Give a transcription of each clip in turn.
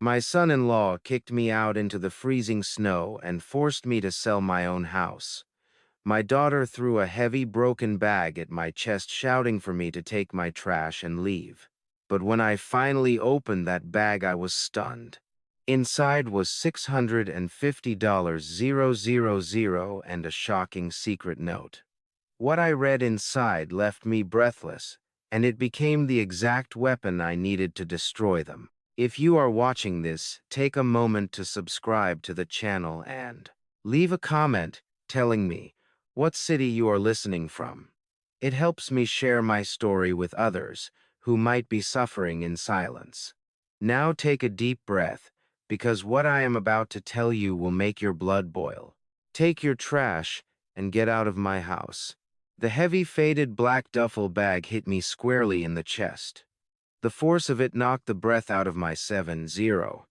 My son-in-law kicked me out into the freezing snow and forced me to sell my own house. My daughter threw a heavy broken bag at my chest, shouting for me to take my trash and leave. But when I finally opened that bag, I was stunned. Inside was $650,000 and a shocking secret note. What I read inside left me breathless, and it became the exact weapon I needed to destroy them. If you are watching this, take a moment to subscribe to the channel and leave a comment telling me what city you are listening from. It helps me share my story with others who might be suffering in silence. Now take a deep breath, because what I am about to tell you will make your blood boil. Take your trash and get out of my house. The heavy, faded black duffel bag hit me squarely in the chest. The force of it knocked the breath out of my 7-year-old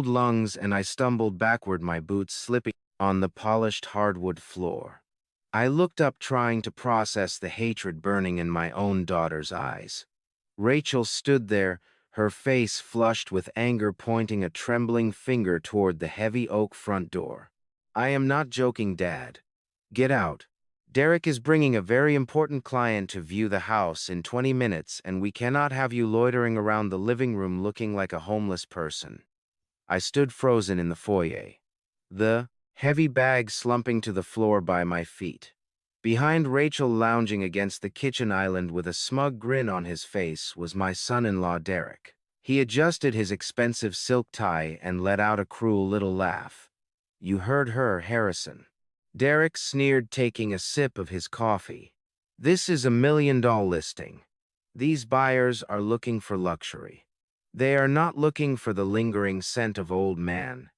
lungs, and I stumbled backward, my boots slipping on the polished hardwood floor. I looked up, trying to process the hatred burning in my own daughter's eyes. Rachel stood there, her face flushed with anger, pointing a trembling finger toward the heavy oak front door. "I am not joking, Dad. Get out. Derek is bringing a very important client to view the house in 20 minutes, and we cannot have you loitering around the living room looking like a homeless person." I stood frozen in the foyer, the heavy bag slumping to the floor by my feet. Behind Rachel, lounging against the kitchen island with a smug grin on his face, was my son-in-law Derek. He adjusted his expensive silk tie and let out a cruel little laugh. "You heard her, Harrison." Derek sneered, taking a sip of his coffee. "This is $1 million listing. These buyers are looking for luxury. They are not looking for the lingering scent of old man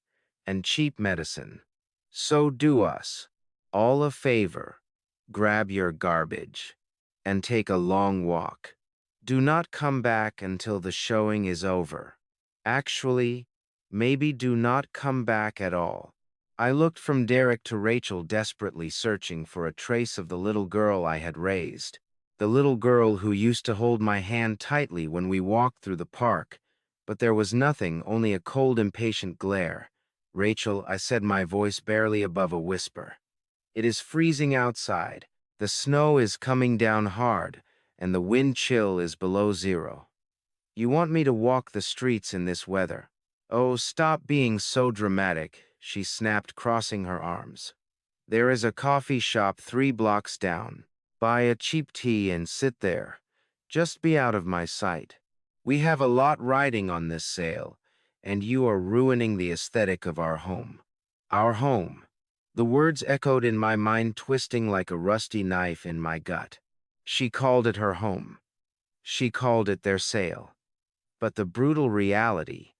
and cheap medicine. So do us all a favor. Grab your garbage and take a long walk. Do not come back until the showing is over. Actually, maybe do not come back at all." I looked from Derek to Rachel, desperately searching for a trace of the little girl I had raised. The little girl who used to hold my hand tightly when we walked through the park. But there was nothing, only a cold, impatient glare. "Rachel," I said, my voice barely above a whisper. "It is freezing outside. The snow is coming down hard, and the wind chill is below zero. You want me to walk the streets in this weather?" "Oh, stop being so dramatic," she snapped, crossing her arms. "There is a coffee shop 3 blocks down. Buy a cheap tea and sit there. Just be out of my sight. We have a lot riding on this sale, and you are ruining the aesthetic of our home." Our home. The words echoed in my mind, twisting like a rusty knife in my gut. She called it her home. She called it their sale. But the brutal reality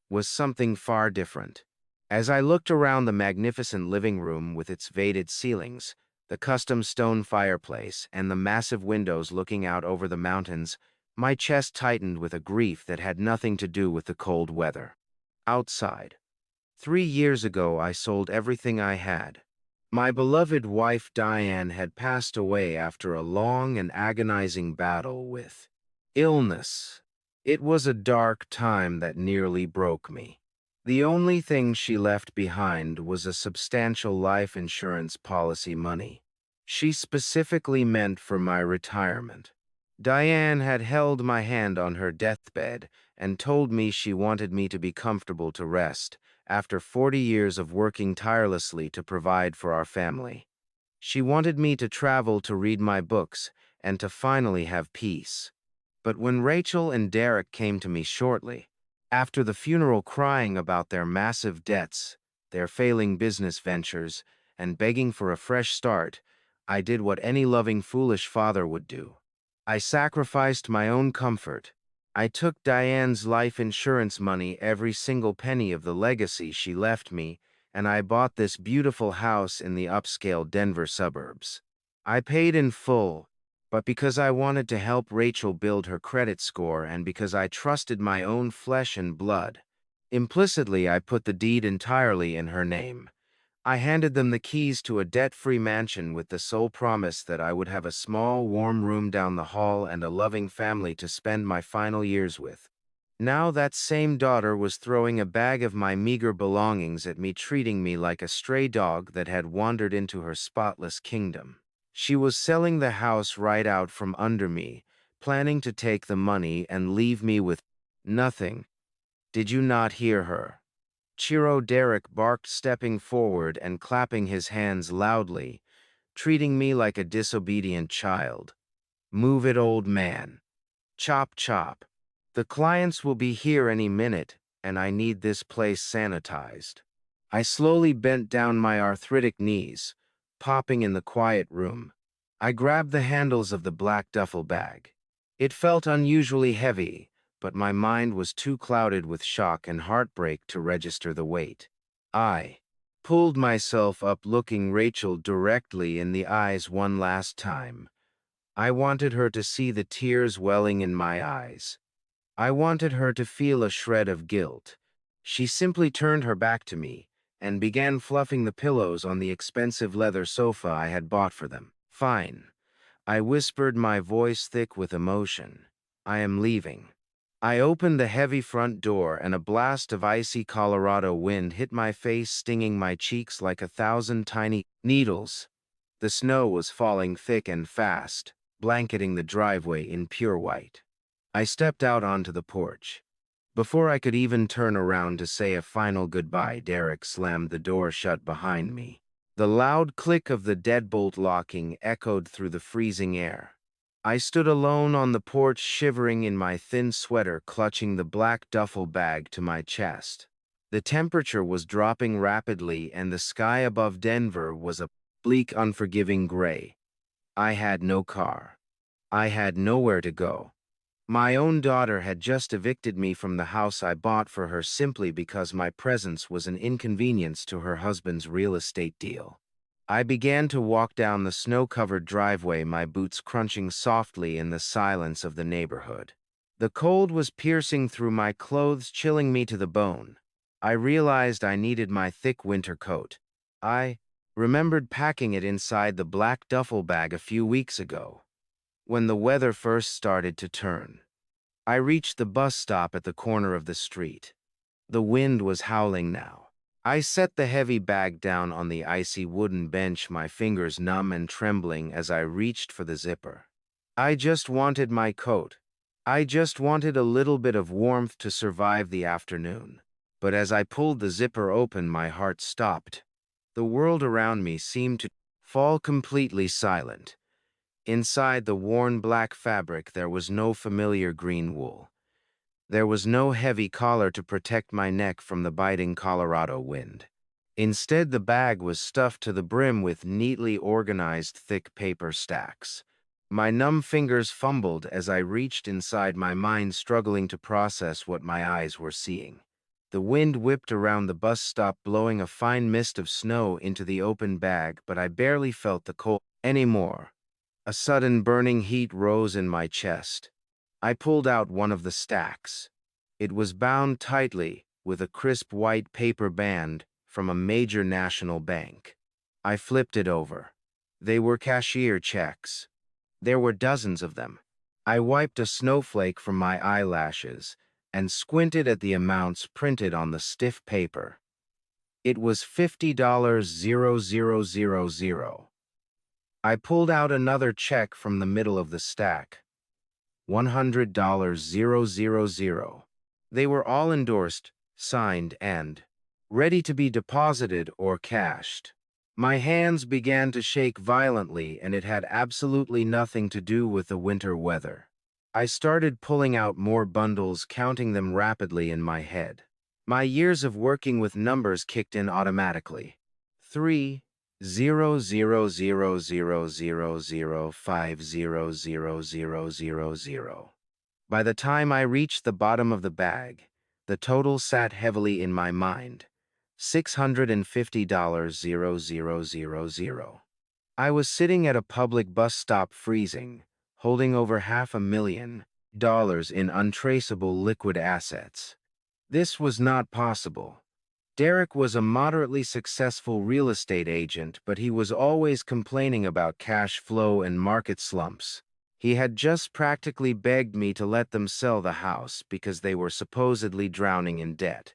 was something far different. As I looked around the magnificent living room with its vated ceilings, the custom stone fireplace, and the massive windows looking out over the mountains, my chest tightened with a grief that had nothing to do with the cold weather outside. 3 years ago, I sold everything I had. My beloved wife Diane had passed away after a long and agonizing battle with illness. It was a dark time that nearly broke me. The only thing she left behind was a substantial life insurance policy, money she specifically meant for my retirement. Diane had held my hand on her deathbed and told me she wanted me to be comfortable, to rest, after 40 years of working tirelessly to provide for our family. She wanted me to travel, to read my books, and to finally have peace. But when Rachel and Derek came to me shortly after the funeral, crying about their massive debts, their failing business ventures, and begging for a fresh start, I did what any loving, foolish father would do. I sacrificed my own comfort. I took Diane's life insurance money, every single penny of the legacy she left me, and I bought this beautiful house in the upscale Denver suburbs. I paid in full, but because I wanted to help Rachel build her credit score, and because I trusted my own flesh and blood. Implicitly, I put the deed entirely in her name. I handed them the keys to a debt-free mansion with the sole promise that I would have a small, warm room down the hall and a loving family to spend my final years with. Now that same daughter was throwing a bag of my meager belongings at me, treating me like a stray dog that had wandered into her spotless kingdom. She was selling the house right out from under me, planning to take the money and leave me with nothing. Did you not hear her? Chiro Derek barked, stepping forward and clapping his hands loudly, treating me like a disobedient child. Move it, old man. Chop chop. The clients will be here any minute, and I need this place sanitized. I slowly bent down my arthritic knees, popping in the quiet room. I grabbed the handles of the black duffel bag. It felt unusually heavy, but my mind was too clouded with shock and heartbreak to register the weight. I pulled myself up, looking Rachel directly in the eyes one last time. I wanted her to see the tears welling in my eyes. I wanted her to feel a shred of guilt. She simply turned her back to me and began fluffing the pillows on the expensive leather sofa I had bought for them. Fine, I whispered, my voice thick with emotion. I am leaving. I opened the heavy front door and a blast of icy Colorado wind hit my face, stinging my cheeks like 1,000 tiny needles. The snow was falling thick and fast, blanketing the driveway in pure white. I stepped out onto the porch. Before I could even turn around to say a final goodbye, Derek slammed the door shut behind me. The loud click of the deadbolt locking echoed through the freezing air. I stood alone on the porch, shivering in my thin sweater, clutching the black duffel bag to my chest. The temperature was dropping rapidly, and the sky above Denver was a bleak, unforgiving gray. I had no car. I had nowhere to go. My own daughter had just evicted me from the house I bought for her simply because my presence was an inconvenience to her husband's real estate deal. I began to walk down the snow-covered driveway, my boots crunching softly in the silence of the neighborhood. The cold was piercing through my clothes, chilling me to the bone. I realized I needed my thick winter coat. I remembered packing it inside the black duffel bag a few weeks ago, when the weather first started to turn. I reached the bus stop at the corner of the street. The wind was howling now. I set the heavy bag down on the icy wooden bench, my fingers numb and trembling as I reached for the zipper. I just wanted my coat. I just wanted a little bit of warmth to survive the afternoon. But as I pulled the zipper open, my heart stopped. The world around me seemed to fall completely silent. Inside the worn black fabric, there was no familiar green wool. There was no heavy collar to protect my neck from the biting Colorado wind. Instead, the bag was stuffed to the brim with neatly organized thick paper stacks. My numb fingers fumbled as I reached inside, my mind struggling to process what my eyes were seeing. The wind whipped around the bus stop, blowing a fine mist of snow into the open bag, but I barely felt the cold anymore. A sudden burning heat rose in my chest. I pulled out one of the stacks. It was bound tightly with a crisp white paper band from a major national bank. I flipped it over. They were cashier checks. There were dozens of them. I wiped a snowflake from my eyelashes and squinted at the amounts printed on the stiff paper. It was $50,000. I pulled out another check from the middle of the stack. $100,000. They were all endorsed, signed, and ready to be deposited or cashed. My hands began to shake violently, and it had absolutely nothing to do with the winter weather. I started pulling out more bundles, counting them rapidly in my head. My years of working with numbers kicked in automatically. 3,000,000,000,5,000,000. By the time I reached the bottom of the bag, the total sat heavily in my mind. $650,000. I was sitting at a public bus stop, freezing, holding over $500,000 in untraceable liquid assets. This was not possible. Derek was a moderately successful real estate agent, but he was always complaining about cash flow and market slumps. He had just practically begged me to let them sell the house because they were supposedly drowning in debt.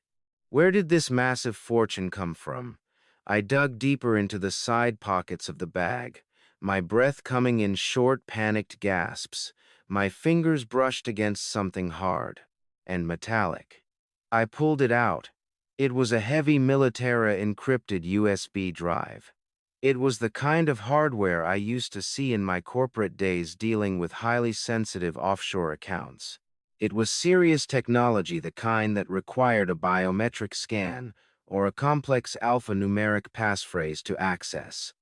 Where did this massive fortune come from? I dug deeper into the side pockets of the bag, my breath coming in short, panicked gasps. My fingers brushed against something hard and metallic. I pulled it out. It was a heavy Militara encrypted USB drive. It was the kind of hardware I used to see in my corporate days dealing with highly sensitive offshore accounts. It was serious technology, the kind that required a biometric scan or a complex alphanumeric passphrase to access.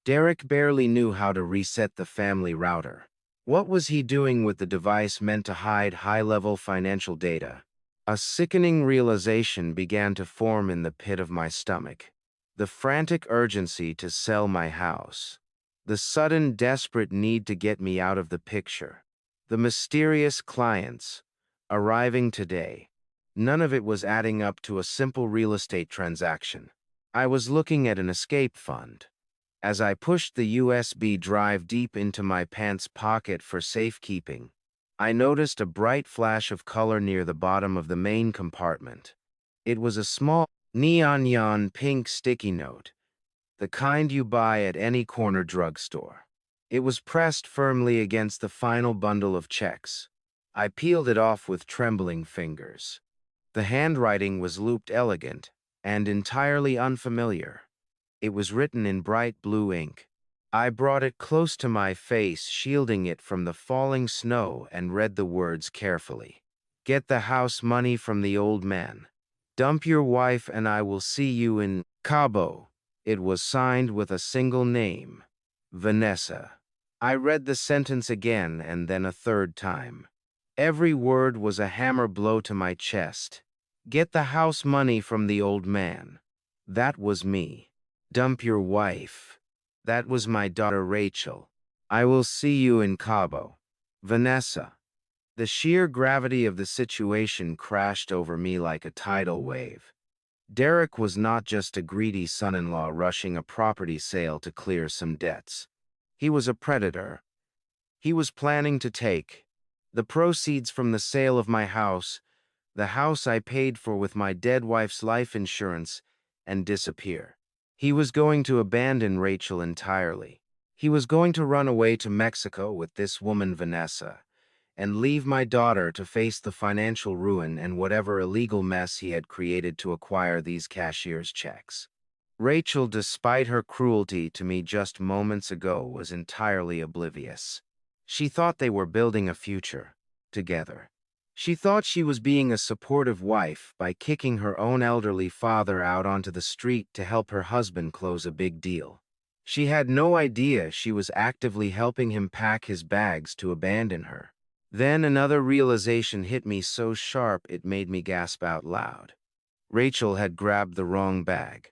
Derek barely knew how to reset the family router. What was he doing with the device meant to hide high-level financial data? A sickening realization began to form in the pit of my stomach. The frantic urgency to sell my house. The sudden desperate need to get me out of the picture. The mysterious clients arriving today. None of it was adding up to a simple real estate transaction. I was looking at an escape fund. As I pushed the USB drive deep into my pants pocket for safekeeping, I noticed a bright flash of color near the bottom of the main compartment. It was a small, neon pink sticky note, the kind you buy at any corner drugstore. It was pressed firmly against the final bundle of checks. I peeled it off with trembling fingers. The handwriting was looped elegant and entirely unfamiliar. It was written in bright blue ink. I brought it close to my face, shielding it from the falling snow, and read the words carefully. Get the house money from the old man. Dump your wife and I will see you in Cabo. It was signed with a single name, Vanessa. I read the sentence again and then a third time. Every word was a hammer blow to my chest. Get the house money from the old man. That was me. Dump your wife. That was my daughter Rachel. I will see you in Cabo. Vanessa. The sheer gravity of the situation crashed over me like a tidal wave. Derek was not just a greedy son-in-law rushing a property sale to clear some debts. He was a predator. He was planning to take the proceeds from the sale of my house, the house I paid for with my dead wife's life insurance, and disappear. He was going to abandon Rachel entirely. He was going to run away to Mexico with this woman Vanessa, and leave my daughter to face the financial ruin and whatever illegal mess he had created to acquire these cashier's checks. Rachel, despite her cruelty to me just moments ago, was entirely oblivious. She thought they were building a future together. She thought she was being a supportive wife by kicking her own elderly father out onto the street to help her husband close a big deal. She had no idea she was actively helping him pack his bags to abandon her. Then another realization hit me so sharp it made me gasp out loud. Rachel had grabbed the wrong bag.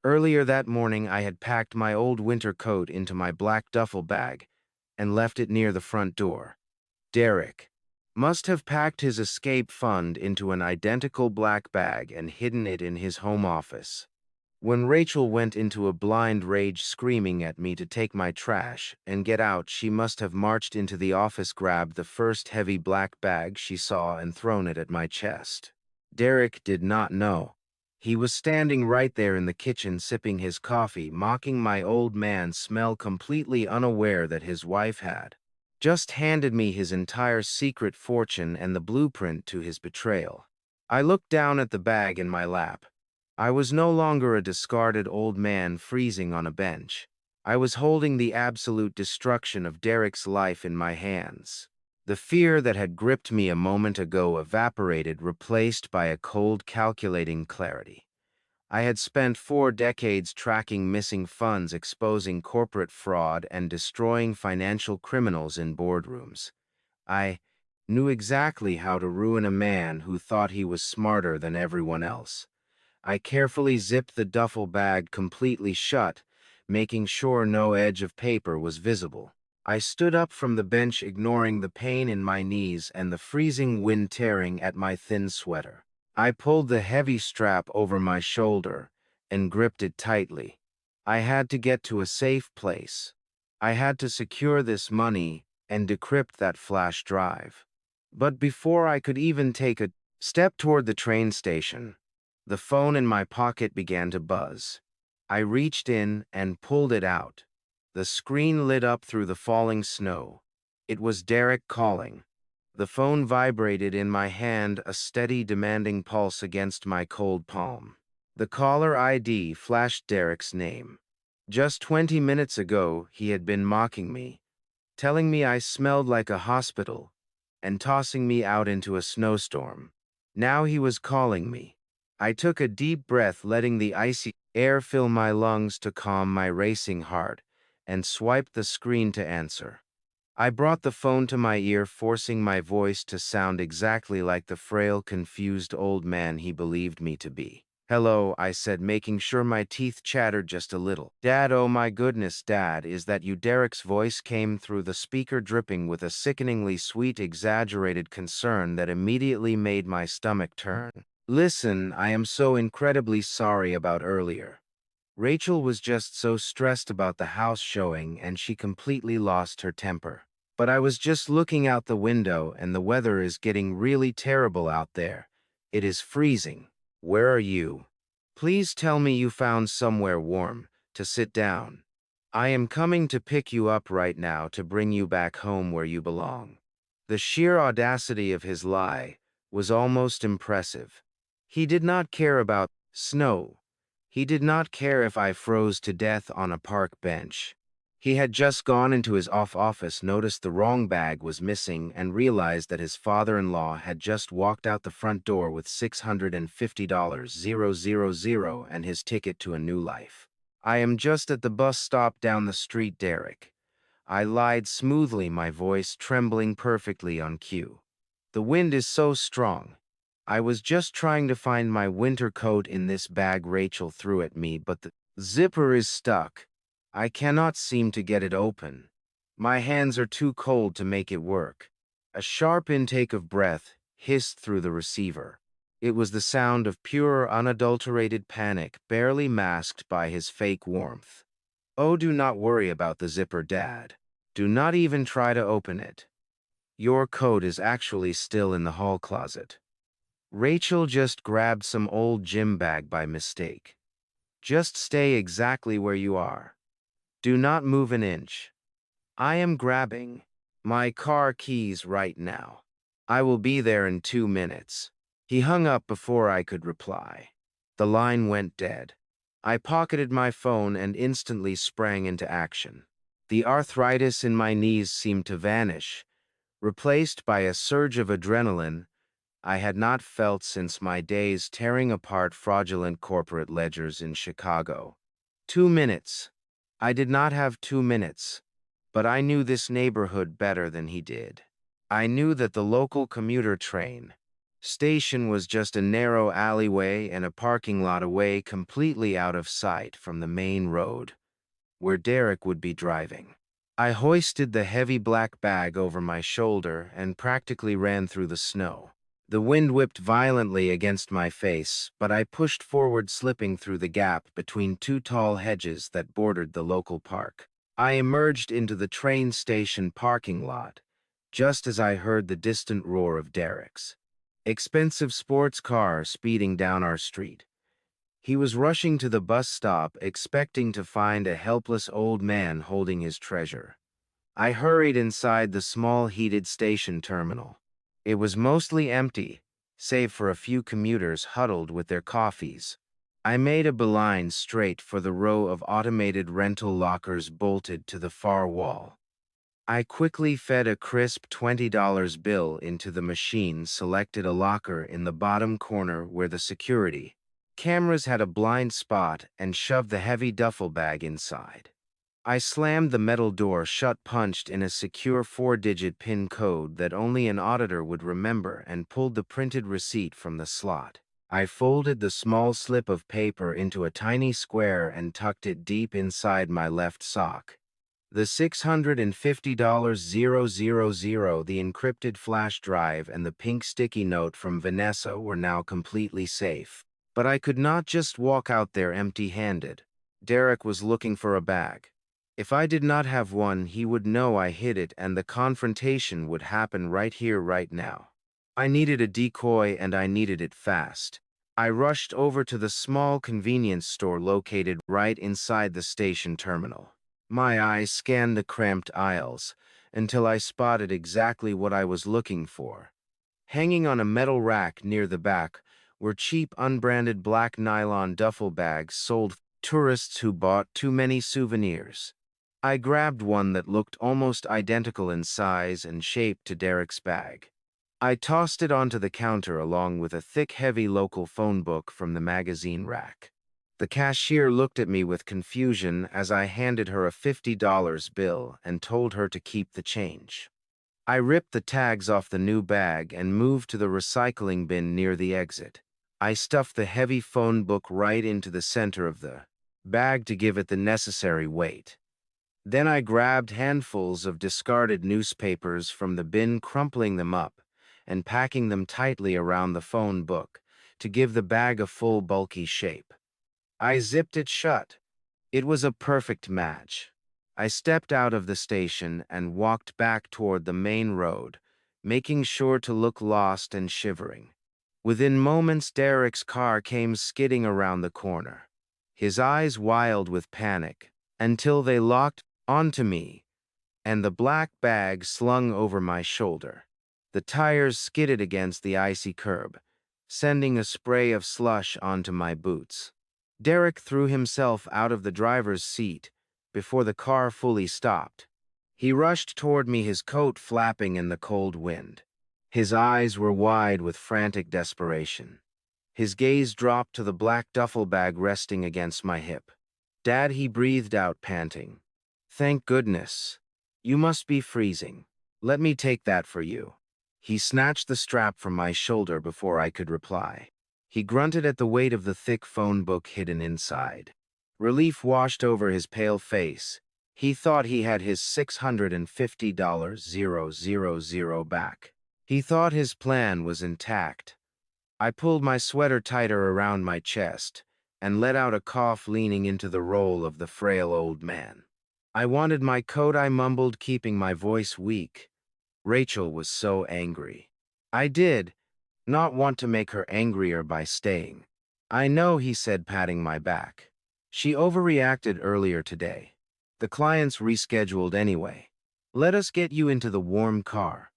Earlier that morning, I had packed my old winter coat into my black duffel bag and left it near the front door. Derek must have packed his escape fund into an identical black bag and hidden it in his home office. When Rachel went into a blind rage screaming at me to take my trash and get out, she must have marched into the office, grabbed the first heavy black bag she saw, and thrown it at my chest. Derek did not know. He was standing right there in the kitchen sipping his coffee, mocking my old man smell, completely unaware that his wife had just handed me his entire secret fortune and the blueprint to his betrayal. I looked down at the bag in my lap. I was no longer a discarded old man freezing on a bench. I was holding the absolute destruction of Derek's life in my hands. The fear that had gripped me a moment ago evaporated, replaced by a cold, calculating clarity. I had spent 4 decades tracking missing funds, exposing corporate fraud, and destroying financial criminals in boardrooms. I knew exactly how to ruin a man who thought he was smarter than everyone else. I carefully zipped the duffel bag completely shut, making sure no edge of paper was visible. I stood up from the bench, ignoring the pain in my knees and the freezing wind tearing at my thin sweater. I pulled the heavy strap over my shoulder and gripped it tightly. I had to get to a safe place. I had to secure this money and decrypt that flash drive. But before I could even take a step toward the train station, the phone in my pocket began to buzz. I reached in and pulled it out. The screen lit up through the falling snow. It was Derek calling. The phone vibrated in my hand, a steady, demanding pulse against my cold palm. The caller ID flashed Derek's name. Just 20 minutes ago, he had been mocking me, telling me I smelled like a hospital, and tossing me out into a snowstorm. Now he was calling me. I took a deep breath, letting the icy air fill my lungs to calm my racing heart, and swiped the screen to answer. I brought the phone to my ear, forcing my voice to sound exactly like the frail, confused old man he believed me to be. "Hello," I said, making sure my teeth chattered just a little. "Dad, oh my goodness, Dad, is that you?" Derek's voice came through the speaker, dripping with a sickeningly sweet, exaggerated concern that immediately made my stomach turn. "Listen, I am so incredibly sorry about earlier. Rachel was just so stressed about the house showing and she completely lost her temper. But I was just looking out the window and the weather is getting really terrible out there. It is freezing. Where are you? Please tell me you found somewhere warm to sit down. I am coming to pick you up right now to bring you back home where you belong." The sheer audacity of his lie was almost impressive. He did not care about snow. He did not care if I froze to death on a park bench. He had just gone into his office, noticed the wrong bag was missing, and realized that his father-in-law had just walked out the front door with $650,000 and his ticket to a new life. "I am just at the bus stop down the street, Derek." I lied smoothly, my voice trembling perfectly on cue. "The wind is so strong. I was just trying to find my winter coat in this bag Rachel threw at me, but the zipper is stuck. I cannot seem to get it open. My hands are too cold to make it work." A sharp intake of breath hissed through the receiver. It was the sound of pure, unadulterated panic, barely masked by his fake warmth. "Oh, do not worry about the zipper, Dad. Do not even try to open it. Your coat is actually still in the hall closet. Rachel just grabbed some old gym bag by mistake. Just stay exactly where you are. Do not move an inch. I am grabbing my car keys right now. I will be there in 2 minutes." He hung up before I could reply. The line went dead. I pocketed my phone and instantly sprang into action. The arthritis in my knees seemed to vanish, replaced by a surge of adrenaline I had not felt since my days tearing apart fraudulent corporate ledgers in Chicago. 2 minutes. I did not have 2 minutes, but I knew this neighborhood better than he did. I knew that the local commuter train station was just a narrow alleyway and a parking lot away, completely out of sight from the main road, where Derek would be driving. I hoisted the heavy black bag over my shoulder and practically ran through the snow. The wind whipped violently against my face, but I pushed forward, slipping through the gap between two tall hedges that bordered the local park. I emerged into the train station parking lot, just as I heard the distant roar of Derek's expensive sports car speeding down our street. He was rushing to the bus stop, expecting to find a helpless old man holding his treasure. I hurried inside the small heated station terminal. It was mostly empty, save for a few commuters huddled with their coffees. I made a beeline straight for the row of automated rental lockers bolted to the far wall. I quickly fed a crisp $20 bill into the machine, selected a locker in the bottom corner where the security cameras had a blind spot, and shoved the heavy duffel bag inside. I slammed the metal door shut, punched in a secure 4-digit PIN code that only an auditor would remember, and pulled the printed receipt from the slot. I folded the small slip of paper into a tiny square and tucked it deep inside my left sock. The $650,000, the encrypted flash drive, and the pink sticky note from Vanessa were now completely safe. But I could not just walk out there empty-handed. Derek was looking for a bag. If I did not have one, he would know I hid it and the confrontation would happen right here, right now. I needed a decoy and I needed it fast. I rushed over to the small convenience store located right inside the station terminal. My eyes scanned the cramped aisles until I spotted exactly what I was looking for. Hanging on a metal rack near the back were cheap unbranded black nylon duffel bags sold for tourists who bought too many souvenirs. I grabbed one that looked almost identical in size and shape to Derek's bag. I tossed it onto the counter along with a thick, heavy local phone book from the magazine rack. The cashier looked at me with confusion as I handed her a $50 bill and told her to keep the change. I ripped the tags off the new bag and moved to the recycling bin near the exit. I stuffed the heavy phone book right into the center of the bag to give it the necessary weight. Then I grabbed handfuls of discarded newspapers from the bin, crumpling them up and packing them tightly around the phone book to give the bag a full, bulky shape. I zipped it shut. It was a perfect match. I stepped out of the station and walked back toward the main road, making sure to look lost and shivering. Within moments, Derek's car came skidding around the corner, his eyes wild with panic, until they locked onto me, and the black bag slung over my shoulder. The tires skidded against the icy curb, sending a spray of slush onto my boots. Derek threw himself out of the driver's seat before the car fully stopped. He rushed toward me, his coat flapping in the cold wind. His eyes were wide with frantic desperation. His gaze dropped to the black duffel bag resting against my hip. "Dad," he breathed out, panting. "Thank goodness. You must be freezing. Let me take that for you." He snatched the strap from my shoulder before I could reply. He grunted at the weight of the thick phone book hidden inside. Relief washed over his pale face. He thought he had his $650,000 back. He thought his plan was intact. I pulled my sweater tighter around my chest and let out a cough, leaning into the role of the frail old man. "I wanted my coat," I mumbled, keeping my voice weak. Rachel was so angry. I did not want to make her angrier by staying. "I know," he said, patting my back. "She overreacted earlier today. The clients rescheduled anyway. Let us get you into the warm car."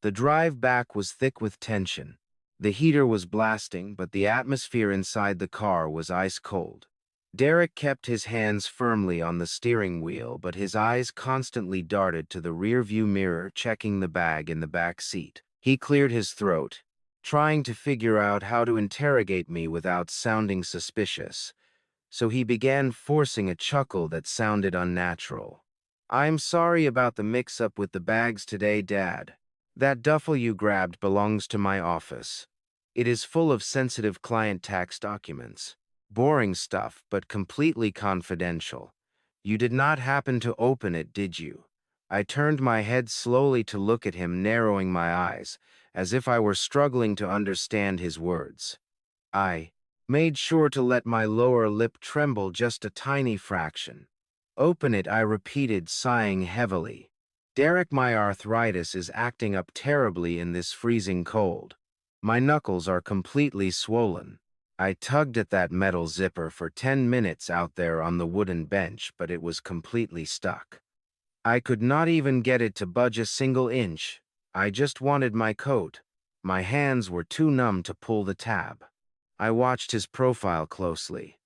The drive back was thick with tension. The heater was blasting, but the atmosphere inside the car was ice cold. Derek kept his hands firmly on the steering wheel, but his eyes constantly darted to the rear-view mirror, checking the bag in the back seat. He cleared his throat, trying to figure out how to interrogate me without sounding suspicious, so he began forcing a chuckle that sounded unnatural. "I'm sorry about the mix-up with the bags today, Dad. That duffel you grabbed belongs to my office. It is full of sensitive client tax documents. Boring stuff, but completely confidential. You did not happen to open it, did you?" I turned my head slowly to look at him, narrowing my eyes, as if I were struggling to understand his words. I made sure to let my lower lip tremble just a tiny fraction. "Open it," I repeated, sighing heavily. "Derek, my arthritis is acting up terribly in this freezing cold. My knuckles are completely swollen." I tugged at that metal zipper for 10 minutes out there on the wooden bench, but it was completely stuck. I could not even get it to budge a single inch. I just wanted my coat. My hands were too numb to pull the tab. I watched his profile closely.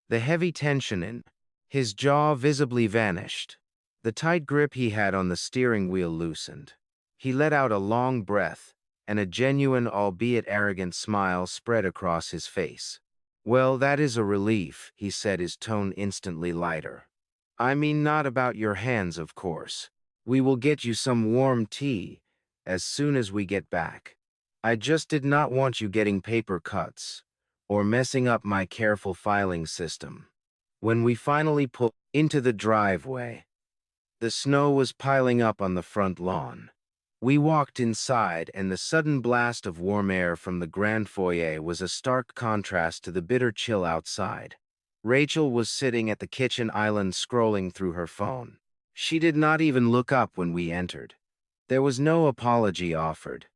The heavy tension in his jaw visibly vanished. The tight grip he had on the steering wheel loosened. He let out a long breath, and a genuine, albeit arrogant, smile spread across his face. "Well, that is a relief," he said, his tone instantly lighter. "I mean, not about your hands, of course. We will get you some warm tea as soon as we get back. I just did not want you getting paper cuts or messing up my careful filing system." When we finally pulled into the driveway, the snow was piling up on the front lawn. We walked inside, and the sudden blast of warm air from the grand foyer was a stark contrast to the bitter chill outside. Rachel was sitting at the kitchen island scrolling through her phone. She did not even look up when we entered. There was no apology offered.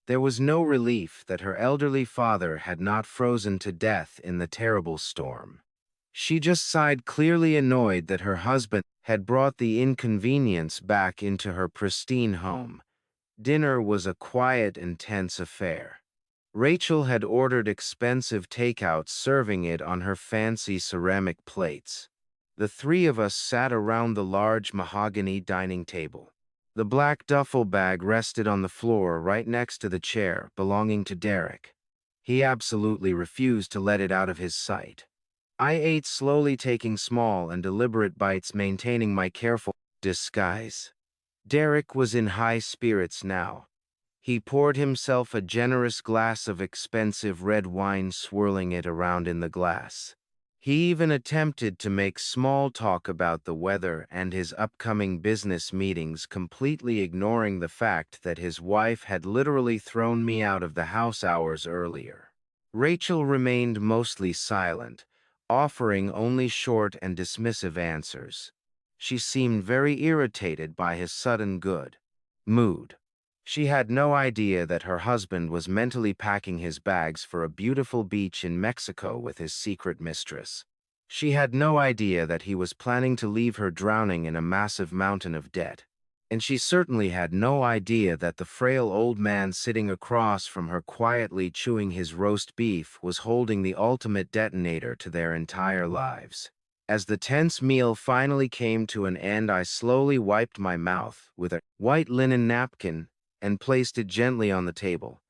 There was no relief that her elderly father had not frozen to death in the terrible storm. She just sighed, clearly annoyed that her husband had brought the inconvenience back into her pristine home. Dinner was a quiet and tense affair. Rachel had ordered expensive takeout, serving it on her fancy ceramic plates. The three of us sat around the large mahogany dining table. The black duffel bag rested on the floor right next to the chair belonging to Derek. He absolutely refused to let it out of his sight. I ate slowly, taking small and deliberate bites, maintaining my careful disguise. Derek was in high spirits now. He poured himself a generous glass of expensive red wine, swirling it around in the glass. He even attempted to make small talk about the weather and his upcoming business meetings, completely ignoring the fact that his wife had literally thrown me out of the house hours earlier. Rachel remained mostly silent, offering only short and dismissive answers. She seemed very irritated by his sudden good mood. She had no idea that her husband was mentally packing his bags for a beautiful beach in Mexico with his secret mistress. She had no idea that he was planning to leave her drowning in a massive mountain of debt. And she certainly had no idea that the frail old man sitting across from her, quietly chewing his roast beef, was holding the ultimate detonator to their entire lives. As the tense meal finally came to an end, I slowly wiped my mouth with a white linen napkin and placed it gently on the table.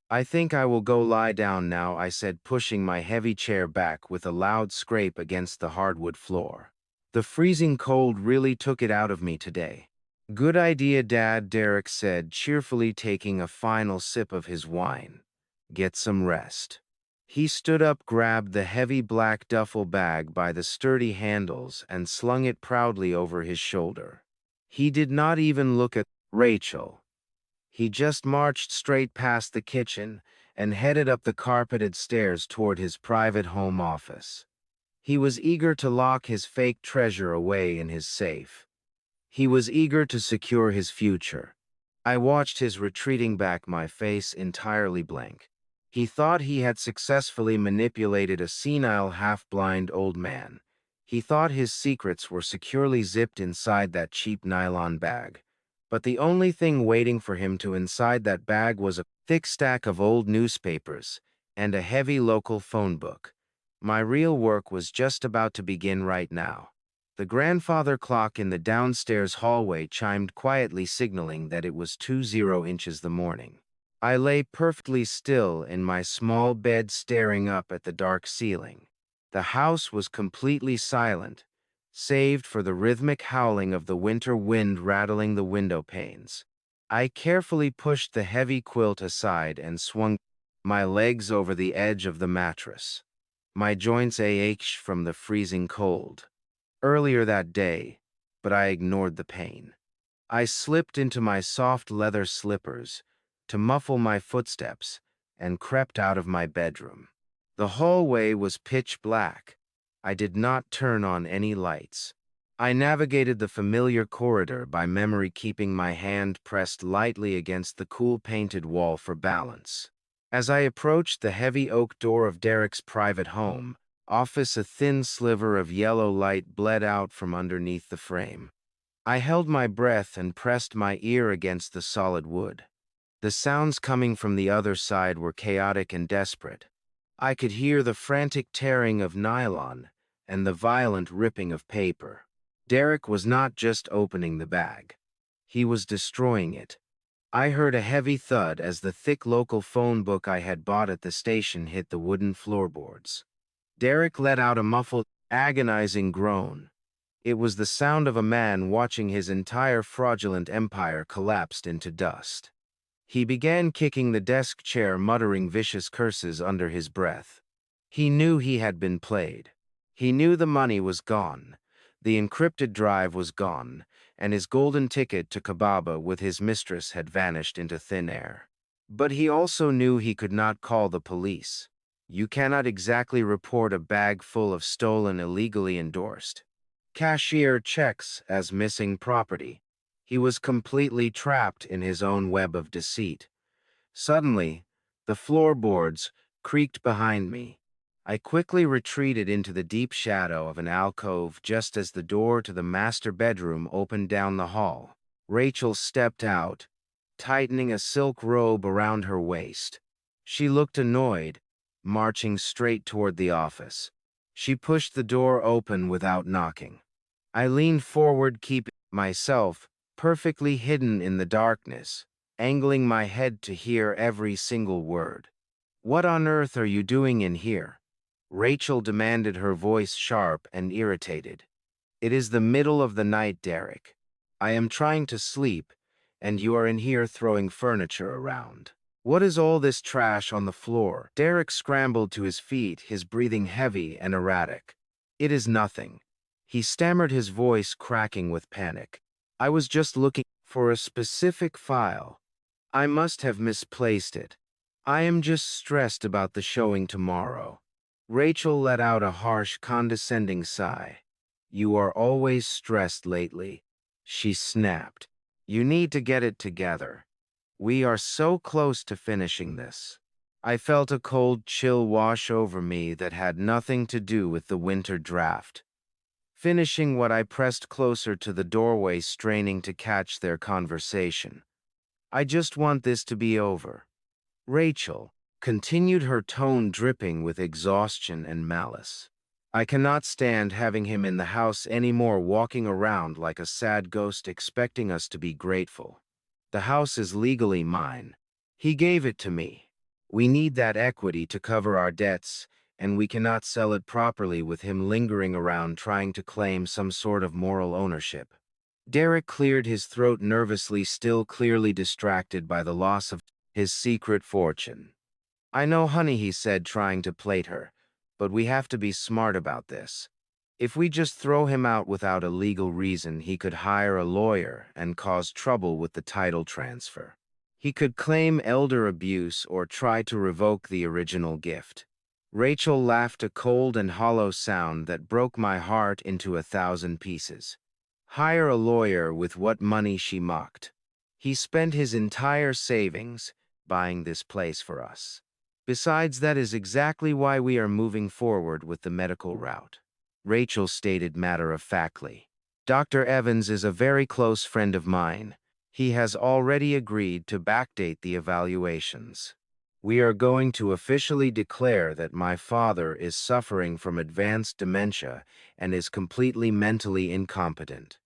"I think I will go lie down now," I said, pushing my heavy chair back with a loud scrape against the hardwood floor. The freezing cold really took it out of me today. "Good idea, Dad," Derek said, cheerfully taking a final sip of his wine. "Get some rest." He stood up, grabbed the heavy black duffel bag by the sturdy handles, and slung it proudly over his shoulder. He did not even look at Rachel. He just marched straight past the kitchen and headed up the carpeted stairs toward his private home office. He was eager to lock his fake treasure away in his safe. He was eager to secure his future. I watched his retreating back, my face entirely blank. He thought he had successfully manipulated a senile, half-blind old man. He thought his secrets were securely zipped inside that cheap nylon bag. But the only thing waiting for him inside that bag was a thick stack of old newspapers and a heavy local phone book. My real work was just about to begin right now. The grandfather clock in the downstairs hallway chimed quietly, signaling that it was 20 the morning. I lay perfectly still in my small bed, staring up at the dark ceiling. The house was completely silent, save for the rhythmic howling of the winter wind rattling the window panes. I carefully pushed the heavy quilt aside and swung my legs over the edge of the mattress. My joints ached from the freezing cold. Earlier that day, but I ignored the pain. I slipped into my soft leather slippers to muffle my footsteps and crept out of my bedroom. The hallway was pitch black. I did not turn on any lights. I navigated the familiar corridor by memory, keeping my hand pressed lightly against the cool painted wall for balance. As I approached the heavy oak door of Derek's private home office, a thin sliver of yellow light bled out from underneath the frame. I held my breath and pressed my ear against the solid wood. The sounds coming from the other side were chaotic and desperate. I could hear the frantic tearing of nylon and the violent ripping of paper. Derek was not just opening the bag. He was destroying it. I heard a heavy thud as the thick local phone book I had bought at the station hit the wooden floorboards. Derek let out a muffled, agonizing groan. It was the sound of a man watching his entire fraudulent empire collapse into dust. He began kicking the desk chair, muttering vicious curses under his breath. He knew he had been played. He knew the money was gone, the encrypted drive was gone, and his golden ticket to Kababa with his mistress had vanished into thin air. But he also knew he could not call the police. You cannot exactly report a bag full of stolen illegally endorsed cashier checks as missing property. He was completely trapped in his own web of deceit. Suddenly, the floorboards creaked behind me. I quickly retreated into the deep shadow of an alcove just as the door to the master bedroom opened down the hall. Rachel stepped out, tightening a silk robe around her waist. She looked annoyed, marching straight toward the office. She pushed the door open without knocking. I leaned forward, keeping myself perfectly hidden in the darkness, angling my head to hear every single word. "What on earth are you doing in here?" Rachel demanded, her voice sharp and irritated. "It is the middle of the night, Derek. I am trying to sleep, and you are in here throwing furniture around. What is all this trash on the floor?" Derek scrambled to his feet, his breathing heavy and erratic. "It is nothing," he stammered, his voice cracking with panic. "I was just looking for a specific file. I must have misplaced it. I am just stressed about the showing tomorrow." Rachel let out a harsh, condescending sigh. "You are always stressed lately," she snapped. "You need to get it together. We are so close to finishing this." I felt a cold chill wash over me that had nothing to do with the winter draft. Finishing what? I pressed closer to the doorway, straining to catch their conversation. "I just want this to be over." Rachel continued, her tone dripping with exhaustion and malice. "I cannot stand having him in the house anymore, walking around like a sad ghost expecting us to be grateful. The house is legally mine. He gave it to me. We need that equity to cover our debts, and we cannot sell it properly with him lingering around trying to claim some sort of moral ownership." Derek cleared his throat nervously, still clearly distracted by the loss of his secret fortune. "I know, honey," he said, trying to plate her, "but we have to be smart about this. If we just throw him out without a legal reason, he could hire a lawyer and cause trouble with the title transfer. He could claim elder abuse or try to revoke the original gift." Rachel laughed, a cold and hollow sound that broke my heart into 1,000 pieces. "Hire a lawyer? With what money?" she mocked. "He spent his entire savings buying this place for us. Besides, that is exactly why we are moving forward with the medical route," Rachel stated matter-of-factly. "Dr. Evans is a very close friend of mine. He has already agreed to backdate the evaluations. We are going to officially declare that my father is suffering from advanced dementia and is completely mentally incompetent.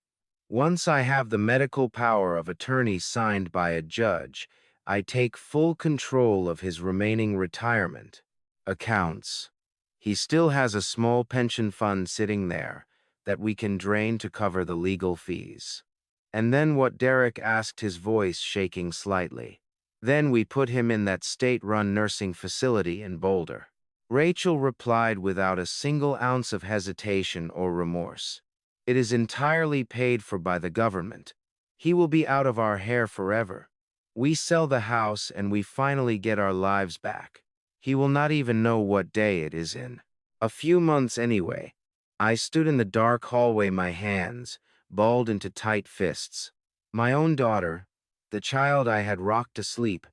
Once I have the medical power of attorney signed by a judge, I take full control of his remaining retirement accounts. He still has a small pension fund sitting there that we can drain to cover the legal fees." "And then what?" Derek asked, his voice shaking slightly. "Then we put him in that state-run nursing facility in Boulder," Rachel replied without a single ounce of hesitation or remorse. "It is entirely paid for by the government. He will be out of our hair forever. We sell the house and we finally get our lives back. He will not even know what day it is in a few months anyway." I stood in the dark hallway, my hands balled into tight fists. My own daughter, the child I had rocked to sleep,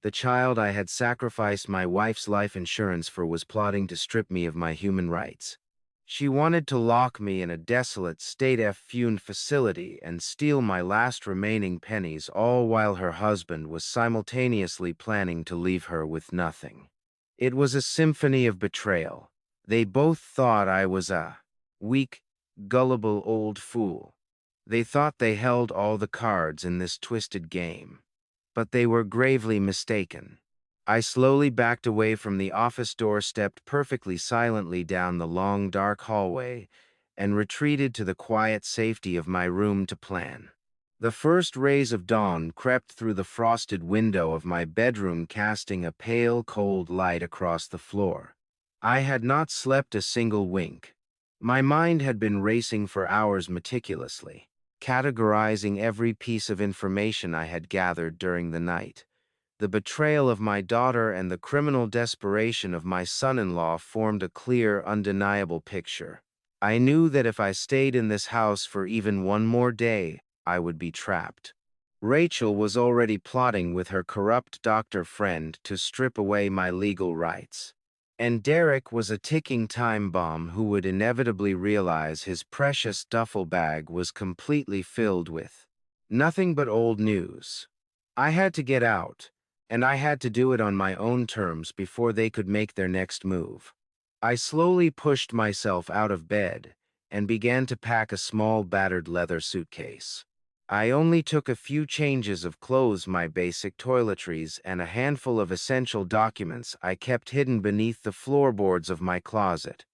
the child I had sacrificed my wife's life insurance for, was plotting to strip me of my human rights. She wanted to lock me in a desolate state-owned facility and steal my last remaining pennies, all while her husband was simultaneously planning to leave her with nothing. It was a symphony of betrayal. They both thought I was a weak, gullible old fool. They thought they held all the cards in this twisted game. But they were gravely mistaken. I slowly backed away from the office door, stepped perfectly silently down the long, dark hallway, and retreated to the quiet safety of my room to plan. The first rays of dawn crept through the frosted window of my bedroom, casting a pale, cold light across the floor. I had not slept a single wink. My mind had been racing for hours, meticulously categorizing every piece of information I had gathered during the night. The betrayal of my daughter and the criminal desperation of my son-in-law formed a clear, undeniable picture. I knew that if I stayed in this house for even one more day, I would be trapped. Rachel was already plotting with her corrupt doctor friend to strip away my legal rights. And Derek was a ticking time bomb who would inevitably realize his precious duffel bag was completely filled with nothing but old news. I had to get out, and I had to do it on my own terms before they could make their next move. I slowly pushed myself out of bed and began to pack a small battered leather suitcase. I only took a few changes of clothes, my basic toiletries, and a handful of essential documents I kept hidden beneath the floorboards of my closet.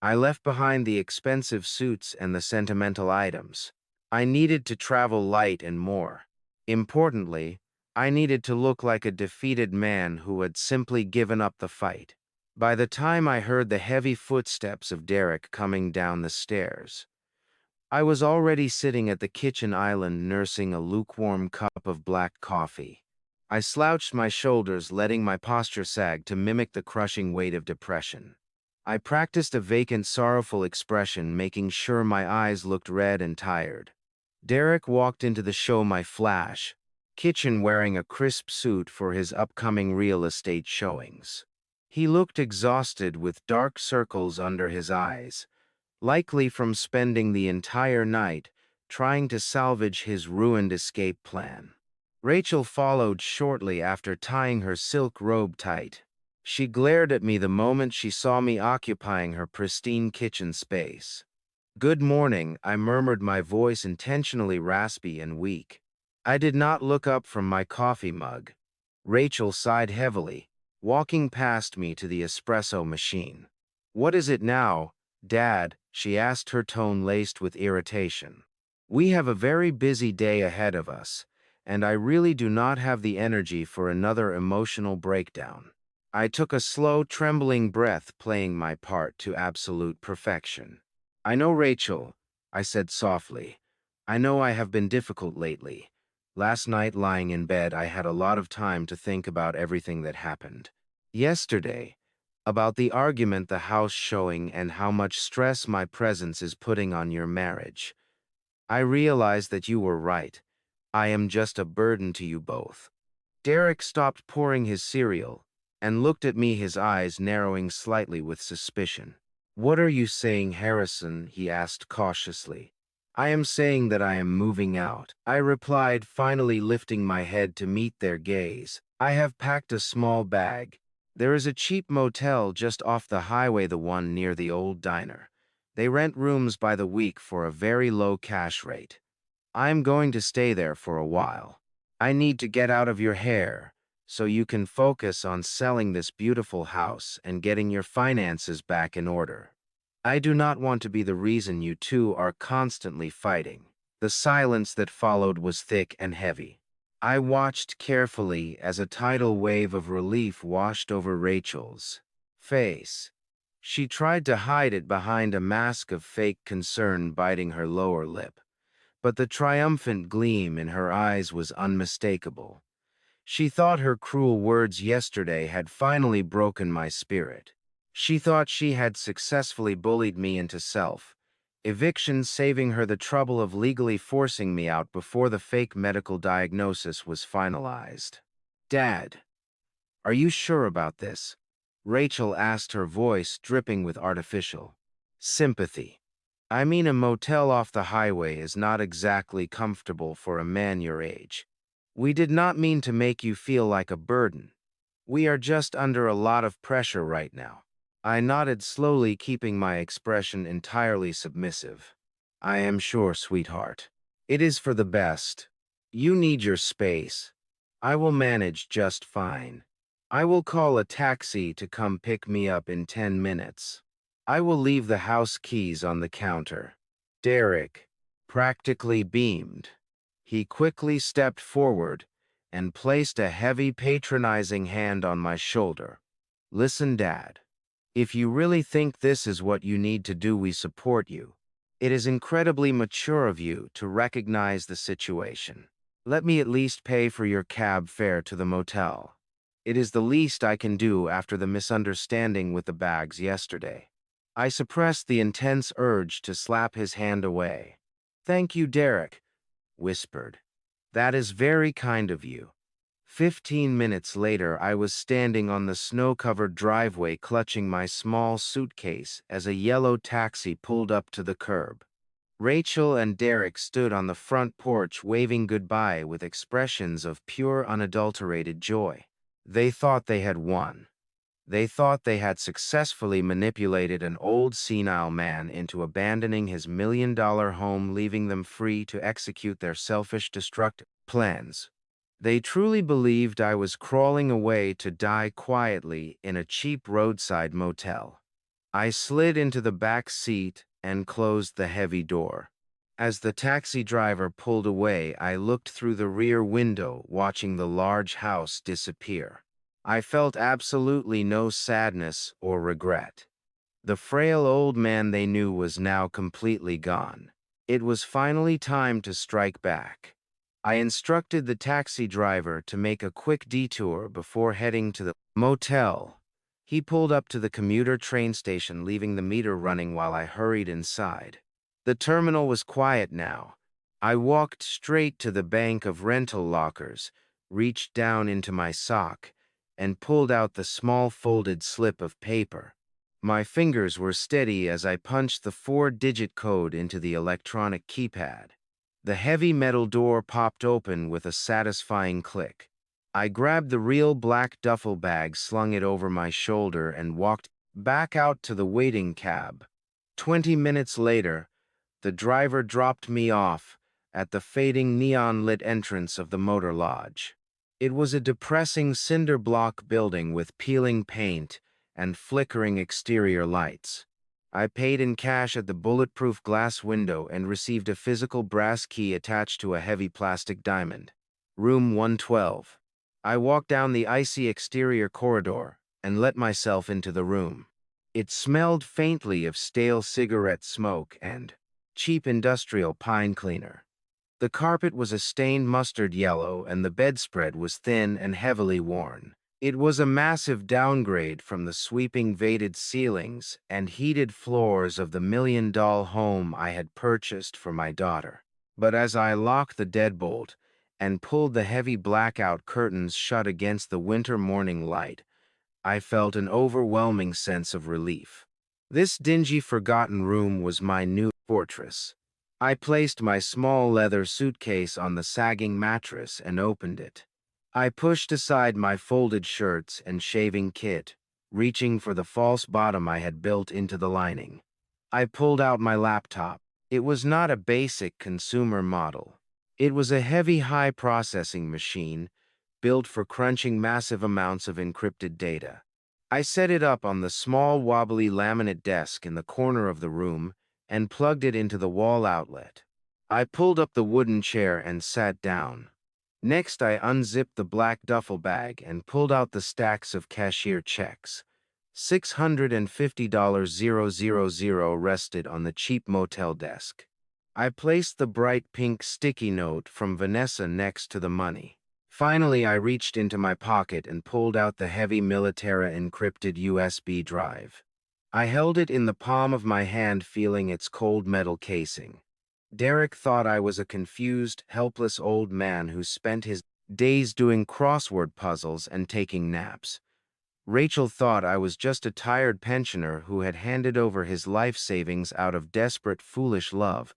I left behind the expensive suits and the sentimental items. I needed to travel light and more. Importantly, I needed to look like a defeated man who had simply given up the fight. By the time I heard the heavy footsteps of Derek coming down the stairs, I was already sitting at the kitchen island nursing a lukewarm cup of black coffee. I slouched my shoulders, letting my posture sag to mimic the crushing weight of depression. I practiced a vacant, sorrowful expression, making sure my eyes looked red and tired. Derek walked into the show my flash kitchen wearing a crisp suit for his upcoming real estate showings. He looked exhausted with dark circles under his eyes, likely from spending the entire night trying to salvage his ruined escape plan. Rachel followed shortly after, tying her silk robe tight. She glared at me the moment she saw me occupying her pristine kitchen space. "Good morning," I murmured, my voice intentionally raspy and weak. I did not look up from my coffee mug. Rachel sighed heavily, walking past me to the espresso machine. "What is it now, Dad?" she asked, her tone laced with irritation. "We have a very busy day ahead of us, and I really do not have the energy for another emotional breakdown." I took a slow, trembling breath, playing my part to absolute perfection. "I know, Rachel," I said softly. "I know I have been difficult lately. Last night, lying in bed, I had a lot of time to think about everything that happened. Yesterday, about the argument, the house showing, and how much stress my presence is putting on your marriage. I realized that you were right. I am just a burden to you both." Derek stopped pouring his cereal and looked at me, his eyes narrowing slightly with suspicion. "What are you saying, Harrison?" he asked cautiously. "I am saying that I am moving out," I replied, finally lifting my head to meet their gaze. "I have packed a small bag. There is a cheap motel just off the highway, the one near the old diner. They rent rooms by the week for a very low cash rate. I am going to stay there for a while. I need to get out of your hair so you can focus on selling this beautiful house and getting your finances back in order. I do not want to be the reason you two are constantly fighting." The silence that followed was thick and heavy. I watched carefully as a tidal wave of relief washed over Rachel's face. She tried to hide it behind a mask of fake concern, biting her lower lip, but the triumphant gleam in her eyes was unmistakable. She thought her cruel words yesterday had finally broken my spirit. She thought she had successfully bullied me into self-eviction, saving her the trouble of legally forcing me out before the fake medical diagnosis was finalized. "Dad, are you sure about this?" Rachel asked, her voice dripping with artificial sympathy. "I mean, a motel off the highway is not exactly comfortable for a man your age. We did not mean to make you feel like a burden. We are just under a lot of pressure right now." I nodded slowly, keeping my expression entirely submissive. "I am sure, sweetheart. It is for the best. You need your space. I will manage just fine. I will call a taxi to come pick me up in 10 minutes. I will leave the house keys on the counter." Derek practically beamed. He quickly stepped forward and placed a heavy, patronizing hand on my shoulder. "Listen, Dad. If you really think this is what you need to do, we support you. It is incredibly mature of you to recognize the situation. Let me at least pay for your cab fare to the motel. It is the least I can do after the misunderstanding with the bags yesterday. I suppressed the intense urge to slap his hand away. Thank you, Derek, whispered. That is very kind of you. 15 minutes later, I was standing on the snow-covered driveway clutching my small suitcase as a yellow taxi pulled up to the curb. Rachel and Derek stood on the front porch waving goodbye with expressions of pure unadulterated joy. They thought they had won. They thought they had successfully manipulated an old senile man into abandoning his million-dollar home, leaving them free to execute their selfish, destructive plans. They truly believed I was crawling away to die quietly in a cheap roadside motel. I slid into the back seat and closed the heavy door. As the taxi driver pulled away, I looked through the rear window, watching the large house disappear. I felt absolutely no sadness or regret. The frail old man they knew was now completely gone. It was finally time to strike back. I instructed the taxi driver to make a quick detour before heading to the motel. He pulled up to the commuter train station, leaving the meter running while I hurried inside. The terminal was quiet now. I walked straight to the bank of rental lockers, reached down into my sock, and pulled out the small folded slip of paper. My fingers were steady as I punched the 4-digit code into the electronic keypad. The heavy metal door popped open with a satisfying click. I grabbed the real black duffel bag, slung it over my shoulder, and walked back out to the waiting cab. 20 minutes later, the driver dropped me off at the fading neon-lit entrance of the motor lodge. It was a depressing cinder block building with peeling paint and flickering exterior lights. I paid in cash at the bulletproof glass window and received a physical brass key attached to a heavy plastic diamond. Room 112. I walked down the icy exterior corridor and let myself into the room. It smelled faintly of stale cigarette smoke and cheap industrial pine cleaner. The carpet was a stained mustard yellow, and the bedspread was thin and heavily worn. It was a massive downgrade from the sweeping vated ceilings and heated floors of the million-dollar home I had purchased for my daughter. But as I locked the deadbolt and pulled the heavy blackout curtains shut against the winter morning light, I felt an overwhelming sense of relief. This dingy, forgotten room was my new fortress. I placed my small leather suitcase on the sagging mattress and opened it. I pushed aside my folded shirts and shaving kit, reaching for the false bottom I had built into the lining. I pulled out my laptop. It was not a basic consumer model. It was a heavy, high-processing machine built for crunching massive amounts of encrypted data. I set it up on the small, wobbly laminate desk in the corner of the room and plugged it into the wall outlet. I pulled up the wooden chair and sat down. Next, I unzipped the black duffel bag and pulled out the stacks of cashier checks. $650,000 rested on the cheap motel desk. I placed the bright pink sticky note from Vanessa next to the money. Finally, I reached into my pocket and pulled out the heavy Militara encrypted USB drive. I held it in the palm of my hand, feeling its cold metal casing. Derek thought I was a confused, helpless old man who spent his days doing crossword puzzles and taking naps. Rachel thought I was just a tired pensioner who had handed over his life savings out of desperate, foolish love.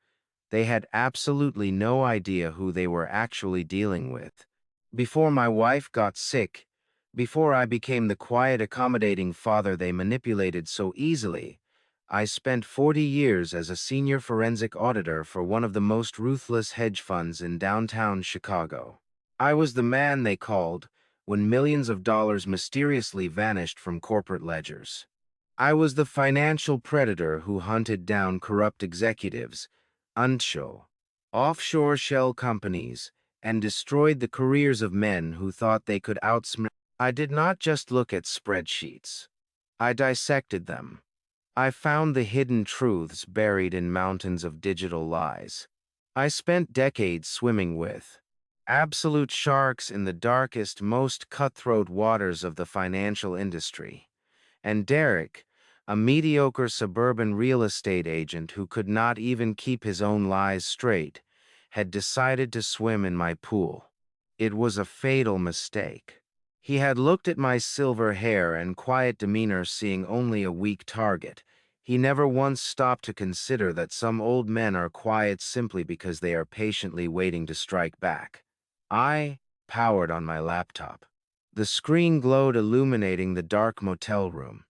They had absolutely no idea who they were actually dealing with. Before my wife got sick, before I became the quiet, accommodating father they manipulated so easily, I spent 40 years as a senior forensic auditor for one of the most ruthless hedge funds in downtown Chicago. I was the man they called when millions of dollars mysteriously vanished from corporate ledgers. I was the financial predator who hunted down corrupt executives, offshore shell companies, and destroyed the careers of men who thought they could outsmart. I did not just look at spreadsheets. I dissected them. I found the hidden truths buried in mountains of digital lies. I spent decades swimming with absolute sharks in the darkest, most cutthroat waters of the financial industry. And Derek, a mediocre suburban real estate agent who could not even keep his own lies straight, had decided to swim in my pool. It was a fatal mistake. He had looked at my silver hair and quiet demeanor, seeing only a weak target. He never once stopped to consider that some old men are quiet simply because they are patiently waiting to strike back. I powered on my laptop. The screen glowed, illuminating the dark motel room.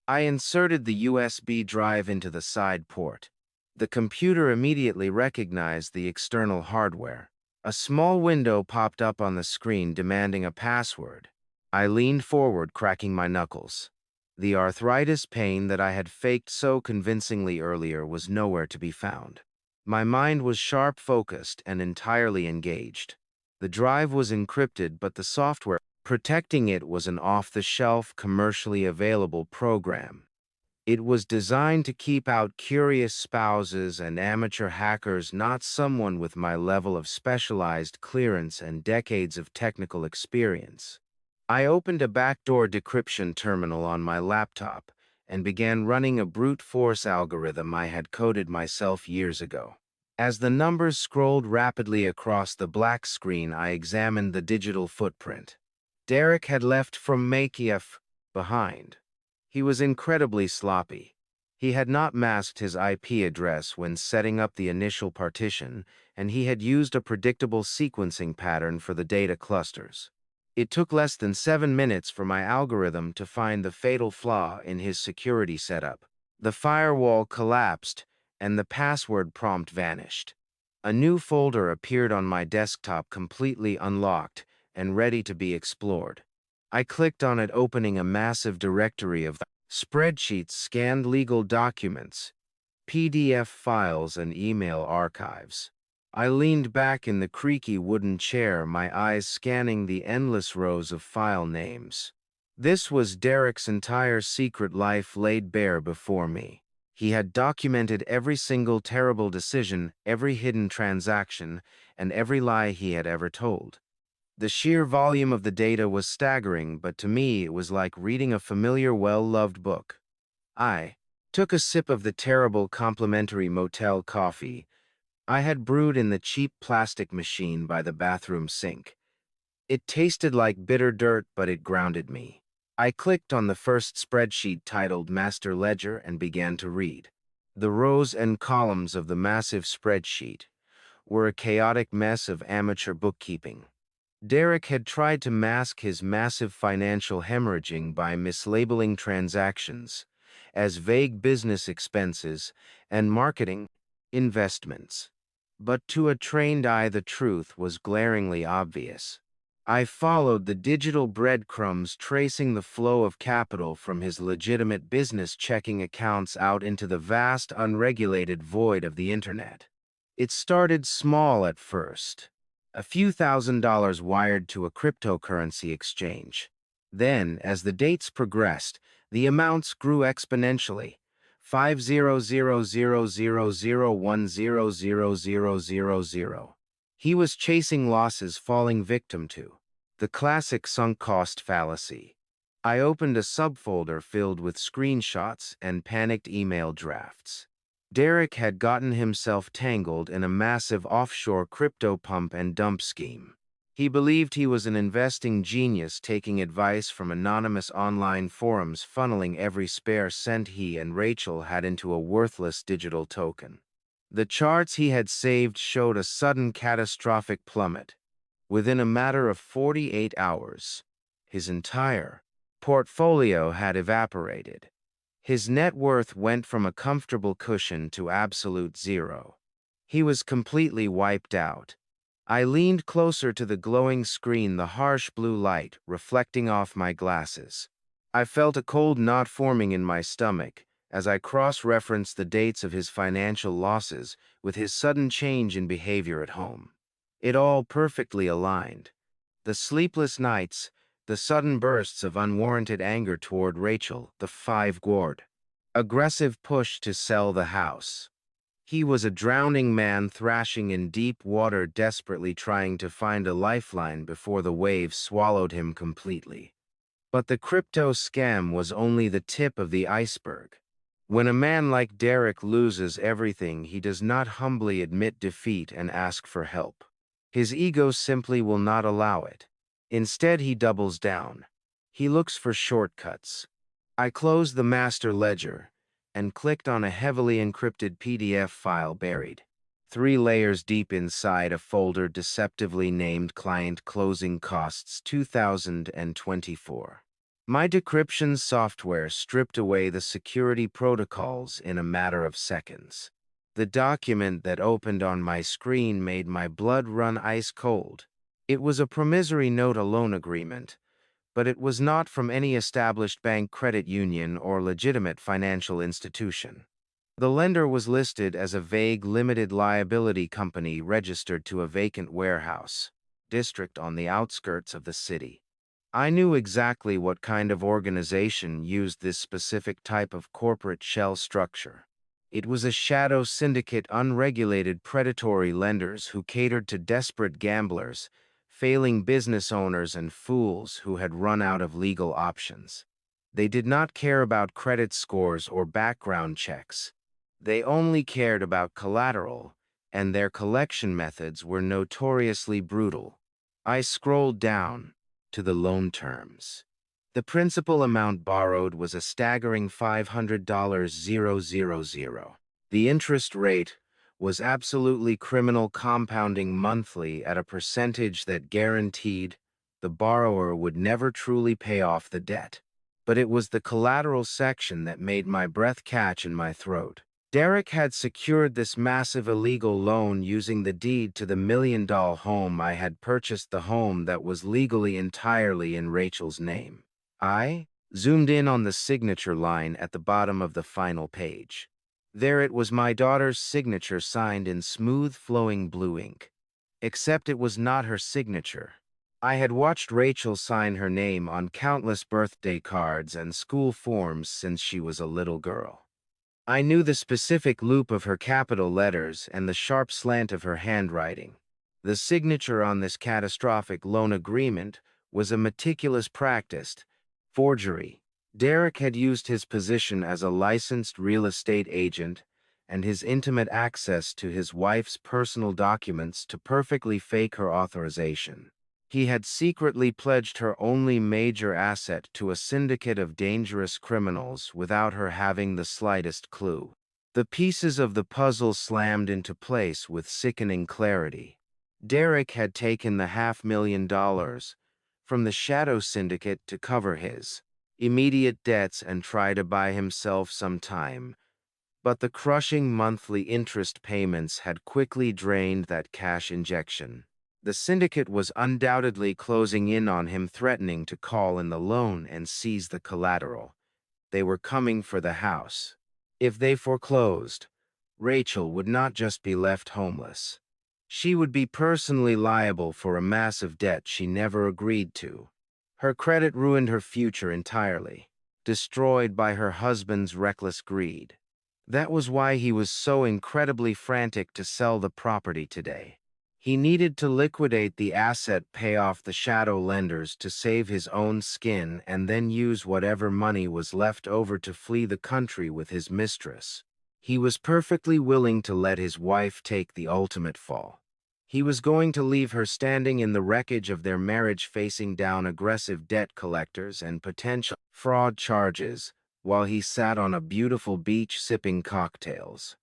I inserted the USB drive into the side port. The computer immediately recognized the external hardware. A small window popped up on the screen demanding a password. I leaned forward, cracking my knuckles. The arthritis pain that I had faked so convincingly earlier was nowhere to be found. My mind was sharp, focused, and entirely engaged. The drive was encrypted, but the software protecting it was an off-the-shelf, commercially available program. It was designed to keep out curious spouses and amateur hackers, not someone with my level of specialized clearance and decades of technical experience. I opened a backdoor decryption terminal on my laptop and began running a brute force algorithm I had coded myself years ago. As the numbers scrolled rapidly across the black screen, I examined the digital footprint. Derek had left from Makiev behind. He was incredibly sloppy. He had not masked his IP address when setting up the initial partition, and he had used a predictable sequencing pattern for the data clusters. It took less than 7 minutes for my algorithm to find the fatal flaw in his security setup. The firewall collapsed, and the password prompt vanished. A new folder appeared on my desktop, completely unlocked and ready to be explored. I clicked on it, opening a massive directory of spreadsheets, scanned legal documents, PDF files, and email archives. I leaned back in the creaky wooden chair, my eyes scanning the endless rows of file names. This was Derek's entire secret life laid bare before me. He had documented every single terrible decision, every hidden transaction, and every lie he had ever told. The sheer volume of the data was staggering, but to me it was like reading a familiar, well-loved book. I took a sip of the terrible complimentary motel coffee I had brewed in the cheap plastic machine by the bathroom sink. It tasted like bitter dirt, but it grounded me. I clicked on the first spreadsheet titled Master Ledger and began to read. The rows and columns of the massive spreadsheet were a chaotic mess of amateur bookkeeping. Derek had tried to mask his massive financial hemorrhaging by mislabeling transactions as vague business expenses and marketing investments. But to a trained eye, the truth was glaringly obvious. I followed the digital breadcrumbs, tracing the flow of capital from his legitimate business checking accounts out into the vast, unregulated void of the internet. It started small at first. A few $1,000s wired to a cryptocurrency exchange. Then, as the dates progressed, the amounts grew exponentially. 500,000,100,000. He was chasing losses, falling victim to the classic sunk cost fallacy. I opened a subfolder filled with screenshots and panicked email drafts. Derek had gotten himself tangled in a massive offshore crypto pump and dump scheme. He believed he was an investing genius, taking advice from anonymous online forums, funneling every spare cent he and Rachel had into a worthless digital token. The charts he had saved showed a sudden catastrophic plummet. Within a matter of 48 hours, his entire portfolio had evaporated. His net worth went from a comfortable cushion to absolute zero. He was completely wiped out. I leaned closer to the glowing screen, the harsh blue light reflecting off my glasses. I felt a cold knot forming in my stomach as I cross-referenced the dates of his financial losses with his sudden change in behavior at home. It all perfectly aligned. The sleepless nights, the sudden bursts of unwarranted anger toward Rachel, the 5 Gward aggressive push to sell the house. He was a drowning man thrashing in deep water, desperately trying to find a lifeline before the waves swallowed him completely. But the crypto scam was only the tip of the iceberg. When a man like Derek loses everything, he does not humbly admit defeat and ask for help. His ego simply will not allow it. Instead, he doubles down. He looks for shortcuts. I closed the master ledger and clicked on a heavily encrypted PDF file buried 3 layers deep inside a folder deceptively named Client Closing Costs 2024. My decryption software stripped away the security protocols in a matter of seconds. The document that opened on my screen made my blood run ice cold. It was a promissory note, a loan agreement, but it was not from any established bank, credit union, or legitimate financial institution. The lender was listed as a vague limited liability company registered to a vacant warehouse district on the outskirts of the city. I knew exactly what kind of organization used this specific type of corporate shell structure. It was a shadow syndicate, unregulated predatory lenders who catered to desperate gamblers, failing business owners, and fools who had run out of legal options. They did not care about credit scores or background checks. They only cared about collateral, and their collection methods were notoriously brutal. I scrolled down to the loan terms. The principal amount borrowed was a staggering $500,000. The interest rate was absolutely criminal, compounding monthly at a percentage that guaranteed the borrower would never truly pay off the debt. But it was the collateral section that made my breath catch in my throat. Derek had secured this massive illegal loan using the deed to the $1 million home I had purchased, the home that was legally entirely in Rachel's name. I zoomed in on the signature line at the bottom of the final page. There it was, my daughter's signature, signed in smooth flowing blue ink. Except it was not her signature. I had watched Rachel sign her name on countless birthday cards and school forms since she was a little girl. I knew the specific loop of her capital letters and the sharp slant of her handwriting. The signature on this catastrophic loan agreement was a meticulous, practiced forgery. Derek had used his position as a licensed real estate agent and his intimate access to his wife's personal documents to perfectly fake her authorization. He had secretly pledged her only major asset to a syndicate of dangerous criminals without her having the slightest clue. The pieces of the puzzle slammed into place with sickening clarity. Derek had taken the $500,000 from the shadow syndicate to cover his immediate debts and try to buy himself some time, but the crushing monthly interest payments had quickly drained that cash injection. The syndicate was undoubtedly closing in on him, threatening to call in the loan and seize the collateral. They were coming for the house. If they foreclosed, Rachel would not just be left homeless. She would be personally liable for a massive debt she never agreed to. Her credit ruined, her future entirely, destroyed by her husband's reckless greed. That was why he was so incredibly frantic to sell the property today. He needed to liquidate the asset, pay off the shadow lenders to save his own skin, and then use whatever money was left over to flee the country with his mistress. He was perfectly willing to let his wife take the ultimate fall. He was going to leave her standing in the wreckage of their marriage, facing down aggressive debt collectors and potential fraud charges, while he sat on a beautiful beach sipping cocktails.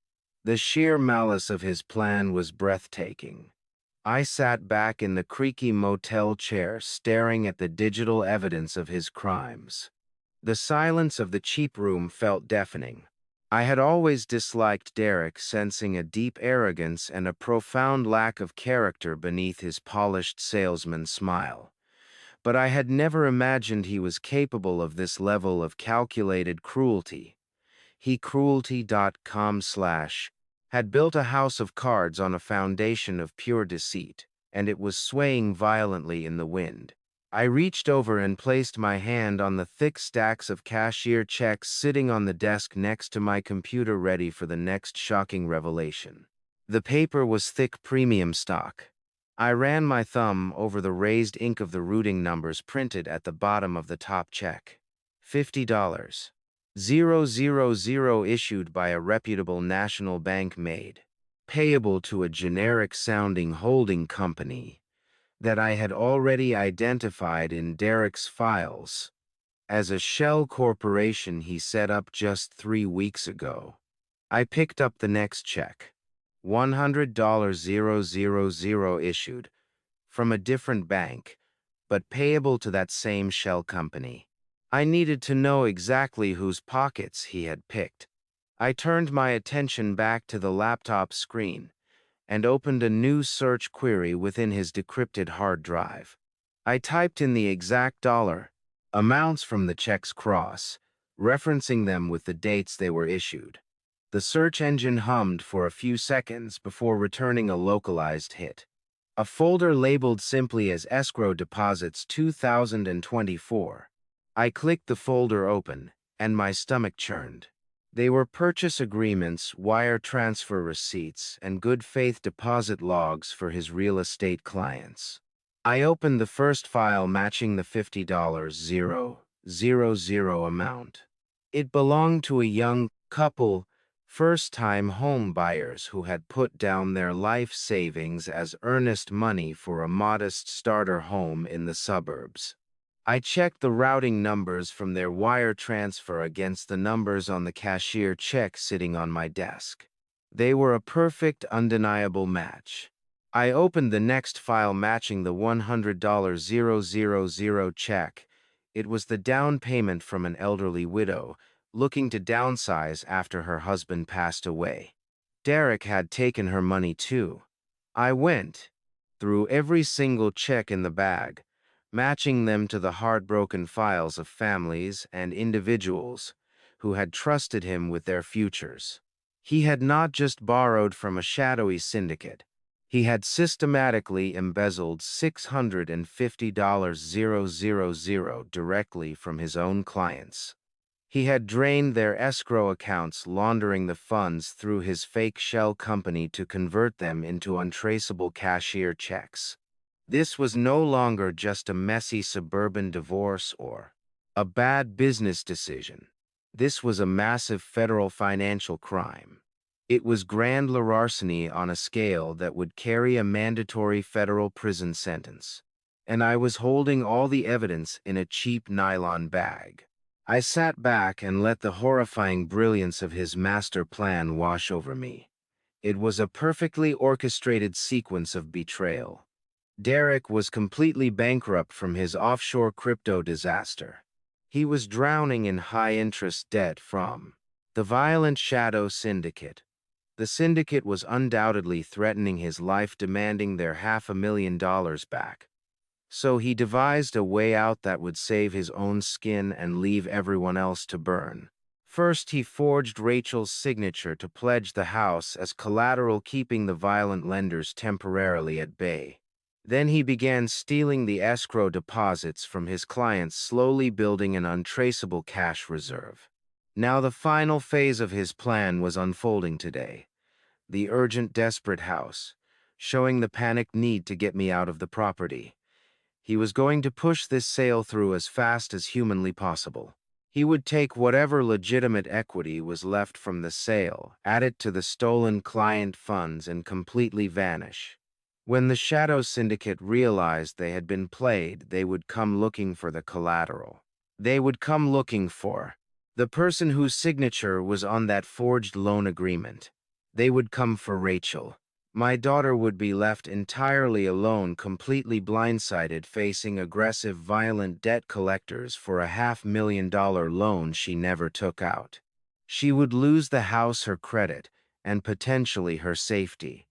The sheer malice of his plan was breathtaking. I sat back in the creaky motel chair, staring at the digital evidence of his crimes. The silence of the cheap room felt deafening. I had always disliked Derek, sensing a deep arrogance and a profound lack of character beneath his polished salesman smile. But I had never imagined he was capable of this level of calculated cruelty. He cruelty.com/ had built a house of cards on a foundation of pure deceit, and it was swaying violently in the wind. I reached over and placed my hand on the thick stacks of cashier checks sitting on the desk next to my computer, ready for the next shocking revelation. The paper was thick premium stock. I ran my thumb over the raised ink of the routing numbers printed at the bottom of the top check. $50. 000, issued by a reputable national bank, made payable to a generic-sounding holding company that I had already identified in Derek's files as a shell corporation he set up just 3 weeks ago. I picked up the next check. $100,000 issued from a different bank, but payable to that same shell company. I needed to know exactly whose pockets he had picked. I turned my attention back to the laptop screen and opened a new search query within his decrypted hard drive. I typed in the exact dollar amounts from the checks referencing them with the dates they were issued. The search engine hummed for a few seconds before returning a localized hit. A folder labeled simply as Escrow Deposits 2024. I clicked the folder open, and my stomach churned. They were purchase agreements, wire transfer receipts, and good faith deposit logs for his real estate clients. I opened the first file matching the $50,000 amount. It belonged to a young couple, first-time home buyers who had put down their life savings as earnest money for a modest starter home in the suburbs. I checked the routing numbers from their wire transfer against the numbers on the cashier check sitting on my desk. They were a perfect, undeniable match. I opened the next file matching the $100,000 check. It was the down payment from an elderly widow looking to downsize after her husband passed away. Derek had taken her money too. I went through every single check in the bag, matching them to the heartbroken files of families and individuals who had trusted him with their futures. He had not just borrowed from a shadowy syndicate. He had systematically embezzled $650,000 directly from his own clients. He had drained their escrow accounts, laundering the funds through his fake shell company to convert them into untraceable cashier checks. This was no longer just a messy suburban divorce or a bad business decision. This was a massive federal financial crime. It was grand larceny on a scale that would carry a mandatory federal prison sentence. And I was holding all the evidence in a cheap nylon bag. I sat back and let the horrifying brilliance of his master plan wash over me. It was a perfectly orchestrated sequence of betrayal. Derek was completely bankrupt from his offshore crypto disaster. He was drowning in high-interest debt from the violent shadow syndicate. The syndicate was undoubtedly threatening his life, demanding their $500,000 back. So he devised a way out that would save his own skin and leave everyone else to burn. First, he forged Rachel's signature to pledge the house as collateral, keeping the violent lenders temporarily at bay. Then he began stealing the escrow deposits from his clients, slowly building an untraceable cash reserve. Now the final phase of his plan was unfolding today. The urgent, desperate house, showing the panicked need to get me out of the property. He was going to push this sale through as fast as humanly possible. He would take whatever legitimate equity was left from the sale, add it to the stolen client funds, and completely vanish. When the Shadow Syndicate realized they had been played, they would come looking for the collateral. They would come looking for the person whose signature was on that forged loan agreement. They would come for Rachel. My daughter would be left entirely alone, completely blindsided, facing aggressive, violent debt collectors for a $500,000 loan she never took out. She would lose the house, her credit, and potentially her safety.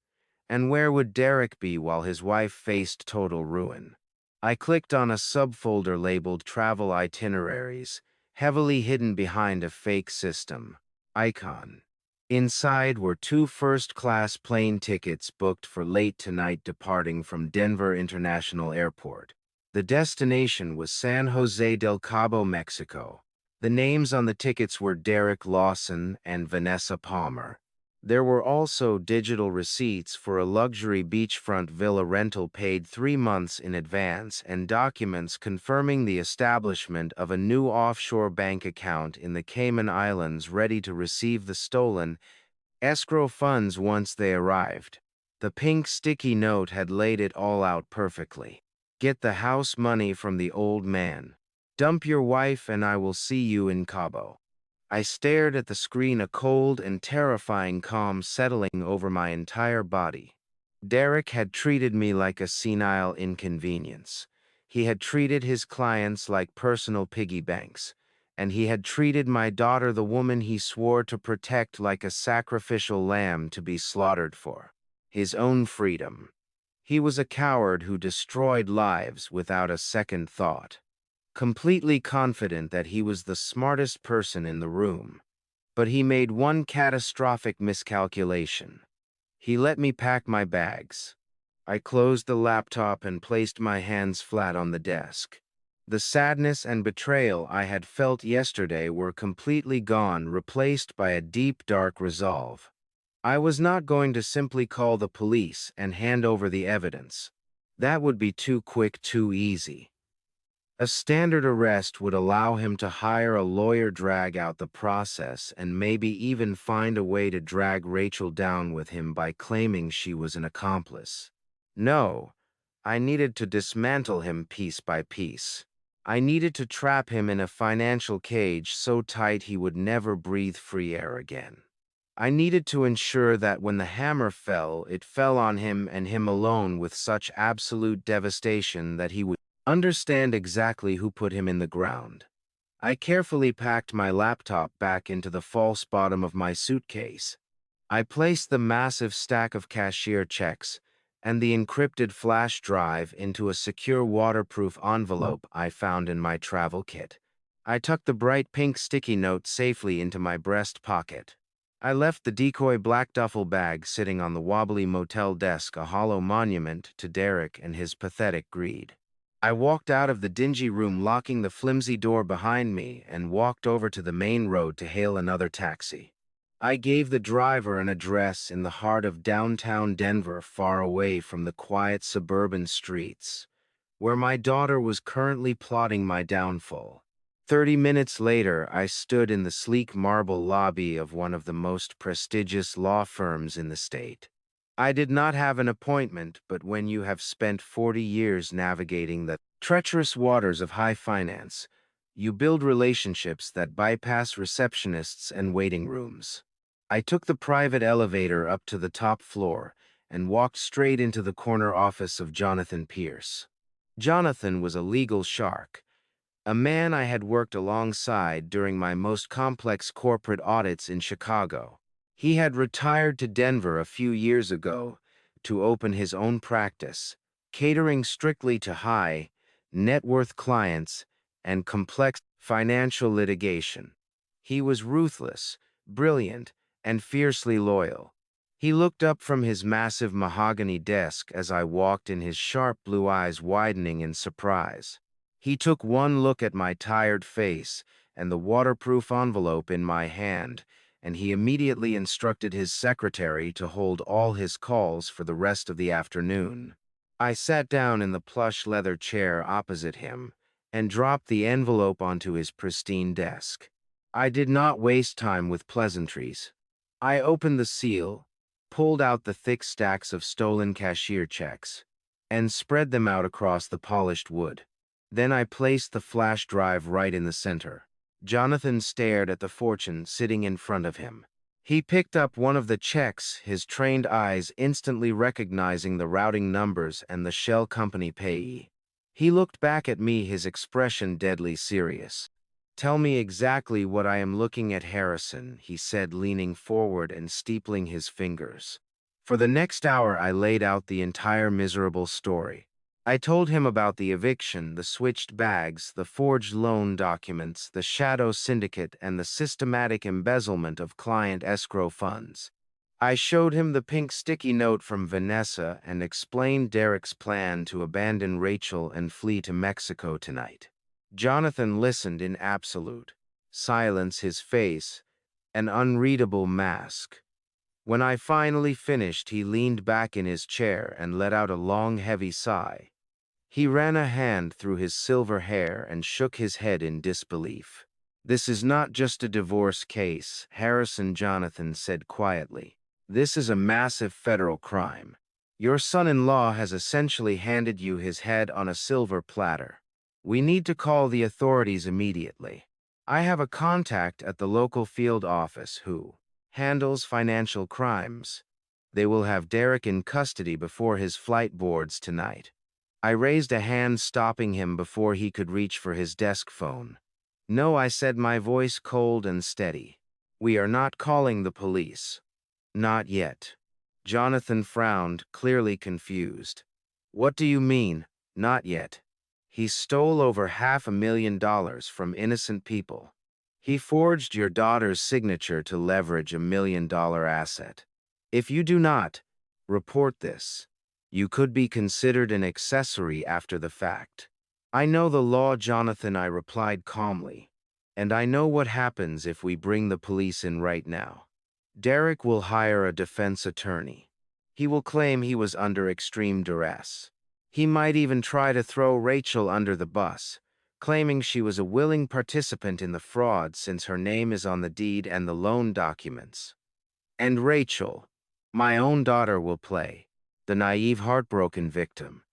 And where would Derek be while his wife faced total ruin? I clicked on a subfolder labeled Travel Itineraries, heavily hidden behind a fake system icon. Inside were 2 first-class plane tickets booked for late tonight, departing from Denver International Airport. The destination was San Jose del Cabo, Mexico. The names on the tickets were Derek Lawson and Vanessa Palmer. There were also digital receipts for a luxury beachfront villa rental paid 3 months in advance and documents confirming the establishment of a new offshore bank account in the Cayman Islands ready to receive the stolen escrow funds once they arrived. The pink sticky note had laid it all out perfectly. Get the house money from the old man. Dump your wife and I will see you in Cabo. I stared at the screen, a cold and terrifying calm settling over my entire body. Derek had treated me like a senile inconvenience. He had treated his clients like personal piggy banks, and he had treated my daughter, the woman he swore to protect, like a sacrificial lamb to be slaughtered for his own freedom. He was a coward who destroyed lives without a second thought, completely confident that he was the smartest person in the room. But he made one catastrophic miscalculation. He let me pack my bags. I closed the laptop and placed my hands flat on the desk. The sadness and betrayal I had felt yesterday were completely gone, replaced by a deep, dark resolve. I was not going to simply call the police and hand over the evidence. That would be too quick, too easy. A standard arrest would allow him to hire a lawyer, drag out the process, and maybe even find a way to drag Rachel down with him by claiming she was an accomplice. No, I needed to dismantle him piece by piece. I needed to trap him in a financial cage so tight he would never breathe free air again. I needed to ensure that when the hammer fell, it fell on him and him alone with such absolute devastation that he would understand exactly who put him in the ground. I carefully packed my laptop back into the false bottom of my suitcase. I placed the massive stack of cashier checks and the encrypted flash drive into a secure waterproof envelope I found in my travel kit. I tucked the bright pink sticky note safely into my breast pocket. I left the decoy black duffel bag sitting on the wobbly motel desk, a hollow monument to Derek and his pathetic greed. I walked out of the dingy room, locking the flimsy door behind me, and walked over to the main road to hail another taxi. I gave the driver an address in the heart of downtown Denver, far away from the quiet suburban streets, where my daughter was currently plotting my downfall. 30 minutes later, I stood in the sleek marble lobby of one of the most prestigious law firms in the state. I did not have an appointment, but when you have spent 40 years navigating the treacherous waters of high finance, you build relationships that bypass receptionists and waiting rooms. I took the private elevator up to the top floor and walked straight into the corner office of Jonathan Pierce. Jonathan was a legal shark, a man I had worked alongside during my most complex corporate audits in Chicago. He had retired to Denver a few years ago to open his own practice, catering strictly to high net worth clients and complex financial litigation. He was ruthless, brilliant, and fiercely loyal. He looked up from his massive mahogany desk as I walked in, his sharp blue eyes widening in surprise. He took one look at my tired face and the waterproof envelope in my hand, and he immediately instructed his secretary to hold all his calls for the rest of the afternoon. I sat down in the plush leather chair opposite him and dropped the envelope onto his pristine desk. I did not waste time with pleasantries. I opened the seal, pulled out the thick stacks of stolen cashier checks, and spread them out across the polished wood. Then I placed the flash drive right in the center. Jonathan stared at the fortune sitting in front of him. He picked up one of the checks, his trained eyes instantly recognizing the routing numbers and the shell company payee. He looked back at me, his expression deadly serious. "Tell me exactly what I am looking at, Harrison," he said, leaning forward and steepling his fingers. For the next hour, I laid out the entire miserable story. I told him about the eviction, the switched bags, the forged loan documents, the shadow syndicate, and the systematic embezzlement of client escrow funds. I showed him the pink sticky note from Vanessa and explained Derek's plan to abandon Rachel and flee to Mexico tonight. Jonathan listened in absolute silence, his face an unreadable mask. When I finally finished, he leaned back in his chair and let out a long, heavy sigh. He ran a hand through his silver hair and shook his head in disbelief. "This is not just a divorce case," Harrison Jonathan said quietly. "This is a massive federal crime. Your son-in-law has essentially handed you his head on a silver platter. We need to call the authorities immediately. I have a contact at the local field office who handles financial crimes. They will have Derek in custody before his flight boards tonight." I raised a hand, stopping him before he could reach for his desk phone. "No," I said, my voice cold and steady. "We are not calling the police. Not yet." Jonathan frowned, clearly confused. "What do you mean, not yet?" "He stole over $500,000 from innocent people. He forged your daughter's signature to leverage $1 million asset. If you do not report this, you could be considered an accessory after the fact." "I know the law, Jonathan," I replied calmly. "And I know what happens if we bring the police in right now. Derek will hire a defense attorney. He will claim he was under extreme duress. He might even try to throw Rachel under the bus, claiming she was a willing participant in the fraud since her name is on the deed and the loan documents. And Rachel, my own daughter, will play the naive, heartbroken victim.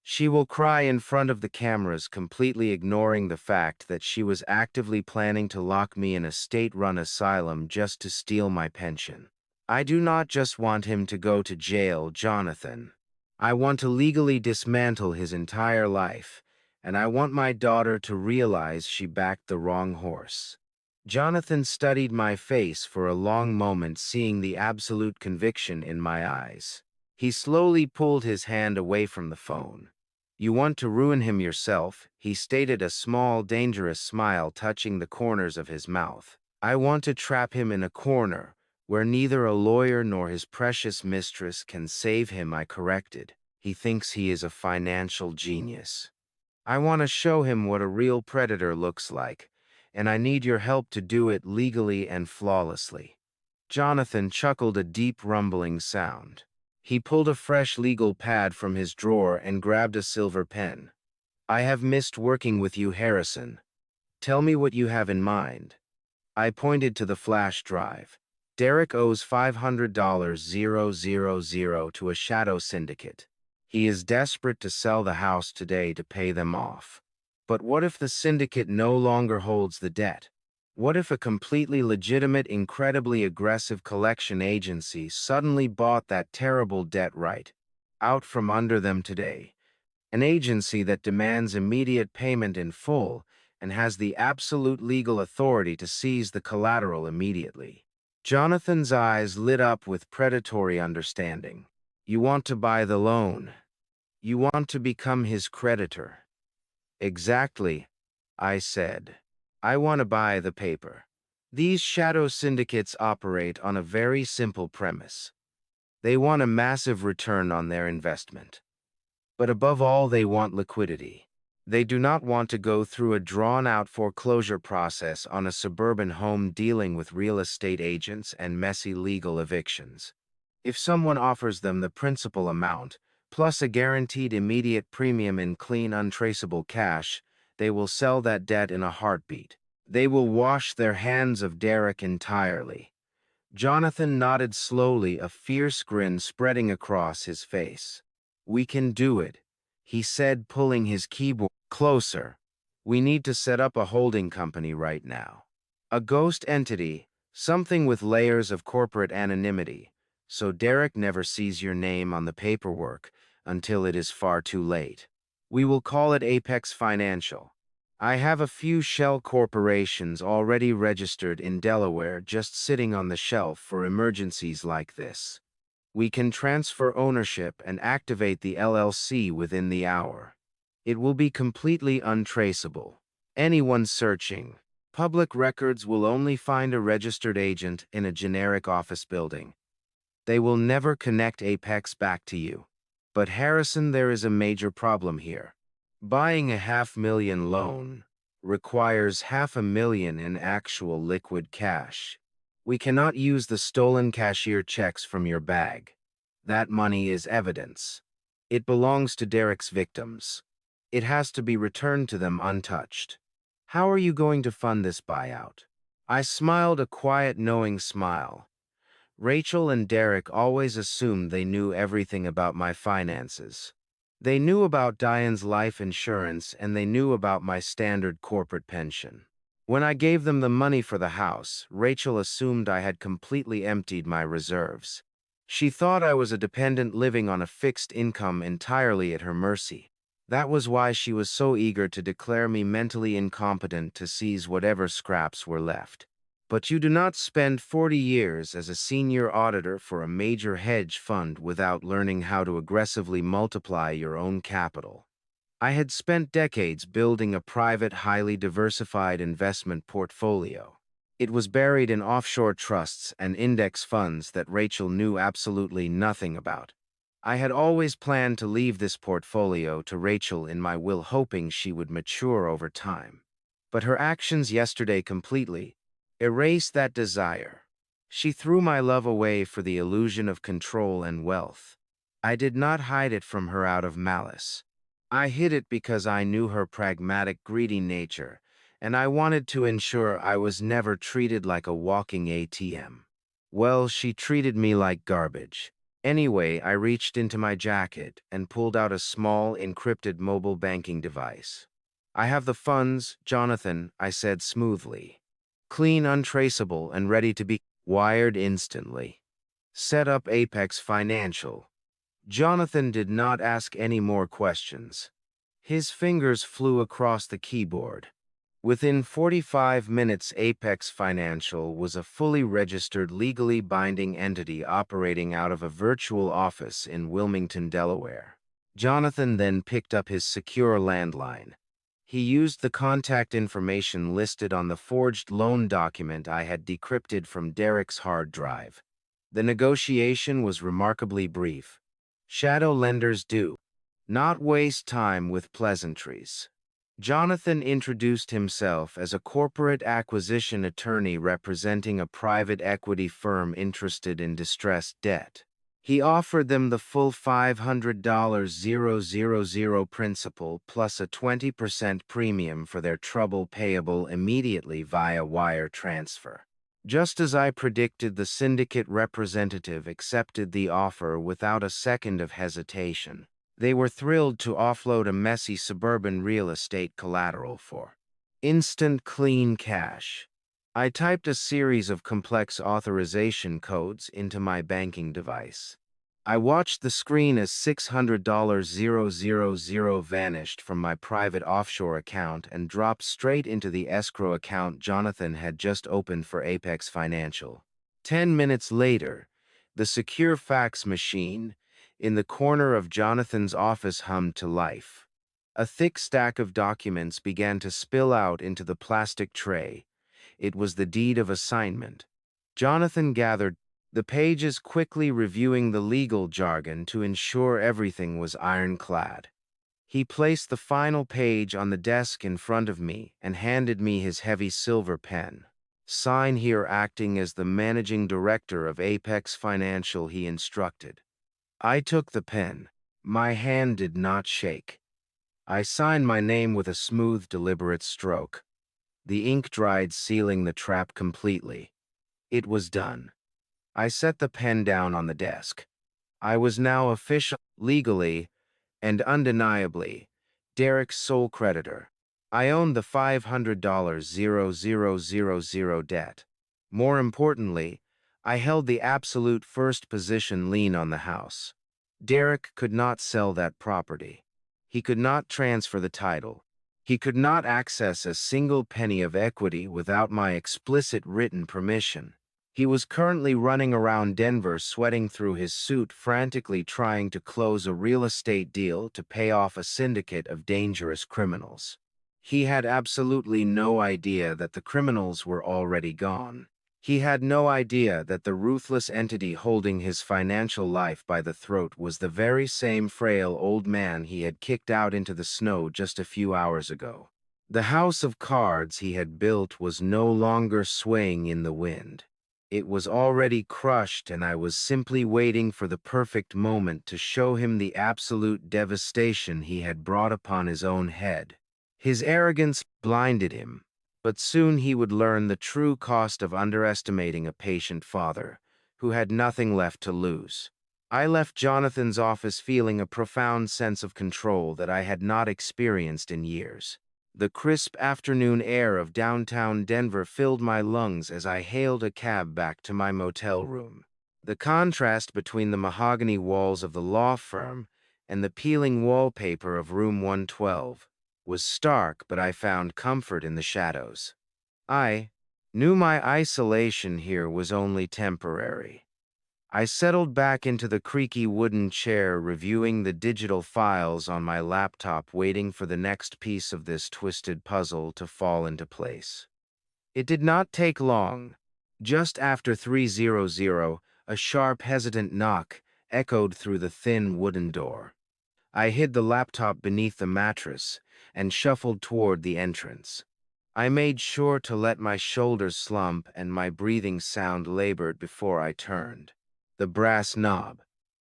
She will cry in front of the cameras, completely ignoring the fact that she was actively planning to lock me in a state-run asylum just to steal my pension. I do not just want him to go to jail, Jonathan. I want to legally dismantle his entire life, and I want my daughter to realize she backed the wrong horse." Jonathan studied my face for a long moment, seeing the absolute conviction in my eyes. He slowly pulled his hand away from the phone. "You want to ruin him yourself," he stated, a small, dangerous smile touching the corners of his mouth. "I want to trap him in a corner where neither a lawyer nor his precious mistress can save him," I corrected. "He thinks he is a financial genius. I want to show him what a real predator looks like, and I need your help to do it legally and flawlessly." Jonathan chuckled, a deep rumbling sound. He pulled a fresh legal pad from his drawer and grabbed a silver pen. "I have missed working with you, Harrison. Tell me what you have in mind." I pointed to the flash drive. "Derek owes $500,000 to a shadow syndicate. He is desperate to sell the house today to pay them off. But what if the syndicate no longer holds the debt? What if a completely legitimate, incredibly aggressive collection agency suddenly bought that terrible debt right out from under them today? An agency that demands immediate payment in full and has the absolute legal authority to seize the collateral immediately." Jonathan's eyes lit up with predatory understanding. "You want to buy the loan. You want to become his creditor." "Exactly," I said. "I want to buy the paper." These shadow syndicates operate on a very simple premise. They want a massive return on their investment. But above all, they want liquidity. They do not want to go through a drawn-out foreclosure process on a suburban home, dealing with real estate agents and messy legal evictions. If someone offers them the principal amount, plus a guaranteed immediate premium in clean, untraceable cash, they will sell that debt in a heartbeat. They will wash their hands of Derek entirely. Jonathan nodded slowly, a fierce grin spreading across his face. "We can do it," he said, pulling his keyboard closer. "We need to set up a holding company right now. A ghost entity, something with layers of corporate anonymity, so Derek never sees your name on the paperwork until it is far too late. We will call it Apex Financial. I have a few shell corporations already registered in Delaware, just sitting on the shelf for emergencies like this. We can transfer ownership and activate the LLC within the hour. It will be completely untraceable. Anyone searching public records will only find a registered agent in a generic office building. They will never connect Apex back to you. But Harrison, there is a major problem here. Buying a $500,000 loan requires $500,000 in actual liquid cash. We cannot use the stolen cashier checks from your bag. That money is evidence. It belongs to Derek's victims. It has to be returned to them untouched. How are you going to fund this buyout? I smiled a quiet, knowing smile. Rachel and Derek always assumed they knew everything about my finances. They knew about Diane's life insurance, and they knew about my standard corporate pension. When I gave them the money for the house, Rachel assumed I had completely emptied my reserves. She thought I was a dependent living on a fixed income entirely at her mercy. That was why she was so eager to declare me mentally incompetent to seize whatever scraps were left. But you do not spend 40 years as a senior auditor for a major hedge fund without learning how to aggressively multiply your own capital. I had spent decades building a private, highly diversified investment portfolio. It was buried in offshore trusts and index funds that Rachel knew absolutely nothing about. I had always planned to leave this portfolio to Rachel in my will, hoping she would mature over time. But her actions yesterday completely erased that desire. She threw my love away for the illusion of control and wealth. I did not hide it from her out of malice. I hid it because I knew her pragmatic, greedy nature, and I wanted to ensure I was never treated like a walking ATM. Well, she treated me like garbage. Anyway, I reached into my jacket and pulled out a small, encrypted mobile banking device. I have the funds, Jonathan, I said smoothly. Clean, untraceable, and ready to be wired instantly. Set up Apex Financial. Jonathan did not ask any more questions. His fingers flew across the keyboard. Within 45 minutes, Apex Financial was a fully registered, legally binding entity operating out of a virtual office in Wilmington, Delaware. Jonathan then picked up his secure landline. He used the contact information listed on the forged loan document I had decrypted from Derek's hard drive. The negotiation was remarkably brief. Shadow lenders do not waste time with pleasantries. Jonathan introduced himself as a corporate acquisition attorney representing a private equity firm interested in distressed debt. He offered them the full $500,000 principal plus a 20% premium for their trouble, payable immediately via wire transfer. Just as I predicted, the syndicate representative accepted the offer without a second of hesitation. They were thrilled to offload a messy suburban real estate collateral for instant clean cash. I typed a series of complex authorization codes into my banking device. I watched the screen as $600,000 vanished from my private offshore account and dropped straight into the escrow account Jonathan had just opened for Apex Financial. 10 minutes later, the secure fax machine in the corner of Jonathan's office hummed to life. A thick stack of documents began to spill out into the plastic tray. It was the deed of assignment. Jonathan gathered the pages, quickly reviewing the legal jargon to ensure everything was ironclad. He placed the final page on the desk in front of me and handed me his heavy silver pen. "Sign here, acting as the managing director of Apex Financial," he instructed. I took the pen. My hand did not shake. I signed my name with a smooth, deliberate stroke. The ink dried, sealing the trap completely. It was done. I set the pen down on the desk. I was now officially, legally, and undeniably Derek's sole creditor. I owned the $500,000 debt. More importantly, I held the absolute first position lien on the house. Derek could not sell that property. He could not transfer the title. He could not access a single penny of equity without my explicit written permission. He was currently running around Denver, sweating through his suit, frantically trying to close a real estate deal to pay off a syndicate of dangerous criminals. He had absolutely no idea that the criminals were already gone. He had no idea that the ruthless entity holding his financial life by the throat was the very same frail old man he had kicked out into the snow just a few hours ago. The house of cards he had built was no longer swaying in the wind. It was already crushed, and I was simply waiting for the perfect moment to show him the absolute devastation he had brought upon his own head. His arrogance blinded him, but soon he would learn the true cost of underestimating a patient father who had nothing left to lose. I left Jonathan's office feeling a profound sense of control that I had not experienced in years. The crisp afternoon air of downtown Denver filled my lungs as I hailed a cab back to my motel room. The contrast between the mahogany walls of the law firm and the peeling wallpaper of room 112 was stark, but I found comfort in the shadows. I knew my isolation here was only temporary. I settled back into the creaky wooden chair, reviewing the digital files on my laptop, waiting for the next piece of this twisted puzzle to fall into place. It did not take long. Just after 300, a sharp, hesitant knock echoed through the thin wooden door. I hid the laptop beneath the mattress and shuffled toward the entrance. I made sure to let my shoulders slump and my breathing sound labored before I turned. The brass knob.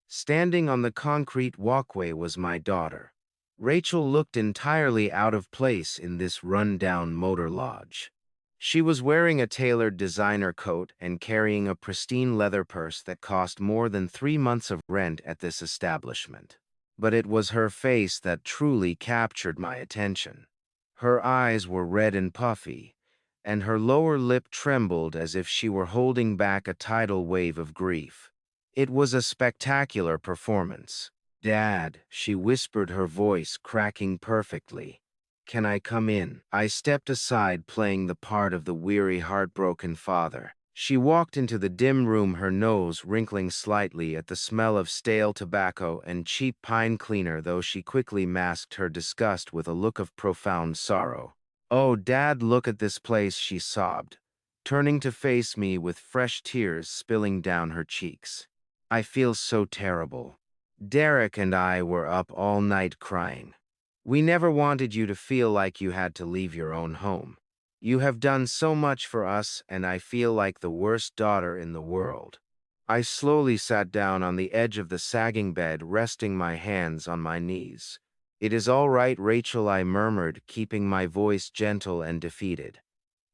Standing on the concrete walkway was my daughter. Rachel looked entirely out of place in this run-down motor lodge. She was wearing a tailored designer coat and carrying a pristine leather purse that cost more than 3 months of rent at this establishment. But it was her face that truly captured my attention. Her eyes were red and puffy, and her lower lip trembled as if she were holding back a tidal wave of grief. It was a spectacular performance. "Dad," she whispered, her voice cracking perfectly. "Can I come in?" I stepped aside, playing the part of the weary, heartbroken father. She walked into the dim room, her nose wrinkling slightly at the smell of stale tobacco and cheap pine cleaner, though she quickly masked her disgust with a look of profound sorrow. "Oh, Dad, look at this place," she sobbed, turning to face me with fresh tears spilling down her cheeks. "I feel so terrible. Derek and I were up all night crying. We never wanted you to feel like you had to leave your own home. You have done so much for us, and I feel like the worst daughter in the world." I slowly sat down on the edge of the sagging bed, resting my hands on my knees. "It is all right, Rachel," I murmured, keeping my voice gentle and defeated.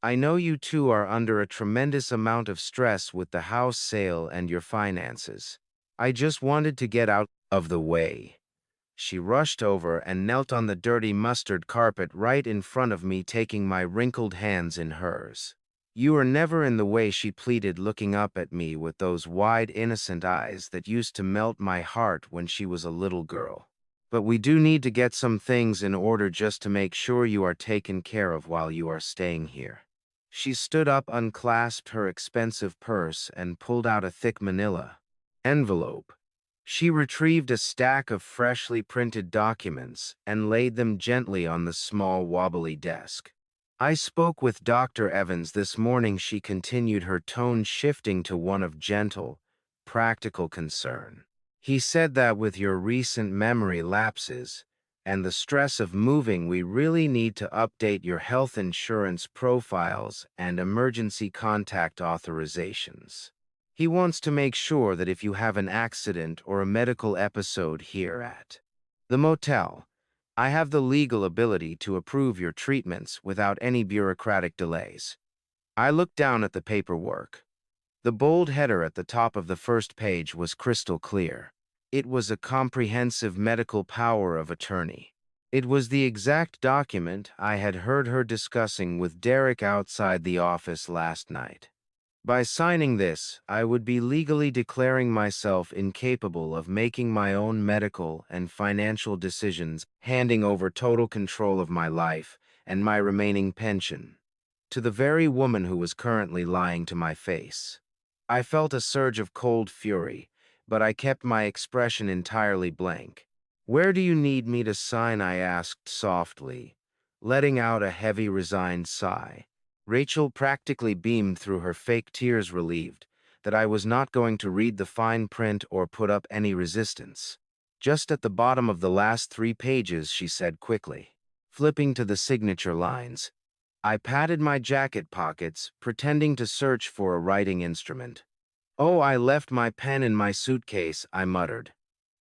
"I know you two are under a tremendous amount of stress with the house sale and your finances. I just wanted to get out of the way." She rushed over and knelt on the dirty mustard carpet right in front of me, taking my wrinkled hands in hers. "You are never in the way," she pleaded, looking up at me with those wide, innocent eyes that used to melt my heart when she was a little girl. "But we do need to get some things in order just to make sure you are taken care of while you are staying here." She stood up, unclasped her expensive purse, and pulled out a thick manila envelope. She retrieved a stack of freshly printed documents and laid them gently on the small, wobbly desk. "I spoke with Dr. Evans this morning," she continued, her tone shifting to one of gentle, practical concern. "He said that with your recent memory lapses and the stress of moving, we really need to update your health insurance profiles and emergency contact authorizations. He wants to make sure that if you have an accident or a medical episode here at the motel, I have the legal ability to approve your treatments without any bureaucratic delays." I looked down at the paperwork. The bold header at the top of the first page was crystal clear. It was a comprehensive medical power of attorney. It was the exact document I had heard her discussing with Derek outside the office last night. By signing this, I would be legally declaring myself incapable of making my own medical and financial decisions, handing over total control of my life and my remaining pension to the very woman who was currently lying to my face. I felt a surge of cold fury, but I kept my expression entirely blank. "Where do you need me to sign?" I asked softly, letting out a heavy, resigned sigh. Rachel practically beamed through her fake tears, relieved that I was not going to read the fine print or put up any resistance. Just at the bottom of the last 3 pages, she said quickly, flipping to the signature lines. I patted my jacket pockets, pretending to search for a writing instrument. "Oh, I left my pen in my suitcase," I muttered.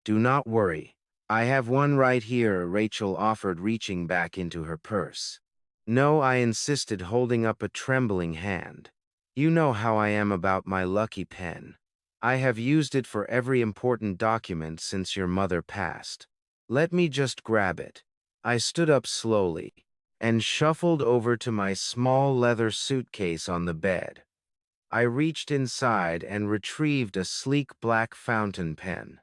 "Do not worry. I have one right here," Rachel offered, reaching back into her purse. "No," I insisted, holding up a trembling hand. "You know how I am about my lucky pen. I have used it for every important document since your mother passed. Let me just grab it." I stood up slowly and shuffled over to my small leather suitcase on the bed. I reached inside and retrieved a sleek black fountain pen.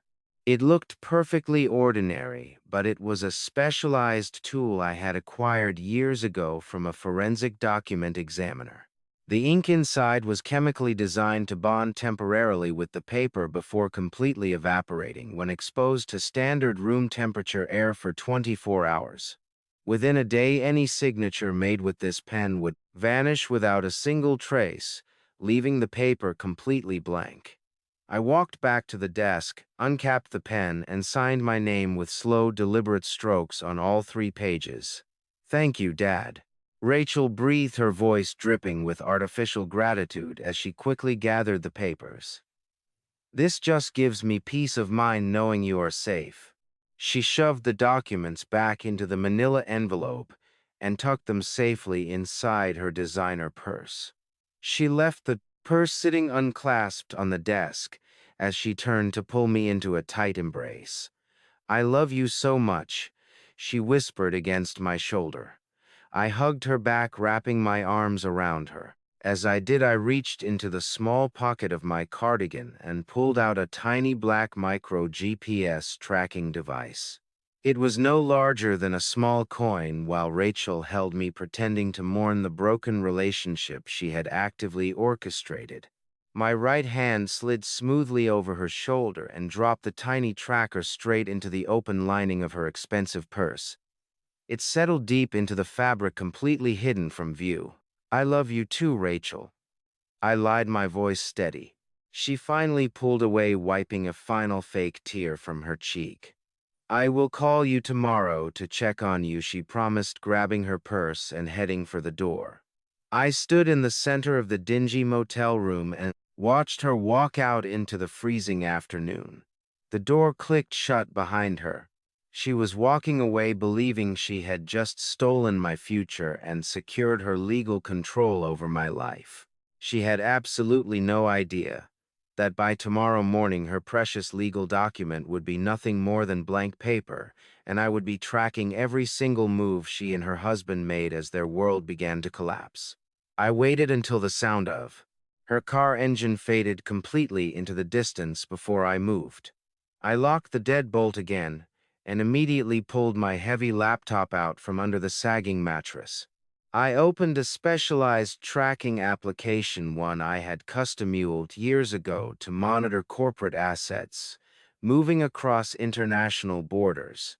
It looked perfectly ordinary, but it was a specialized tool I had acquired years ago from a forensic document examiner. The ink inside was chemically designed to bond temporarily with the paper before completely evaporating when exposed to standard room temperature air for 24 hours. Within a day, any signature made with this pen would vanish without a single trace, leaving the paper completely blank. I walked back to the desk, uncapped the pen, and signed my name with slow, deliberate strokes on all 3 pages. "Thank you, Dad." Rachel breathed, her voice dripping with artificial gratitude as she quickly gathered the papers. "This just gives me peace of mind knowing you are safe." She shoved the documents back into the manila envelope and tucked them safely inside her designer purse. She left the purse sitting unclasped on the desk as she turned to pull me into a tight embrace. "I love you so much," she whispered against my shoulder. I hugged her back, wrapping my arms around her. As I did, I reached into the small pocket of my cardigan and pulled out a tiny black micro GPS tracking device. It was no larger than a small coin, while Rachel held me, pretending to mourn the broken relationship she had actively orchestrated. My right hand slid smoothly over her shoulder and dropped the tiny tracker straight into the open lining of her expensive purse. It settled deep into the fabric, completely hidden from view. "I love you too, Rachel." I lied, my voice steady. She finally pulled away, wiping a final fake tear from her cheek. "I will call you tomorrow to check on you," she promised, grabbing her purse and heading for the door. I stood in the center of the dingy motel room and watched her walk out into the freezing afternoon. The door clicked shut behind her. She was walking away, believing she had just stolen my future and secured her legal control over my life. She had absolutely no idea that by tomorrow morning her precious legal document would be nothing more than blank paper, and I would be tracking every single move she and her husband made as their world began to collapse. I waited until the sound of her car engine faded completely into the distance before I moved. I locked the deadbolt again and immediately pulled my heavy laptop out from under the sagging mattress. I opened a specialized tracking application, one I had custom-muled years ago to monitor corporate assets moving across international borders.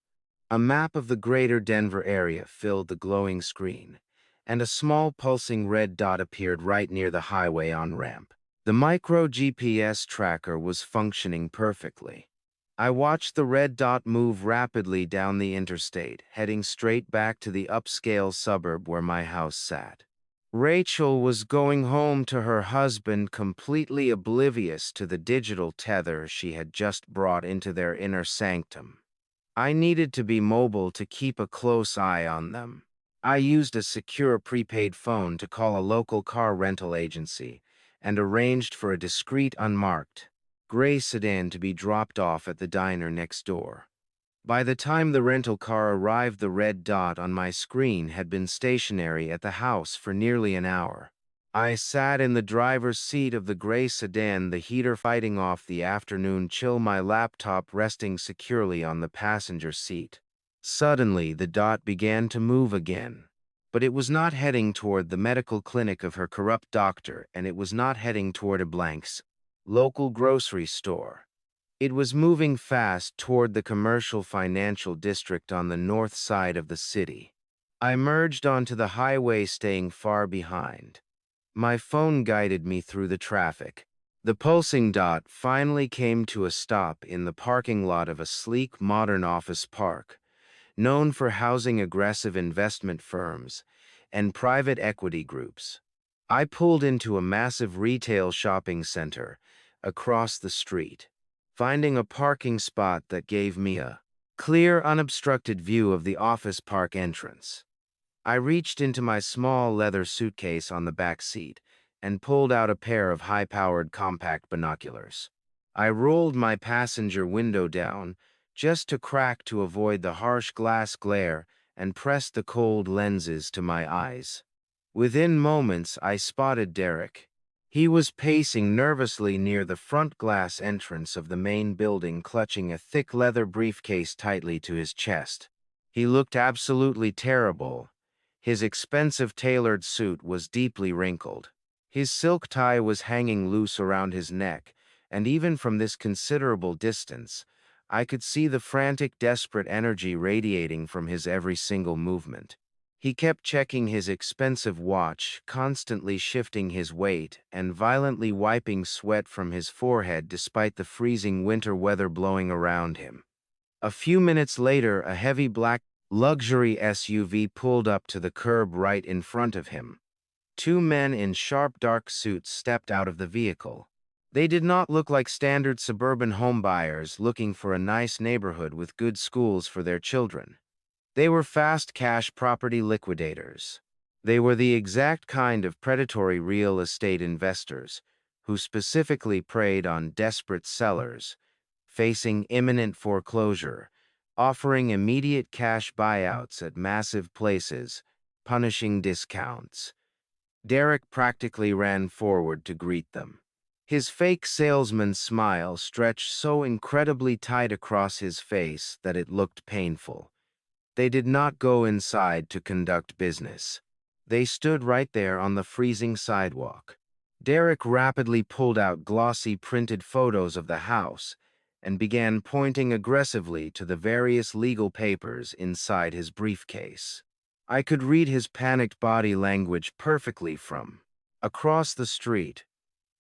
A map of the greater Denver area filled the glowing screen, and a small pulsing red dot appeared right near the highway on-ramp. The micro GPS tracker was functioning perfectly. I watched the red dot move rapidly down the interstate, heading straight back to the upscale suburb where my house sat. Rachel was going home to her husband, completely oblivious to the digital tether she had just brought into their inner sanctum. I needed to be mobile to keep a close eye on them. I used a secure prepaid phone to call a local car rental agency and arranged for a discreet, unmarked gray sedan to be dropped off at the diner next door. By the time the rental car arrived, the red dot on my screen had been stationary at the house for nearly an hour. I sat in the driver's seat of the gray sedan, the heater fighting off the afternoon chill, my laptop resting securely on the passenger seat. Suddenly, the dot began to move again. But it was not heading toward the medical clinic of her corrupt doctor, and it was not heading toward a blank's local grocery store. It was moving fast toward the commercial financial district on the north side of the city. I merged onto the highway, staying far behind. My phone guided me through the traffic. The pulsing dot finally came to a stop in the parking lot of a sleek, modern office park, known for housing aggressive investment firms and private equity groups. I pulled into a massive retail shopping center across the street, finding a parking spot that gave me a clear, unobstructed view of the office park entrance. I reached into my small leather suitcase on the back seat and pulled out a pair of high-powered compact binoculars. I rolled my passenger window down just to crack to avoid the harsh glass glare and pressed the cold lenses to my eyes. Within moments, I spotted Derek. He was pacing nervously near the front glass entrance of the main building, clutching a thick leather briefcase tightly to his chest. He looked absolutely terrible. His expensive tailored suit was deeply wrinkled. His silk tie was hanging loose around his neck, and even from this considerable distance, I could see the frantic, desperate energy radiating from his every single movement. He kept checking his expensive watch, constantly shifting his weight, and violently wiping sweat from his forehead despite the freezing winter weather blowing around him. A few minutes later, a heavy black luxury SUV pulled up to the curb right in front of him. Two men in sharp dark suits stepped out of the vehicle. They did not look like standard suburban homebuyers looking for a nice neighborhood with good schools for their children. They were fast cash property liquidators. They were the exact kind of predatory real estate investors who specifically preyed on desperate sellers facing imminent foreclosure, offering immediate cash buyouts at massive places, punishing discounts. Derek practically ran forward to greet them. His fake salesman's smile stretched so incredibly tight across his face that it looked painful. They did not go inside to conduct business. They stood right there on the freezing sidewalk. Derek rapidly pulled out glossy printed photos of the house and began pointing aggressively to the various legal papers inside his briefcase. I could read his panicked body language perfectly from across the street.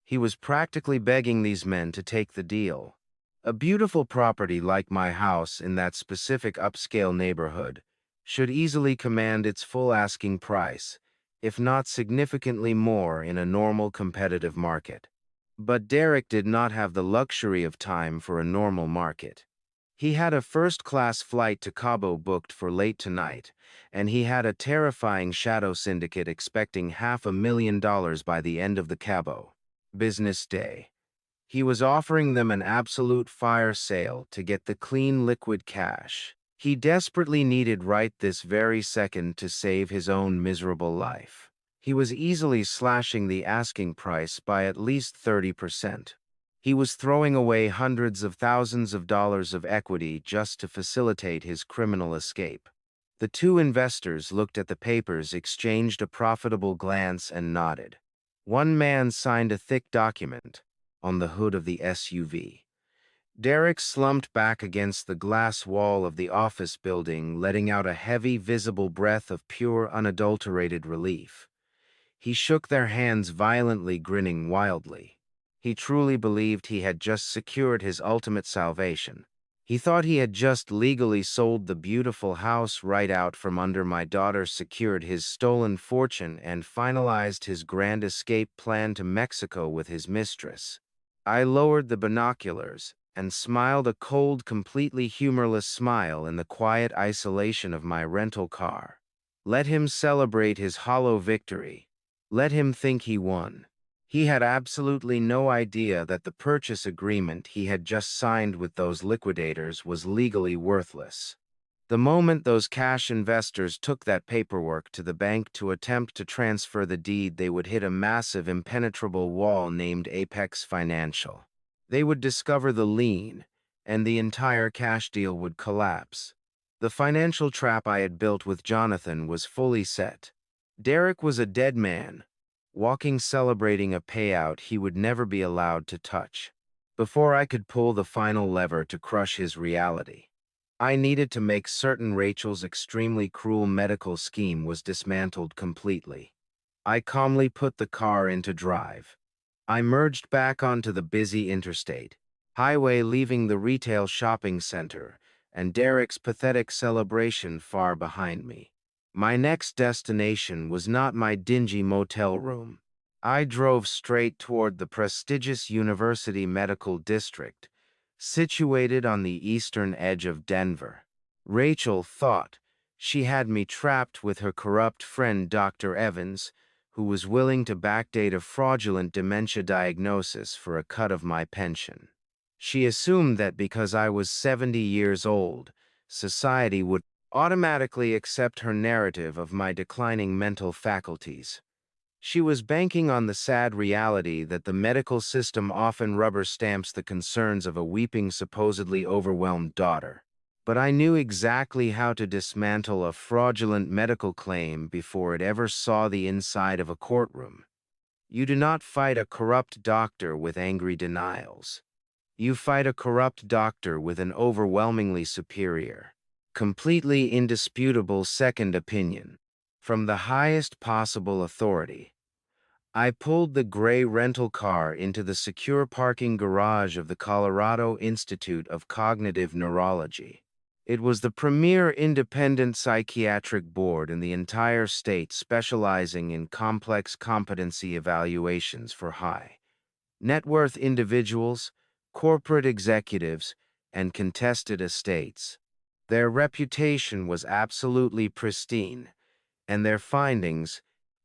He was practically begging these men to take the deal. A beautiful property like my house in that specific upscale neighborhood should easily command its full asking price, if not significantly more in a normal competitive market. But Derek did not have the luxury of time for a normal market. He had a first-class flight to Cabo booked for late tonight, and he had a terrifying shadow syndicate expecting $500,000 by the end of the Cabo business day. He was offering them an absolute fire sale to get the clean liquid cash he desperately needed right this very second to save his own miserable life. He was easily slashing the asking price by at least 30%. He was throwing away hundreds of thousands of dollars of equity just to facilitate his criminal escape. The two investors looked at the papers, exchanged a profitable glance, and nodded. One man signed a thick document on the hood of the SUV. Derek slumped back against the glass wall of the office building, letting out a heavy, visible breath of pure, unadulterated relief. He shook their hands violently, grinning wildly. He truly believed he had just secured his ultimate salvation. He thought he had just legally sold the beautiful house right out from under my daughter, secured his stolen fortune, and finalized his grand escape plan to Mexico with his mistress. I lowered the binoculars and smiled a cold, completely humorless smile in the quiet isolation of my rental car. Let him celebrate his hollow victory. Let him think he won. He had absolutely no idea that the purchase agreement he had just signed with those liquidators was legally worthless. The moment those cash investors took that paperwork to the bank to attempt to transfer the deed, they would hit a massive, impenetrable wall named Apex Financial. They would discover the lien, and the entire cash deal would collapse. The financial trap I had built with Jonathan was fully set. Derek was a dead man, walking, celebrating a payout he would never be allowed to touch. Before I could pull the final lever to crush his reality, I needed to make certain Rachel's extremely cruel medical scheme was dismantled completely. I calmly put the car into drive. I merged back onto the busy interstate highway, leaving the retail shopping center and Derek's pathetic celebration far behind me. My next destination was not my dingy motel room. I drove straight toward the prestigious University Medical District, situated on the eastern edge of Denver. Rachel thought she had me trapped with her corrupt friend Dr. Evans, who was willing to backdate a fraudulent dementia diagnosis for a cut of my pension. She assumed that because I was 70 years old, society would automatically accept her narrative of my declining mental faculties. She was banking on the sad reality that the medical system often rubber stamps the concerns of a weeping, supposedly overwhelmed daughter. But I knew exactly how to dismantle a fraudulent medical claim before it ever saw the inside of a courtroom. You do not fight a corrupt doctor with angry denials. You fight a corrupt doctor with an overwhelmingly superior, completely indisputable second opinion from the highest possible authority. I pulled the gray rental car into the secure parking garage of the Colorado Institute of Cognitive Neurology. It was the premier independent psychiatric board in the entire state, specializing in complex competency evaluations for high net worth individuals, corporate executives, and contested estates. Their reputation was absolutely pristine, and their findings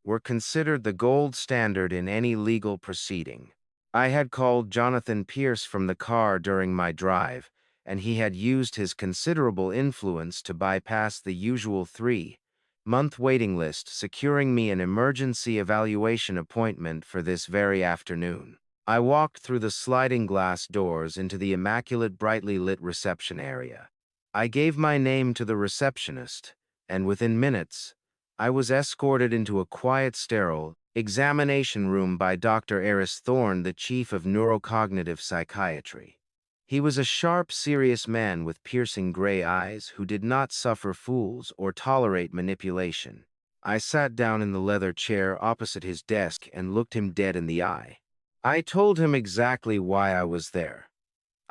were considered the gold standard in any legal proceeding. I had called Jonathan Pierce from the car during my drive, and he had used his considerable influence to bypass the usual 3-month waiting list, securing me an emergency evaluation appointment for this very afternoon. I walked through the sliding glass doors into the immaculate, brightly lit reception area. I gave my name to the receptionist, and within minutes, I was escorted into a quiet, sterile examination room by Dr. Eris Thorne, the chief of neurocognitive psychiatry. He was a sharp, serious man with piercing gray eyes who did not suffer fools or tolerate manipulation. I sat down in the leather chair opposite his desk and looked him dead in the eye. I told him exactly why I was there.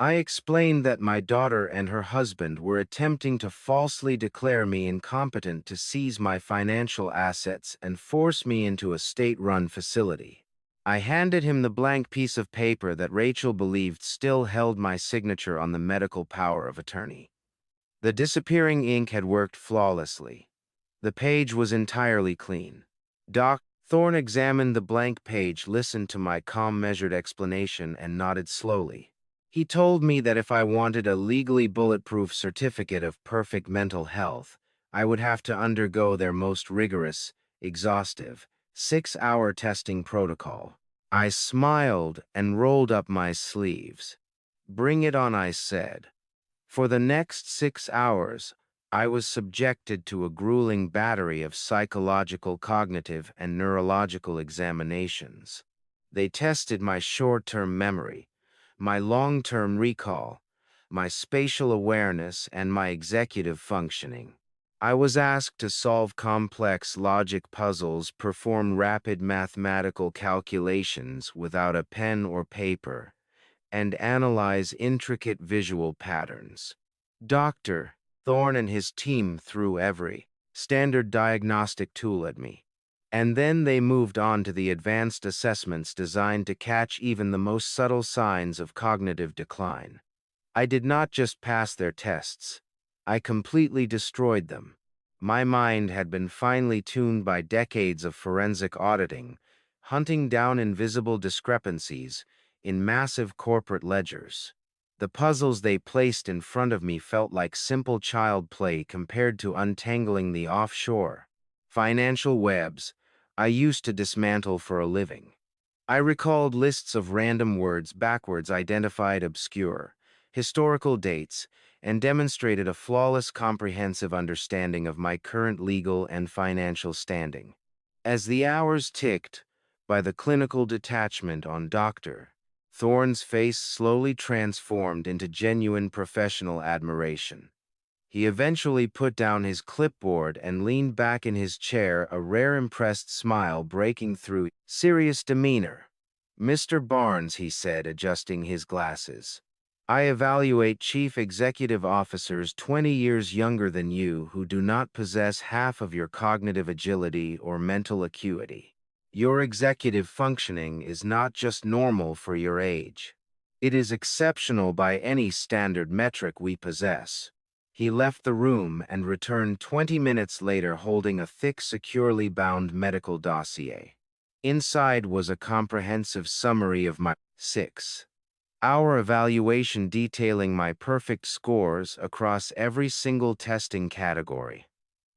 I explained that my daughter and her husband were attempting to falsely declare me incompetent to seize my financial assets and force me into a state-run facility. I handed him the blank piece of paper that Rachel believed still held my signature on the medical power of attorney. The disappearing ink had worked flawlessly. The page was entirely clean. Doc Thorne examined the blank page, listened to my calm, measured explanation, and nodded slowly. He told me that if I wanted a legally bulletproof certificate of perfect mental health, I would have to undergo their most rigorous, exhaustive, 6-hour testing protocol. I smiled and rolled up my sleeves. "Bring it on," I said. For the next 6 hours, I was subjected to a grueling battery of psychological, cognitive, and neurological examinations. They tested my short-term memory, my long-term recall, my spatial awareness, and my executive functioning. I was asked to solve complex logic puzzles, perform rapid mathematical calculations without a pen or paper, and analyze intricate visual patterns. Dr. Thorne and his team threw every standard diagnostic tool at me. And then they moved on to the advanced assessments designed to catch even the most subtle signs of cognitive decline. I did not just pass their tests. I completely destroyed them. My mind had been finely tuned by decades of forensic auditing, hunting down invisible discrepancies in massive corporate ledgers. The puzzles they placed in front of me felt like simple child play compared to untangling the offshore financial webs I used to dismantle for a living. I recalled lists of random words, backwards identified obscure historical dates, and demonstrated a flawless, comprehensive understanding of my current legal and financial standing. As the hours ticked by, the clinical detachment on Dr. Thorne's face slowly transformed into genuine professional admiration. He eventually put down his clipboard and leaned back in his chair, a rare impressed smile breaking through serious demeanor. "Mr. Barnes," he said, adjusting his glasses, "I evaluate chief executive officers 20 years younger than you who do not possess half of your cognitive agility or mental acuity. Your executive functioning is not just normal for your age. It is exceptional by any standard metric we possess." He left the room and returned 20 minutes later holding a thick, securely bound medical dossier. Inside was a comprehensive summary of my 6-hour evaluation detailing my perfect scores across every single testing category.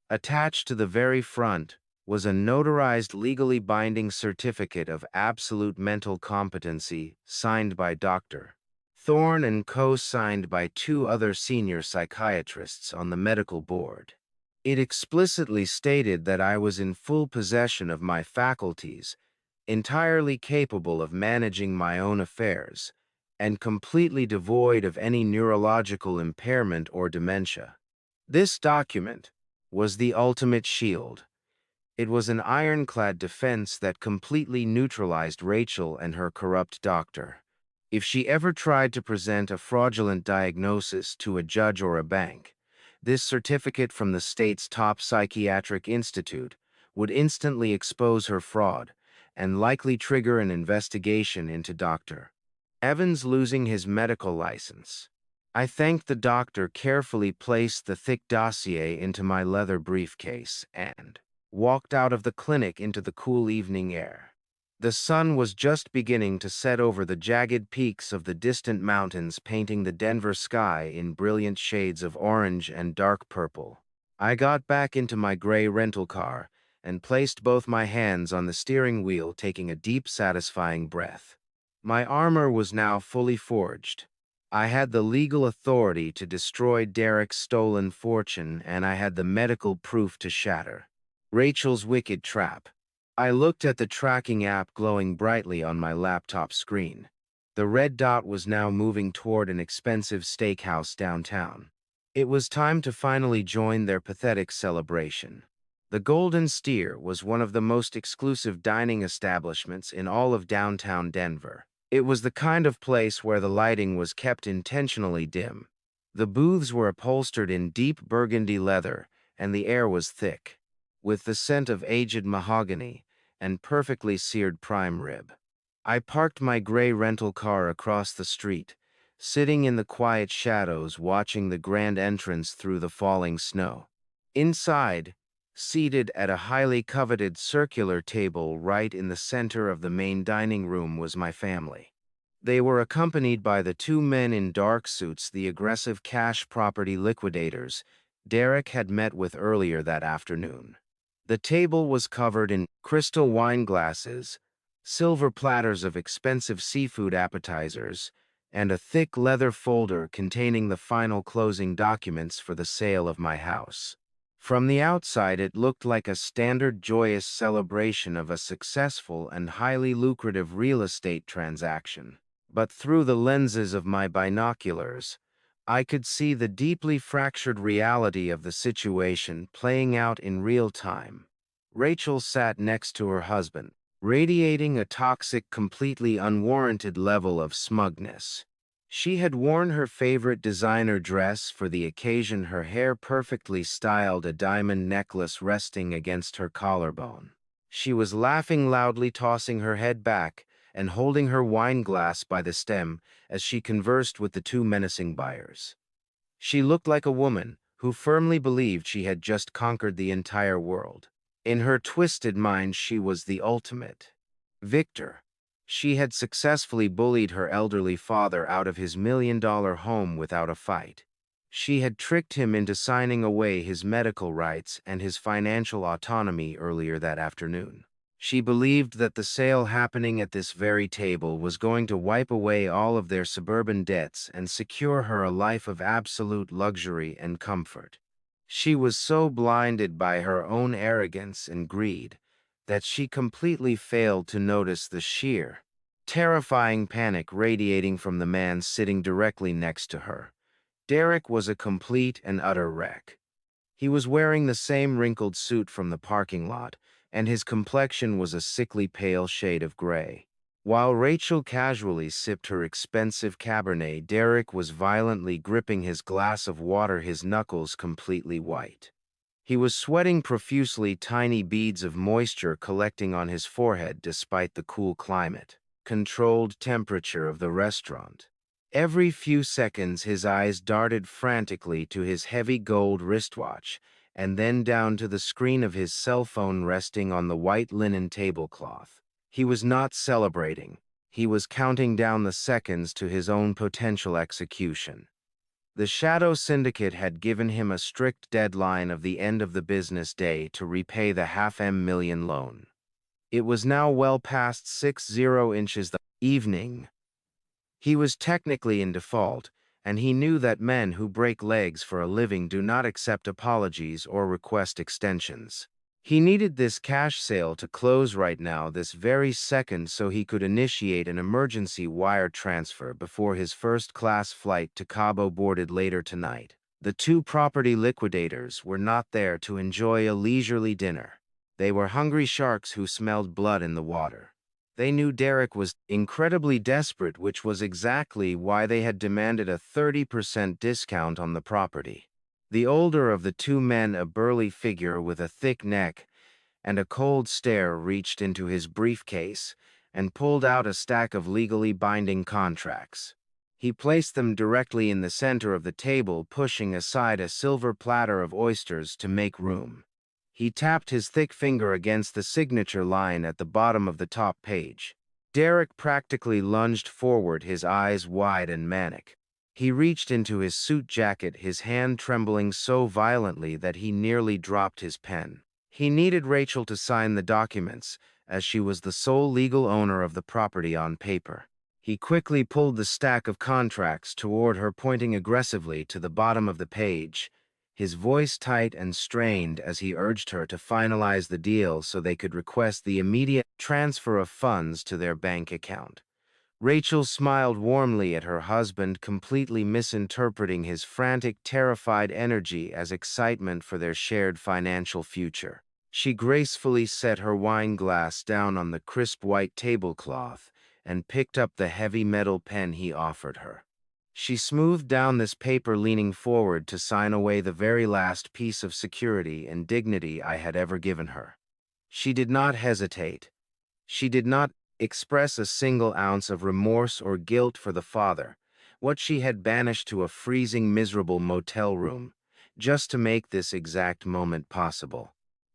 Attached to the very front was a notarized legally binding certificate of absolute mental competency signed by Dr. Thorne and co-signed by 2 other senior psychiatrists on the medical board. It explicitly stated that I was in full possession of my faculties, entirely capable of managing my own affairs, and completely devoid of any neurological impairment or dementia. This document was the ultimate shield. It was an ironclad defense that completely neutralized Rachel and her corrupt doctor. If she ever tried to present a fraudulent diagnosis to a judge or a bank, this certificate from the state's top psychiatric institute would instantly expose her fraud and likely trigger an investigation into Dr. Evans losing his medical license. I thanked the doctor, carefully placed the thick dossier into my leather briefcase, and walked out of the clinic into the cool evening air. The sun was just beginning to set over the jagged peaks of the distant mountains, painting the Denver sky in brilliant shades of orange and dark purple. I got back into my gray rental car and placed both my hands on the steering wheel, taking a deep, satisfying breath. My armor was now fully forged. I had the legal authority to destroy Derek's stolen fortune, and I had the medical proof to shatter Rachel's wicked trap. I looked at the tracking app glowing brightly on my laptop screen. The red dot was now moving toward an expensive steakhouse downtown. It was time to finally join their pathetic celebration. The Golden Steer was one of the most exclusive dining establishments in all of downtown Denver. It was the kind of place where the lighting was kept intentionally dim. The booths were upholstered in deep burgundy leather, and the air was thick, with the scent of aged mahogany and perfectly seared prime rib. I parked my gray rental car across the street, sitting in the quiet shadows watching the grand entrance through the falling snow. Inside, seated at a highly coveted circular table right in the center of the main dining room, was my family. They were accompanied by the 2 men in dark suits, the aggressive cash property liquidators Derek had met with earlier that afternoon. The table was covered in crystal wine glasses, silver platters of expensive seafood appetizers, and a thick leather folder containing the final closing documents for the sale of my house. From the outside, it looked like a standard joyous celebration of a successful and highly lucrative real estate transaction. But through the lenses of my binoculars, I could see the deeply fractured reality of the situation playing out in real time. Rachel sat next to her husband, radiating a toxic, completely unwarranted level of smugness. She had worn her favorite designer dress for the occasion, her hair perfectly styled, a diamond necklace resting against her collarbone. She was laughing loudly, tossing her head back and holding her wine glass by the stem as she conversed with the 2 menacing buyers. She looked like a woman who firmly believed she had just conquered the entire world. In her twisted mind, she was the ultimate victor. She had successfully bullied her elderly father out of his $1 million home without a fight. She had tricked him into signing away his medical rights and his financial autonomy earlier that afternoon. She believed that the sale happening at this very table was going to wipe away all of their suburban debts and secure her a life of absolute luxury and comfort. She was so blinded by her own arrogance and greed that she completely failed to notice the sheer, terrifying panic radiating from the man sitting directly next to her. Derek was a complete and utter wreck. He was wearing the same wrinkled suit from the parking lot, and his complexion was a sickly pale shade of gray. While Rachel casually sipped her expensive Cabernet, Derek was violently gripping his glass of water, his knuckles completely white. He was sweating profusely, tiny beads of moisture collecting on his forehead despite the cool climate, controlled temperature of the restaurant. Every few seconds his eyes darted frantically to his heavy gold wristwatch and then down to the screen of his cell phone resting on the white linen tablecloth. He was not celebrating. He was counting down the seconds to his own potential execution. The Shadow Syndicate had given him a strict deadline of the end of the business day to repay the $500,000 loan. It was now well past 6:00 the evening. He was technically in default, and he knew that men who break legs for a living do not accept apologies or request extensions. He needed this cash sale to close right now, this very second, so he could initiate an emergency wire transfer before his first-class flight to Cabo boarded later tonight. The two property liquidators were not there to enjoy a leisurely dinner. They were hungry sharks who smelled blood in the water. They knew Derek was incredibly desperate, which was exactly why they had demanded a 30% discount on the property. The older of the two men, a burly figure with a thick neck and a cold stare, reached into his briefcase and pulled out a stack of legally binding contracts. He placed them directly in the center of the table, pushing aside a silver platter of oysters to make room. He tapped his thick finger against the signature line at the bottom of the top page. Derek practically lunged forward, his eyes wide and manic. He reached into his suit jacket, his hand trembling so violently that he nearly dropped his pen. He needed Rachel to sign the documents, as she was the sole legal owner of the property on paper. He quickly pulled the stack of contracts toward her, pointing aggressively to the bottom of the page, his voice tight and strained as he urged her to finalize the deal so they could request the immediate transfer of funds to their bank account. Rachel smiled warmly at her husband, completely misinterpreting his frantic, terrified energy as excitement for their shared financial future. She gracefully set her wine glass down on the crisp white tablecloth and picked up the heavy metal pen he offered her. She smoothed down this paper, leaning forward to sign away the very last piece of security and dignity I had ever given her. She did not hesitate. She did not express a single ounce of remorse or guilt for the father, what she had banished to a freezing, miserable motel room, just to make this exact moment possible.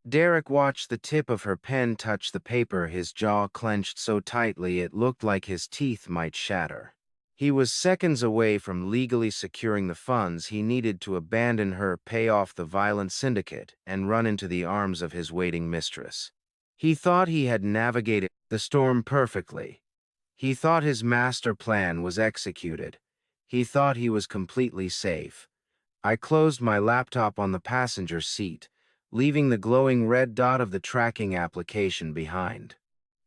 Derek watched the tip of her pen touch the paper, his jaw clenched so tightly it looked like his teeth might shatter. He was seconds away from legally securing the funds he needed to abandon her, pay off the violent syndicate, and run into the arms of his waiting mistress. He thought he had navigated the storm perfectly. He thought his master plan was executed. He thought he was completely safe. I closed my laptop on the passenger seat, leaving the glowing red dot of the tracking application behind.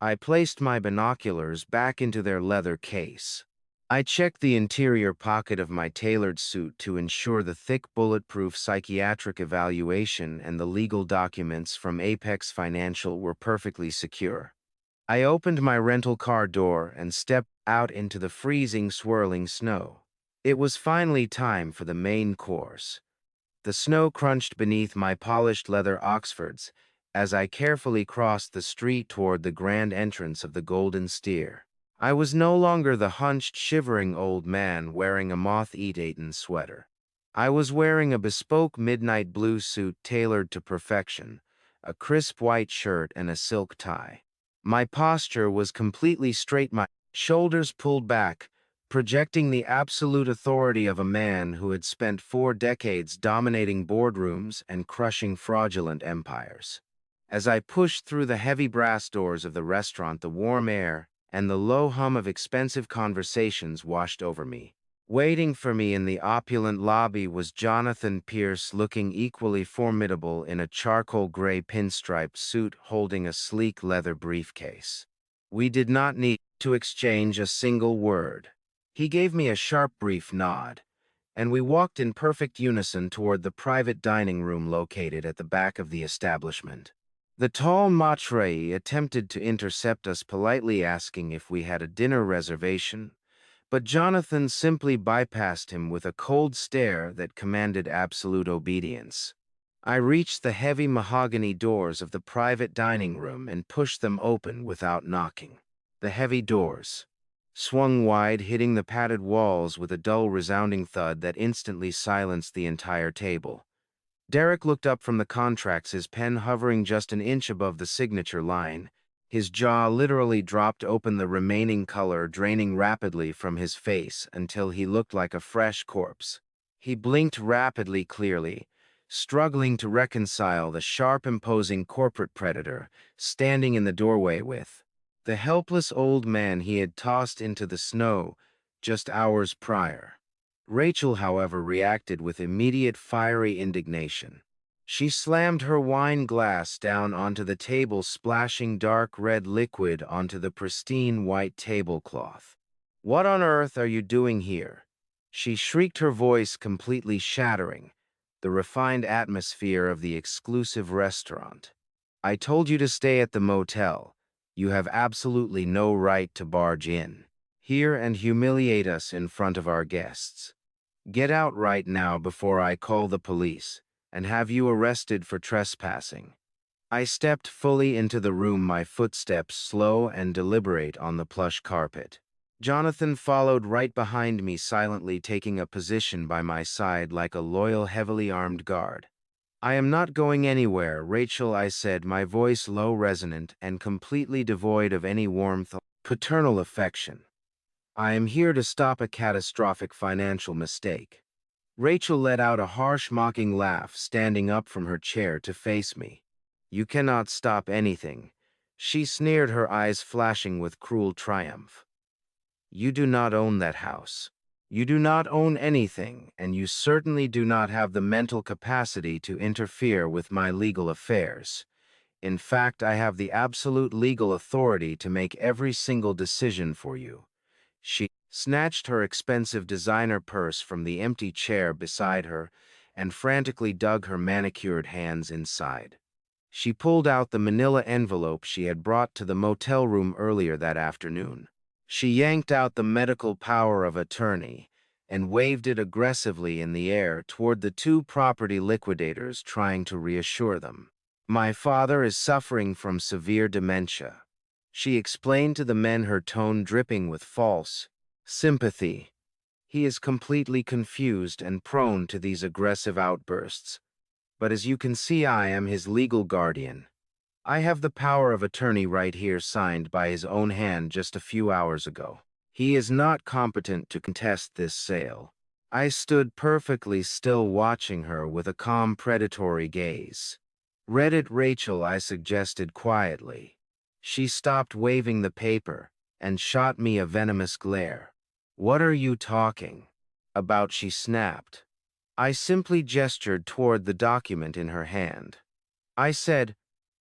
I placed my binoculars back into their leather case. I checked the interior pocket of my tailored suit to ensure the thick, bulletproof psychiatric evaluation and the legal documents from Apex Financial were perfectly secure. I opened my rental car door and stepped out into the freezing, swirling snow. It was finally time for the main course. The snow crunched beneath my polished leather Oxfords as I carefully crossed the street toward the grand entrance of the Golden Steer. I was no longer the hunched, shivering old man wearing a moth-eaten sweater. I was wearing a bespoke midnight blue suit tailored to perfection, a crisp white shirt and a silk tie. My posture was completely straight, my shoulders pulled back, projecting the absolute authority of a man who had spent 4 decades dominating boardrooms and crushing fraudulent empires. As I pushed through the heavy brass doors of the restaurant, the warm air and the low hum of expensive conversations washed over me. Waiting for me in the opulent lobby was Jonathan Pierce, looking equally formidable in a charcoal gray pinstripe suit, holding a sleek leather briefcase. We did not need to exchange a single word. He gave me a sharp, brief nod, and we walked in perfect unison toward the private dining room located at the back of the establishment. The tall maitre attempted to intercept us, politely asking if we had a dinner reservation, but Jonathan simply bypassed him with a cold stare that commanded absolute obedience. I reached the heavy mahogany doors of the private dining room and pushed them open without knocking. The heavy doors swung wide, hitting the padded walls with a dull, resounding thud that instantly silenced the entire table. Derek looked up from the contracts, his pen hovering just an inch above the signature line. His jaw literally dropped open, the remaining color draining rapidly from his face until he looked like a fresh corpse. He blinked rapidly, clearly, struggling to reconcile the sharp, imposing corporate predator standing in the doorway with the helpless old man he had tossed into the snow just hours prior. Rachel, however, reacted with immediate fiery indignation. She slammed her wine glass down onto the table, splashing dark red liquid onto the pristine white tablecloth. "What on earth are you doing here?" she shrieked, her voice completely shattering the refined atmosphere of the exclusive restaurant. "I told you to stay at the motel. You have absolutely no right to barge in here and humiliate us in front of our guests. Get out right now before I call the police and have you arrested for trespassing." I stepped fully into the room, my footsteps slow and deliberate on the plush carpet. Jonathan followed right behind me, silently taking a position by my side like a loyal, heavily armed guard. "I am not going anywhere, Rachel," I said, my voice low, resonant, and completely devoid of any warmth or paternal affection. "I am here to stop a catastrophic financial mistake." Rachel let out a harsh, mocking laugh, standing up from her chair to face me. "You cannot stop anything," she sneered, her eyes flashing with cruel triumph. "You do not own that house. You do not own anything, and you certainly do not have the mental capacity to interfere with my legal affairs. In fact, I have the absolute legal authority to make every single decision for you." She snatched her expensive designer purse from the empty chair beside her and frantically dug her manicured hands inside. She pulled out the manila envelope she had brought to the motel room earlier that afternoon. She yanked out the medical power of attorney and waved it aggressively in the air toward the two property liquidators, trying to reassure them. "My father is suffering from severe dementia," she explained to the men, her tone dripping with false sympathy. "He is completely confused and prone to these aggressive outbursts. But as you can see, I am his legal guardian. I have the power of attorney right here, signed by his own hand just a few hours ago. He is not competent to contest this sale." I stood perfectly still, watching her with a calm, predatory gaze. "Read it, Rachel," I suggested quietly. She stopped waving the paper and shot me a venomous glare. "What are you talking about?" she snapped. I simply gestured toward the document in her hand. I said,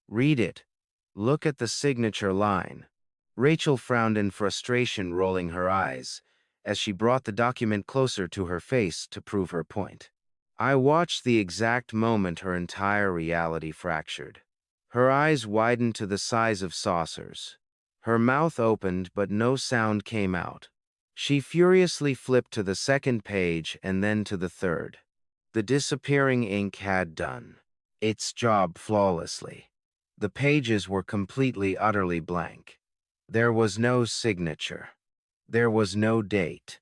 "Read it. Look at the signature line." Rachel frowned in frustration, rolling her eyes, as she brought the document closer to her face to prove her point. I watched the exact moment her entire reality fractured. Her eyes widened to the size of saucers. Her mouth opened, but no sound came out. She furiously flipped to the second page and then to the third. The disappearing ink had done its job flawlessly. The pages were completely, utterly blank. There was no signature. There was no date.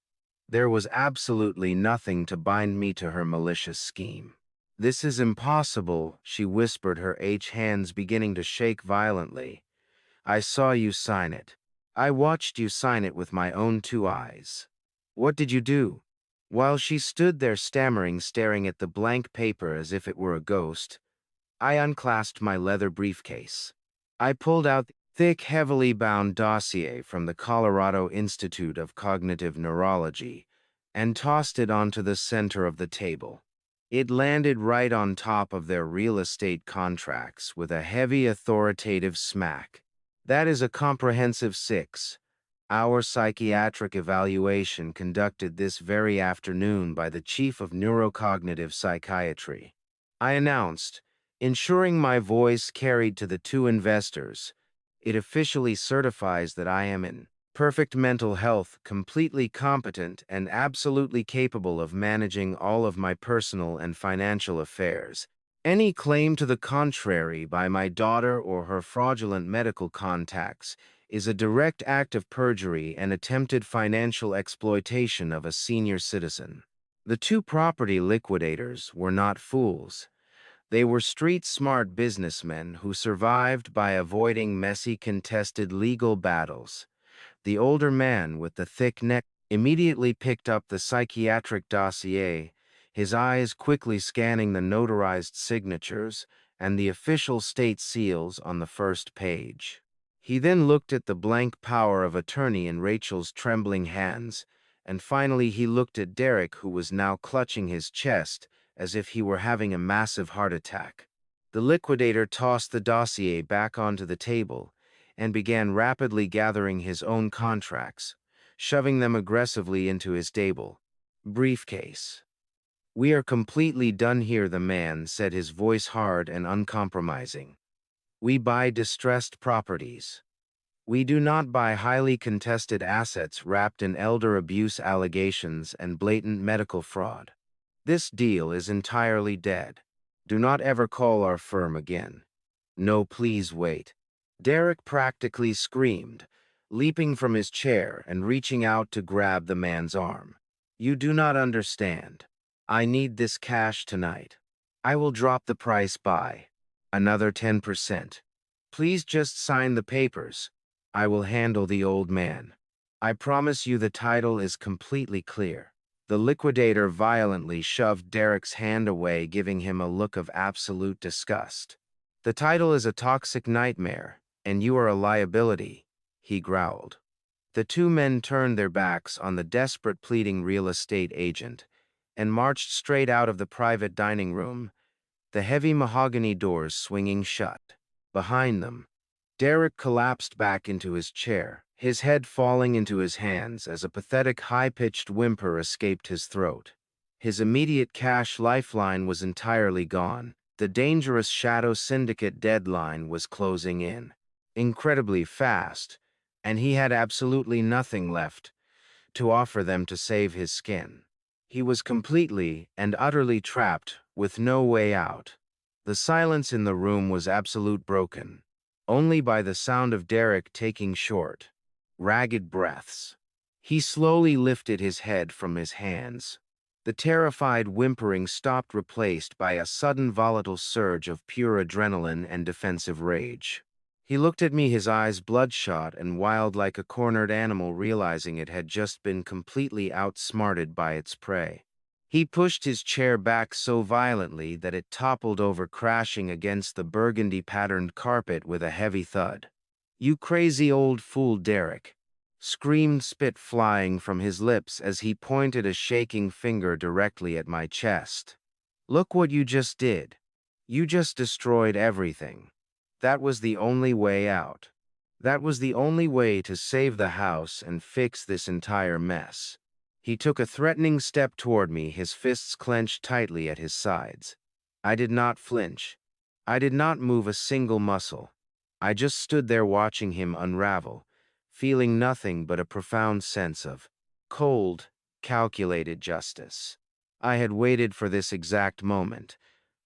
There was absolutely nothing to bind me to her malicious scheme. "This is impossible," she whispered, her hands beginning to shake violently. "I saw you sign it. I watched you sign it with my own two eyes." "What did you do?" While she stood there stammering, staring at the blank paper as if it were a ghost, I unclasped my leather briefcase. I pulled out the thick, heavily bound dossier from the Colorado Institute of Cognitive Neurology and tossed it onto the center of the table. It landed right on top of their real estate contracts with a heavy, authoritative smack. "That is a comprehensive 6. Our psychiatric evaluation conducted this very afternoon by the Chief of Neurocognitive Psychiatry. I announced, ensuring my voice carried to the two investors. It officially certifies that I am in perfect mental health, completely competent, and absolutely capable of managing all of my personal and financial affairs. Any claim to the contrary by my daughter or her fraudulent medical contacts is a direct act of perjury and attempted financial exploitation of a senior citizen. The two property liquidators were not fools. They were street-smart businessmen who survived by avoiding messy, contested legal battles. The older man with the thick neck immediately picked up the psychiatric dossier, his eyes quickly scanning the notarized signatures and the official state seals on the first page. He then looked at the blank power of attorney in Rachel's trembling hands, and finally he looked at Derek, who was now clutching his chest as if he were having a massive heart attack. The liquidator tossed the dossier back onto the table and began rapidly gathering his own contracts, shoving them aggressively into his table briefcase. "We are completely done here," the man said, his voice hard and uncompromising. "We buy distressed properties. We do not buy highly contested assets wrapped in elder abuse allegations and blatant medical fraud. This deal is entirely dead. Do not ever call our firm again." "No, please wait," Derek practically screamed, leaping from his chair and reaching out to grab the man's arm. "You do not understand. I need this cash tonight. I will drop the price by another 10%. Please just sign the papers. I will handle the old man. I promise you the title is completely clear." The liquidator violently shoved Derek's hand away, giving him a look of absolute disgust. "The title is a toxic nightmare, and you are a liability," he growled. The two men turned their backs on the desperate pleading real estate agent and marched straight out of the private dining room, the heavy mahogany doors swinging shut. Behind them, Derek collapsed back into his chair, his head falling into his hands as a pathetic high-pitched whimper escaped his throat. His immediate cash lifeline was entirely gone. The dangerous Shadow Syndicate deadline was closing in incredibly fast, and he had absolutely nothing left to offer them to save his skin. He was completely and utterly trapped, with no way out. The silence in the room was absolute, broken only by the sound of Derek taking short, ragged breaths. He slowly lifted his head from his hands. The terrified whimpering stopped, replaced by a sudden volatile surge of pure adrenaline and defensive rage. He looked at me, his eyes bloodshot and wild like a cornered animal realizing it had just been completely outsmarted by its prey. He pushed his chair back so violently that it toppled over, crashing against the burgundy-patterned carpet with a heavy thud. "You crazy old fool," Derek screamed, spit flying from his lips as he pointed a shaking finger directly at my chest. "Look what you just did. You just destroyed everything. That was the only way out. That was the only way to save the house and fix this entire mess." He took a threatening step toward me, his fists clenched tightly at his sides. I did not flinch. I did not move a single muscle. I just stood there watching him unravel, feeling nothing but a profound sense of cold, calculated justice. I had waited for this exact moment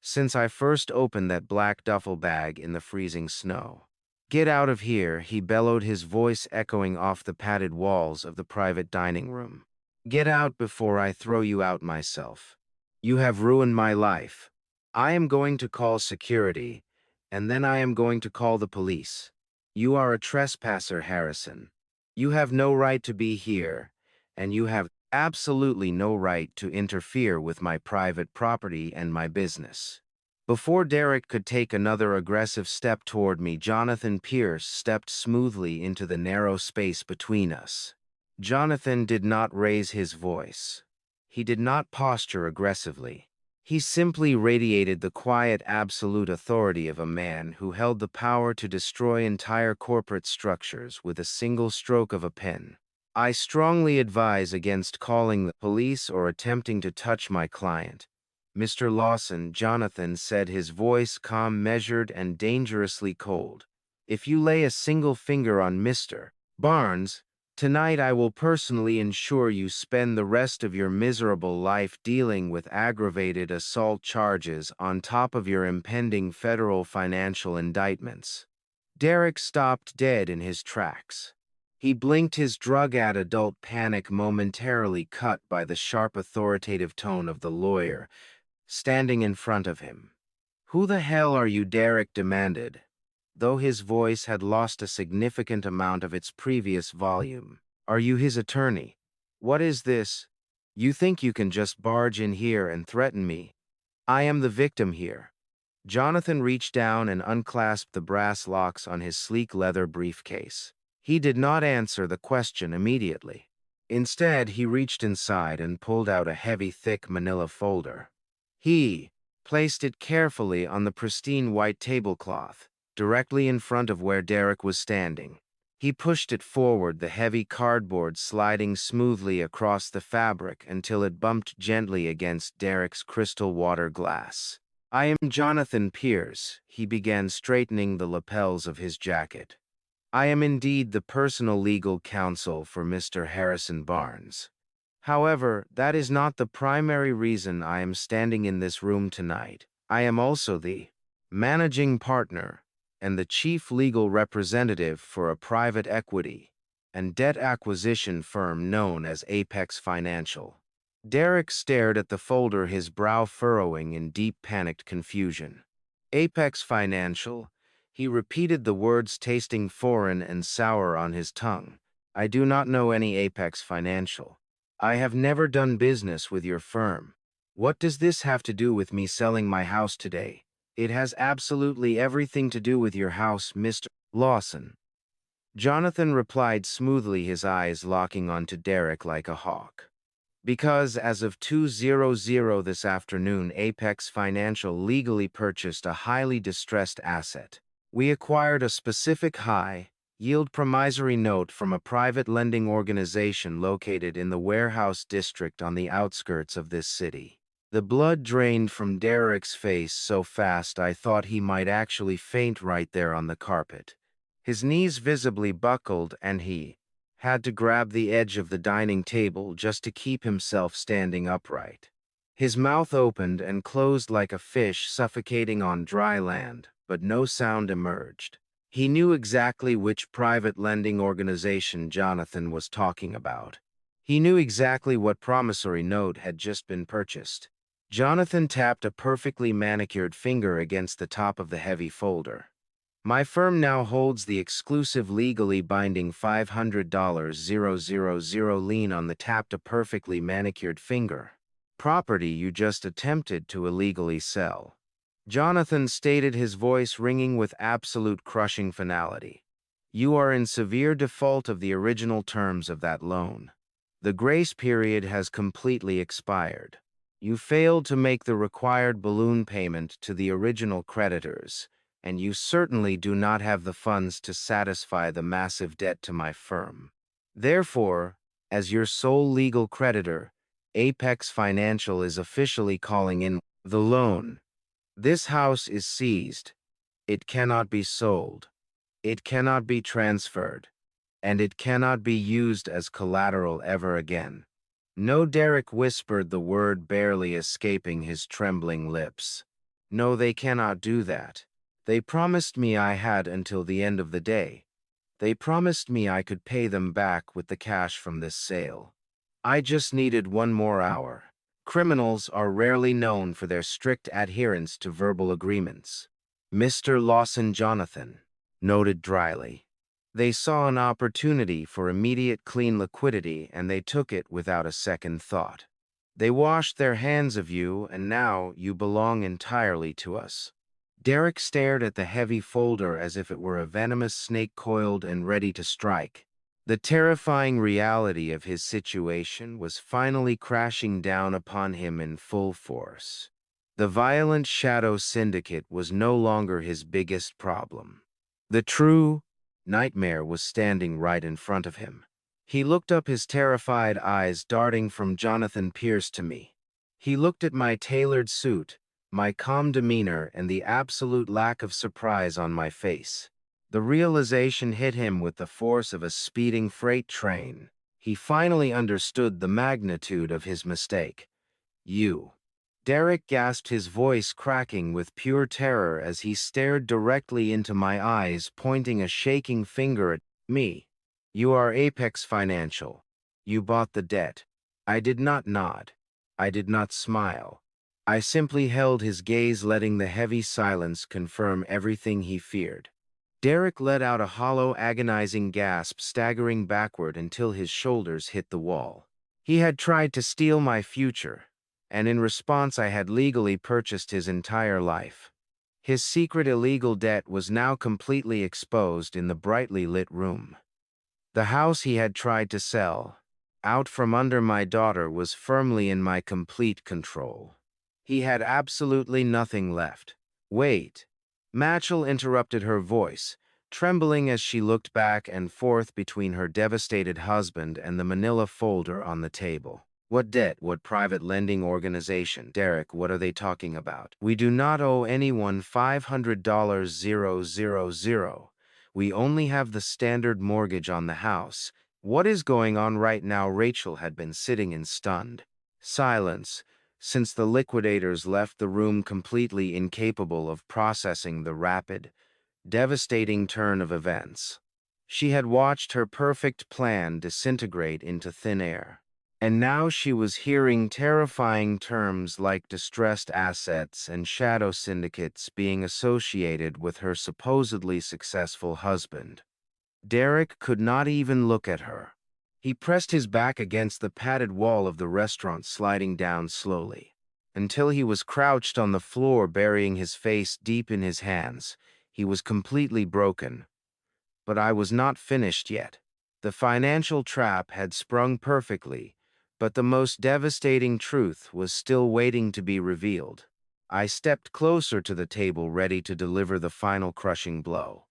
since I first opened that black duffel bag in the freezing snow. "Get out of here," he bellowed, his voice echoing off the padded walls of the private dining room. "Get out before I throw you out myself. You have ruined my life. I am going to call security, and then I am going to call the police. You are a trespasser, Harrison. You have no right to be here, and you have absolutely no right to interfere with my private property and my business." Before Derek could take another aggressive step toward me, Jonathan Pierce stepped smoothly into the narrow space between us. Jonathan did not raise his voice. He did not posture aggressively. He simply radiated the quiet, absolute authority of a man who held the power to destroy entire corporate structures with a single stroke of a pen. I strongly advise against calling the police or attempting to touch my client. Mr. Lawson, Jonathan said, his voice calm, measured, and dangerously cold. If you lay a single finger on Mr. Barnes, tonight I will personally ensure you spend the rest of your miserable life dealing with aggravated assault charges on top of your impending federal financial indictments. Derek stopped dead in his tracks. He blinked, his drug-adult panic momentarily cut by the sharp, authoritative tone of the lawyer standing in front of him. "Who the hell are you?" Derek demanded, though his voice had lost a significant amount of its previous volume. "Are you his attorney? What is this? You think you can just barge in here and threaten me? I am the victim here." Jonathan reached down and unclasped the brass locks on his sleek leather briefcase. He did not answer the question immediately. Instead, he reached inside and pulled out a heavy, thick manila folder. He placed it carefully on the pristine white tablecloth, directly in front of where Derek was standing. He pushed it forward, the heavy cardboard sliding smoothly across the fabric until it bumped gently against Derek's crystal water glass. "I am Jonathan Pierce," he began, straightening the lapels of his jacket. "I am indeed the personal legal counsel for Mr. Harrison Barnes. However, that is not the primary reason I am standing in this room tonight. I am also the managing partner and the chief legal representative for a private equity and debt acquisition firm known as Apex Financial." Derek stared at the folder, his brow furrowing in deep, panicked confusion. "Apex Financial?" He repeated the words, tasting foreign and sour on his tongue. "I do not know any Apex Financial. I have never done business with your firm. What does this have to do with me selling my house today?" "It has absolutely everything to do with your house, Mr. Lawson," Jonathan replied smoothly, his eyes locking onto Derek like a hawk. "Because as of 2:00 this afternoon, Apex Financial legally purchased a highly distressed asset. We acquired a specific high-yield promissory note from a private lending organization located in the warehouse district on the outskirts of this city." The blood drained from Derek's face so fast I thought he might actually faint right there on the carpet. His knees visibly buckled, and he had to grab the edge of the dining table just to keep himself standing upright. His mouth opened and closed like a fish suffocating on dry land, but no sound emerged. He knew exactly which private lending organization Jonathan was talking about. He knew exactly what promissory note had just been purchased. Jonathan tapped a perfectly manicured finger against the top of the heavy folder. "My firm now holds the exclusive legally binding $500,000 lien on the tapped, a perfectly manicured finger property you just attempted to illegally sell," Jonathan stated, his voice ringing with absolute crushing finality. "You are in severe default of the original terms of that loan. The grace period has completely expired. You failed to make the required balloon payment to the original creditors, and you certainly do not have the funds to satisfy the massive debt to my firm. Therefore, as your sole legal creditor, Apex Financial is officially calling in the loan. This house is seized. It cannot be sold. It cannot be transferred. And it cannot be used as collateral ever again." "No," Derek whispered, the word barely escaping his trembling lips. "No, they cannot do that. They promised me I had until the end of the day. They promised me I could pay them back with the cash from this sale. I just needed one more hour." Criminals are rarely known for their strict adherence to verbal agreements, Mr. Lawson, Jonathan noted dryly. "They saw an opportunity for immediate clean liquidity, and they took it without a second thought. They washed their hands of you, and now you belong entirely to us." Derek stared at the heavy folder as if it were a venomous snake coiled and ready to strike. The terrifying reality of his situation was finally crashing down upon him in full force. The violent shadow syndicate was no longer his biggest problem. The true nightmare was standing right in front of him. He looked up, his terrified eyes darting from Jonathan Pierce to me. He looked at my tailored suit, my calm demeanor, and the absolute lack of surprise on my face. The realization hit him with the force of a speeding freight train. He finally understood the magnitude of his mistake. You. Derek gasped, his voice cracking with pure terror as he stared directly into my eyes, pointing a shaking finger at me. You are Apex Financial. You bought the debt. I did not nod. I did not smile. I simply held his gaze, letting the heavy silence confirm everything he feared. Derek let out a hollow, agonizing gasp, staggering backward until his shoulders hit the wall. He had tried to steal my future, and in response I had legally purchased his entire life. His secret illegal debt was now completely exposed in the brightly lit room. The house he had tried to sell, out from under my daughter, was firmly in my complete control. He had absolutely nothing left. Wait. Matchell interrupted, her voice trembling as she looked back and forth between her devastated husband and the manila folder on the table. What debt? What private lending organization? Derek, what are they talking about? We do not owe anyone $500,000. We only have the standard mortgage on the house. What is going on right now? Rachel had been sitting in stunned silence since the liquidators left the room, completely incapable of processing the rapid, devastating turn of events. She had watched her perfect plan disintegrate into thin air. And now she was hearing terrifying terms like distressed assets and shadow syndicates being associated with her supposedly successful husband. Derek could not even look at her. He pressed his back against the padded wall of the restaurant, sliding down slowly, until he was crouched on the floor, burying his face deep in his hands. He was completely broken. But I was not finished yet. The financial trap had sprung perfectly, but the most devastating truth was still waiting to be revealed. I stepped closer to the table, ready to deliver the final crushing blow.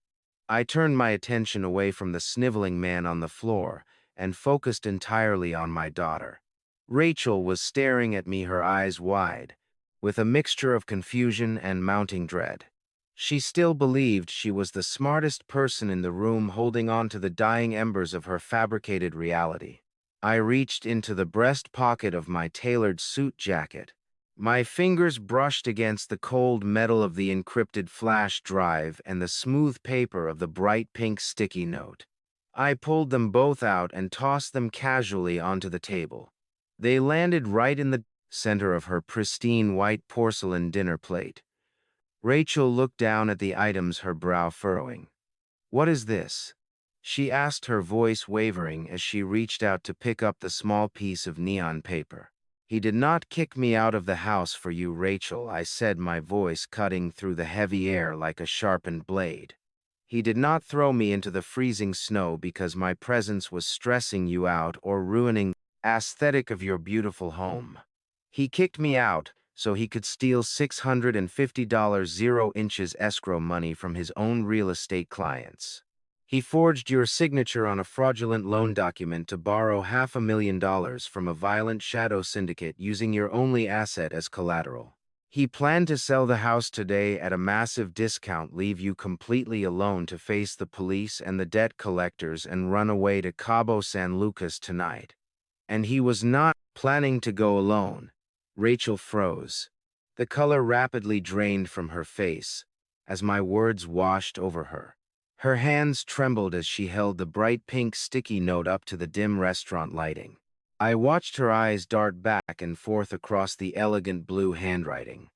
I turned my attention away from the sniveling man on the floor and focused entirely on my daughter. Rachel was staring at me, her eyes wide, with a mixture of confusion and mounting dread. She still believed she was the smartest person in the room, holding on to the dying embers of her fabricated reality. I reached into the breast pocket of my tailored suit jacket. My fingers brushed against the cold metal of the encrypted flash drive and the smooth paper of the bright pink sticky note. I pulled them both out and tossed them casually onto the table. They landed right in the center of her pristine white porcelain dinner plate. Rachel looked down at the items, her brow furrowing. "What is this?" she asked, her voice wavering as she reached out to pick up the small piece of neon paper. "He did not kick me out of the house for you, Rachel," I said, my voice cutting through the heavy air like a sharpened blade. "He did not throw me into the freezing snow because my presence was stressing you out or ruining the aesthetic of your beautiful home. He kicked me out so he could steal $650 0 inches escrow money from his own real estate clients. He forged your signature on a fraudulent loan document to borrow $500,000 from a violent shadow syndicate using your only asset as collateral. He planned to sell the house today at a massive discount, leave you completely alone to face the police and the debt collectors, and run away to Cabo San Lucas tonight. And he was not planning to go alone." Rachel froze. The color rapidly drained from her face as my words washed over her. Her hands trembled as she held the bright pink sticky note up to the dim restaurant lighting. I watched her eyes dart back and forth across the elegant blue handwriting.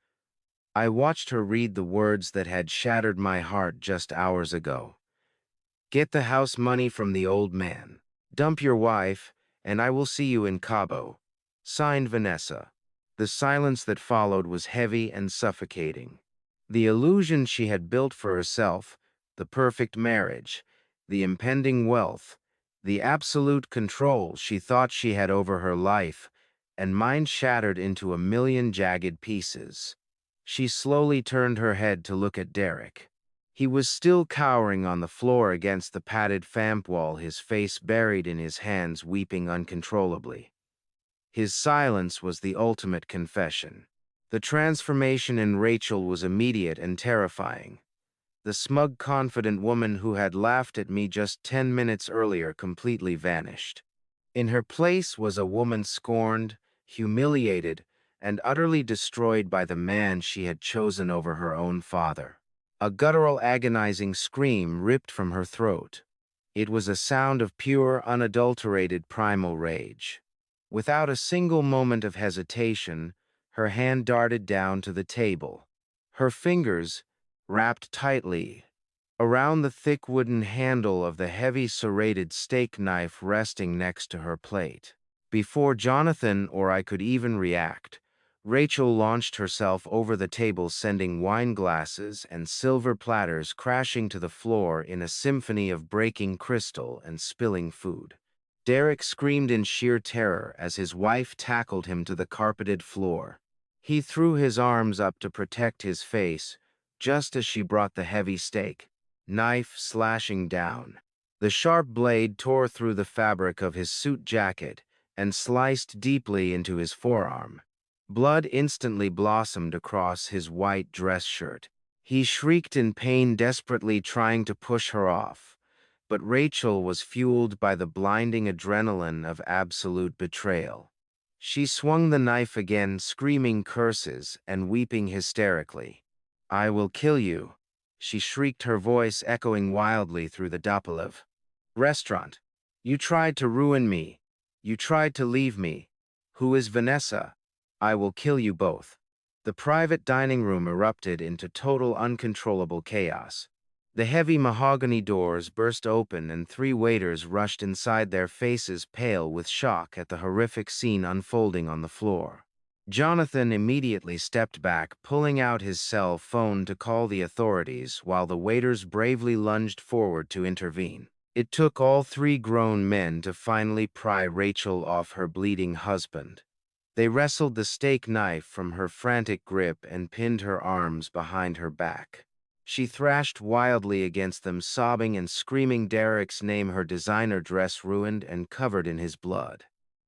I watched her read the words that had shattered my heart just hours ago. "Get the house money from the old man. Dump your wife, and I will see you in Cabo." Signed, Vanessa. The silence that followed was heavy and suffocating. The illusion she had built for herself, the perfect marriage, the impending wealth, the absolute control she thought she had over her life and mine, shattered into a million jagged pieces. She slowly turned her head to look at Derek. He was still cowering on the floor against the padded famp wall, his face buried in his hands, weeping uncontrollably. His silence was the ultimate confession. The transformation in Rachel was immediate and terrifying. The smug, confident woman who had laughed at me just 10 minutes earlier completely vanished. In her place was a woman scorned, humiliated, and utterly destroyed by the man she had chosen over her own father. A guttural, agonizing scream ripped from her throat. It was a sound of pure, unadulterated primal rage. Without a single moment of hesitation, her hand darted down to the table. Her fingers, wrapped tightly around the thick wooden handle of the heavy serrated steak knife resting next to her plate. Before Jonathan or I could even react, Rachel launched herself over the table, sending wine glasses and silver platters crashing to the floor in a symphony of breaking crystal and spilling food. Derek screamed in sheer terror as his wife tackled him to the carpeted floor. He threw his arms up to protect his face, just as she brought the heavy steak knife slashing down. The sharp blade tore through the fabric of his suit jacket and sliced deeply into his forearm. Blood instantly blossomed across his white dress shirt. He shrieked in pain, desperately trying to push her off, but Rachel was fueled by the blinding adrenaline of absolute betrayal. She swung the knife again, screaming curses and weeping hysterically. "I will kill you," she shrieked, her voice echoing wildly through the Doppelov restaurant. "You tried to ruin me. You tried to leave me. Who is Vanessa? I will kill you both." The private dining room erupted into total uncontrollable chaos. The heavy mahogany doors burst open and 3 waiters rushed inside, their faces pale with shock at the horrific scene unfolding on the floor. Jonathan immediately stepped back, pulling out his cell phone to call the authorities, while the waiters bravely lunged forward to intervene. It took all 3 grown men to finally pry Rachel off her bleeding husband. They wrestled the steak knife from her frantic grip and pinned her arms behind her back. She thrashed wildly against them, sobbing and screaming Derek's name, her designer dress ruined and covered in his blood.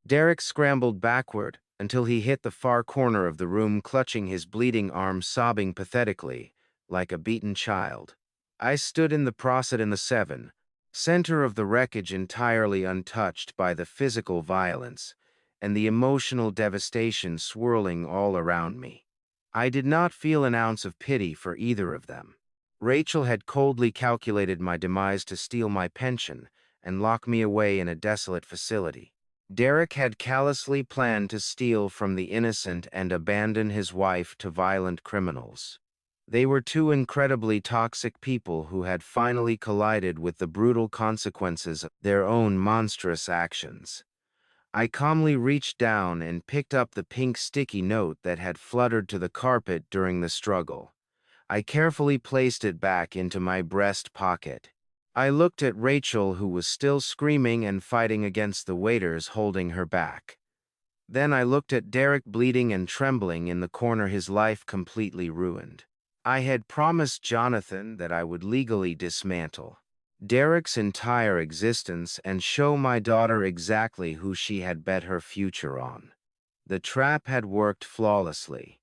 Derek scrambled backward until he hit the far corner of the room, clutching his bleeding arm, sobbing pathetically, like a beaten child. I stood in the Prosit in the 7, center of the wreckage, entirely untouched by the physical violence and the emotional devastation swirling all around me. I did not feel an ounce of pity for either of them. Rachel had coldly calculated my demise to steal my pension and lock me away in a desolate facility. Derek had callously planned to steal from the innocent and abandon his wife to violent criminals. They were 2 incredibly toxic people who had finally collided with the brutal consequences of their own monstrous actions. I calmly reached down and picked up the pink sticky note that had fluttered to the carpet during the struggle. I carefully placed it back into my breast pocket. I looked at Rachel, who was still screaming and fighting against the waiters holding her back. Then I looked at Derek, bleeding and trembling in the corner, his life completely ruined. I had promised Jonathan that I would legally dismantle Derek's entire existence and show my daughter exactly who she had bet her future on. The trap had worked flawlessly.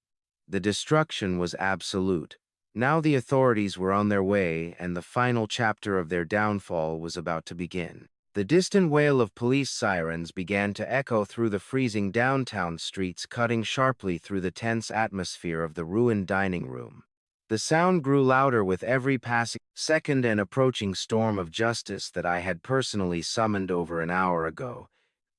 The destruction was absolute. Now the authorities were on their way, and the final chapter of their downfall was about to begin. The distant wail of police sirens began to echo through the freezing downtown streets, cutting sharply through the tense atmosphere of the ruined dining room. The sound grew louder with every passing second, an approaching storm of justice that I had personally summoned over an hour ago.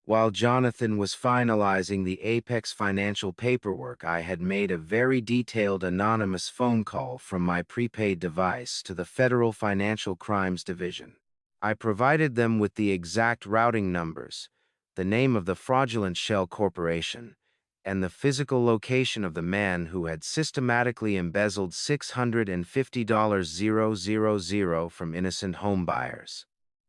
While Jonathan was finalizing the Apex financial paperwork, I had made a very detailed anonymous phone call from my prepaid device to the Federal Financial Crimes Division. I provided them with the exact routing numbers, the name of the fraudulent shell corporation, and the physical location of the man who had systematically embezzled $650,000 from innocent homebuyers.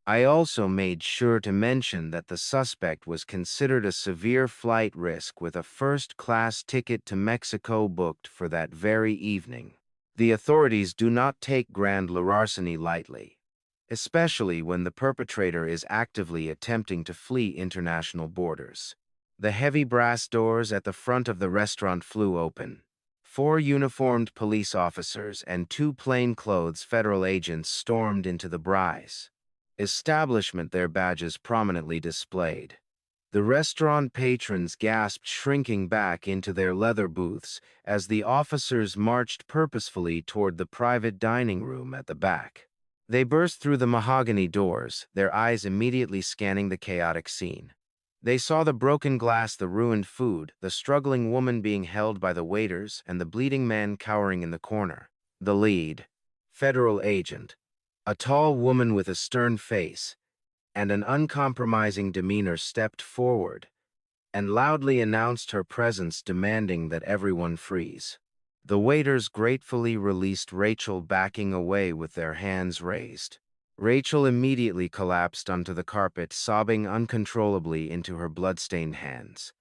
I also made sure to mention that the suspect was considered a severe flight risk with a first-class ticket to Mexico booked for that very evening. The authorities do not take grand larceny lightly, especially when the perpetrator is actively attempting to flee international borders. The heavy brass doors at the front of the restaurant flew open. 4 uniformed police officers and 2 plainclothes federal agents stormed into the Bryce establishment, their badges prominently displayed. The restaurant patrons gasped, shrinking back into their leather booths as the officers marched purposefully toward the private dining room at the back. They burst through the mahogany doors, their eyes immediately scanning the chaotic scene. They saw the broken glass, the ruined food, the struggling woman being held by the waiters, and the bleeding man cowering in the corner. The lead, federal agent, a tall woman with a stern face and an uncompromising demeanor, stepped forward and loudly announced her presence, demanding that everyone freeze. The waiters gratefully released Rachel, backing away with their hands raised. Rachel immediately collapsed onto the carpet, sobbing uncontrollably into her bloodstained hands.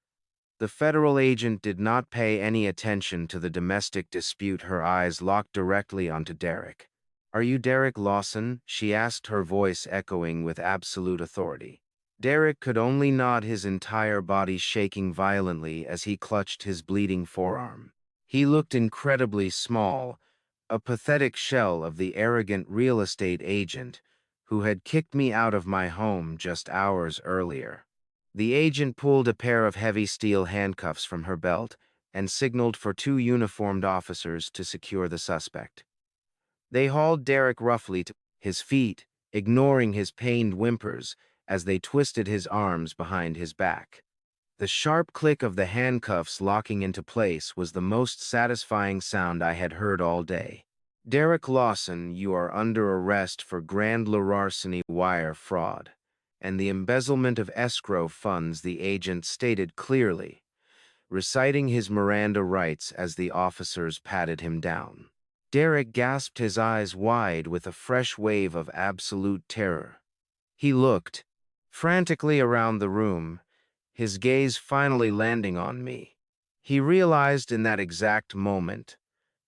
The federal agent did not pay any attention to the domestic dispute, her eyes locked directly onto Derek. "Are you Derek Lawson?" she asked, her voice echoing with absolute authority. Derek could only nod, his entire body shaking violently as he clutched his bleeding forearm. He looked incredibly small, a pathetic shell of the arrogant real estate agent who had kicked me out of my home just hours earlier. The agent pulled a pair of heavy steel handcuffs from her belt and signaled for 2 uniformed officers to secure the suspect. They hauled Derek roughly to his feet, ignoring his pained whimpers as they twisted his arms behind his back. The sharp click of the handcuffs locking into place was the most satisfying sound I had heard all day. "Derek Lawson, you are under arrest for grand larceny, wire fraud, and the embezzlement of escrow funds," the agent stated clearly, reciting his Miranda rights as the officers patted him down. Derek gasped, his eyes wide with a fresh wave of absolute terror. He looked frantically around the room, his gaze finally landing on me. He realized in that exact moment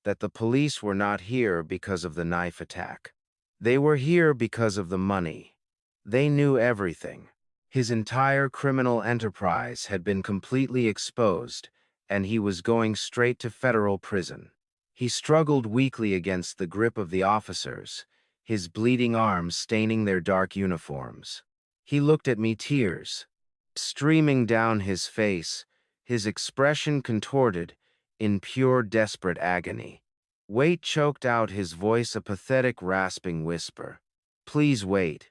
that the police were not here because of the knife attack. They were here because of the money. They knew everything. His entire criminal enterprise had been completely exposed, and he was going straight to federal prison. He struggled weakly against the grip of the officers, his bleeding arms staining their dark uniforms. He looked at me, tears streaming down his face, his expression contorted in pure desperate agony. Wait, choked out his voice, a pathetic rasping whisper. "Please wait.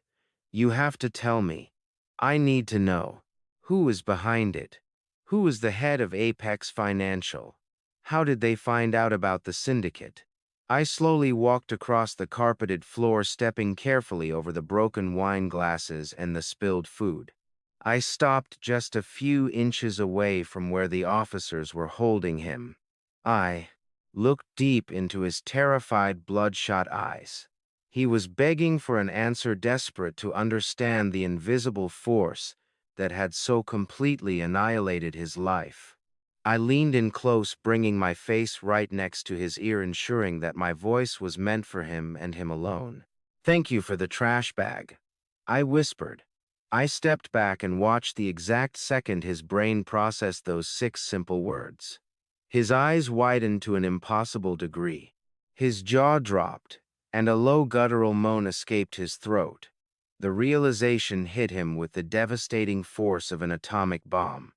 You have to tell me. I need to know. Who is behind it? Who is the head of Apex Financial? How did they find out about the syndicate?" I slowly walked across the carpeted floor, stepping carefully over the broken wine glasses and the spilled food. I stopped just a few inches away from where the officers were holding him. I looked deep into his terrified, bloodshot eyes. He was begging for an answer, desperate to understand the invisible force that had so completely annihilated his life. I leaned in close, bringing my face right next to his ear, ensuring that my voice was meant for him and him alone. "Thank you for the trash bag," I whispered. I stepped back and watched the exact second his brain processed those 6 simple words. His eyes widened to an impossible degree. His jaw dropped, and a low guttural moan escaped his throat. The realization hit him with the devastating force of an atomic bomb.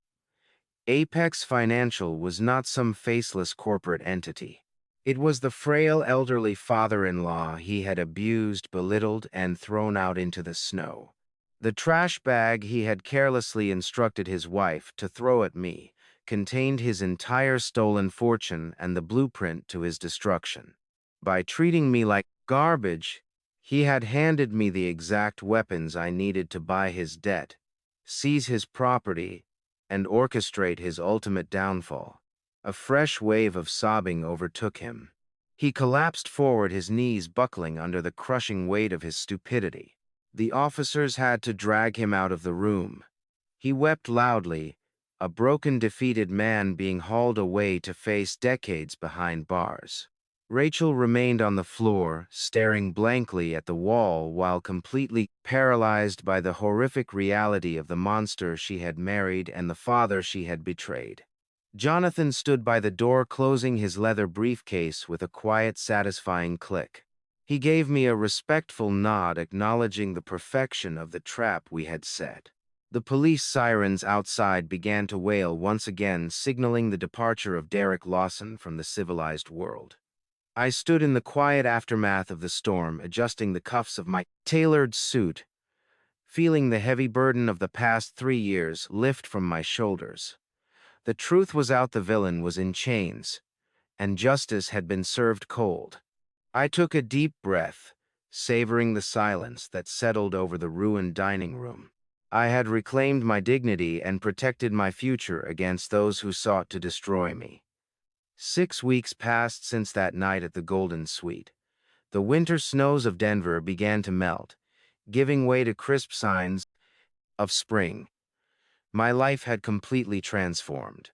Apex Financial was not some faceless corporate entity. It was the frail elderly father-in-law he had abused, belittled, and thrown out into the snow. The trash bag he had carelessly instructed his wife to throw at me contained his entire stolen fortune and the blueprint to his destruction. By treating me like garbage, he had handed me the exact weapons I needed to buy his debt, seize his property, and orchestrate his ultimate downfall. A fresh wave of sobbing overtook him. He collapsed forward, his knees buckling under the crushing weight of his stupidity. The officers had to drag him out of the room. He wept loudly, a broken, defeated man being hauled away to face decades behind bars. Rachel remained on the floor, staring blankly at the wall while completely paralyzed by the horrific reality of the monster she had married and the father she had betrayed. Jonathan stood by the door, closing his leather briefcase with a quiet, satisfying click. He gave me a respectful nod, acknowledging the perfection of the trap we had set. The police sirens outside began to wail once again, signaling the departure of Derek Lawson from the civilized world. I stood in the quiet aftermath of the storm, adjusting the cuffs of my tailored suit, feeling the heavy burden of the past 3 years lift from my shoulders. The truth was out: the villain was in chains, and justice had been served cold. I took a deep breath, savoring the silence that settled over the ruined dining room. I had reclaimed my dignity and protected my future against those who sought to destroy me. 6 weeks passed since that night at the Golden Suite. The winter snows of Denver began to melt, giving way to crisp signs of spring. My life had completely transformed.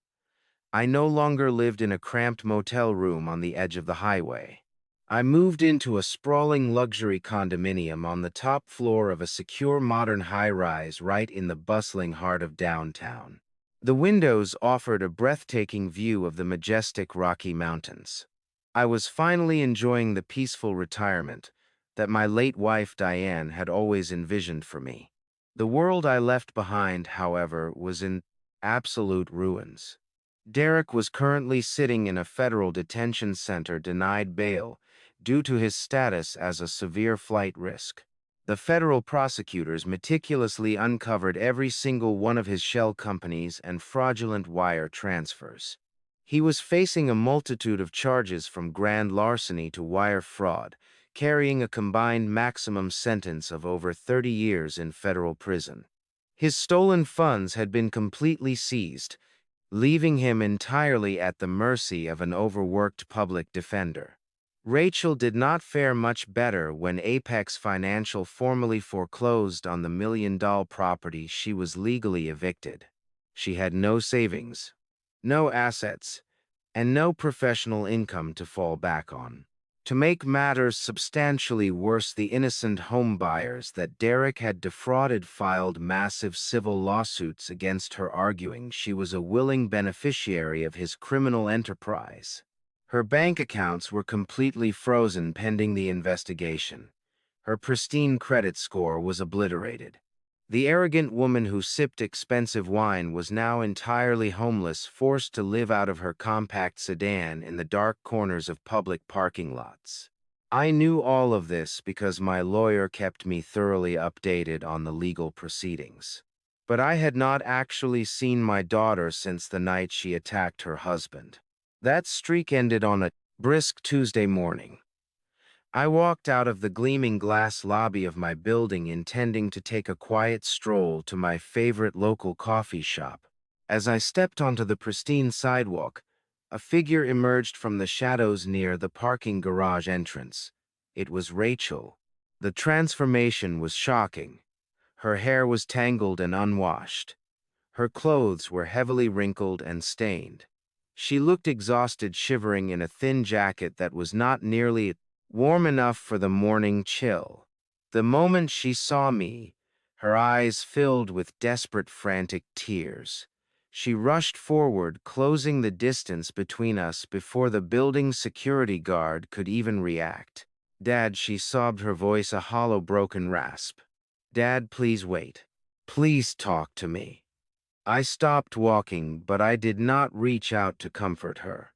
I no longer lived in a cramped motel room on the edge of the highway. I moved into a sprawling luxury condominium on the top floor of a secure modern high-rise right in the bustling heart of downtown. The windows offered a breathtaking view of the majestic Rocky Mountains. I was finally enjoying the peaceful retirement that my late wife Diane had always envisioned for me. The world I left behind, however, was in absolute ruins. Derek was currently sitting in a federal detention center, denied bail due to his status as a severe flight risk. The federal prosecutors meticulously uncovered every single one of his shell companies and fraudulent wire transfers. He was facing a multitude of charges from grand larceny to wire fraud, carrying a combined maximum sentence of over 30 years in federal prison. His stolen funds had been completely seized, leaving him entirely at the mercy of an overworked public defender. Rachel did not fare much better when Apex Financial formally foreclosed on the million-dollar property she was legally evicted. She had no savings, no assets, and no professional income to fall back on. To make matters substantially worse, the innocent home buyers that Derek had defrauded filed massive civil lawsuits against her, arguing she was a willing beneficiary of his criminal enterprise. Her bank accounts were completely frozen pending the investigation. Her pristine credit score was obliterated. The arrogant woman who sipped expensive wine was now entirely homeless, forced to live out of her compact sedan in the dark corners of public parking lots. I knew all of this because my lawyer kept me thoroughly updated on the legal proceedings. But I had not actually seen my daughter since the night she attacked her husband. That streak ended on a brisk Tuesday morning. I walked out of the gleaming glass lobby of my building, intending to take a quiet stroll to my favorite local coffee shop. As I stepped onto the pristine sidewalk, a figure emerged from the shadows near the parking garage entrance. It was Rachel. The transformation was shocking. Her hair was tangled and unwashed. Her clothes were heavily wrinkled and stained. She looked exhausted, shivering in a thin jacket that was not nearly warm enough for the morning chill. The moment she saw me, her eyes filled with desperate, frantic tears. She rushed forward, closing the distance between us before the building's security guard could even react. "Dad," she sobbed, her voice a hollow, broken rasp. "Dad, please wait. Please talk to me." I stopped walking, but I did not reach out to comfort her.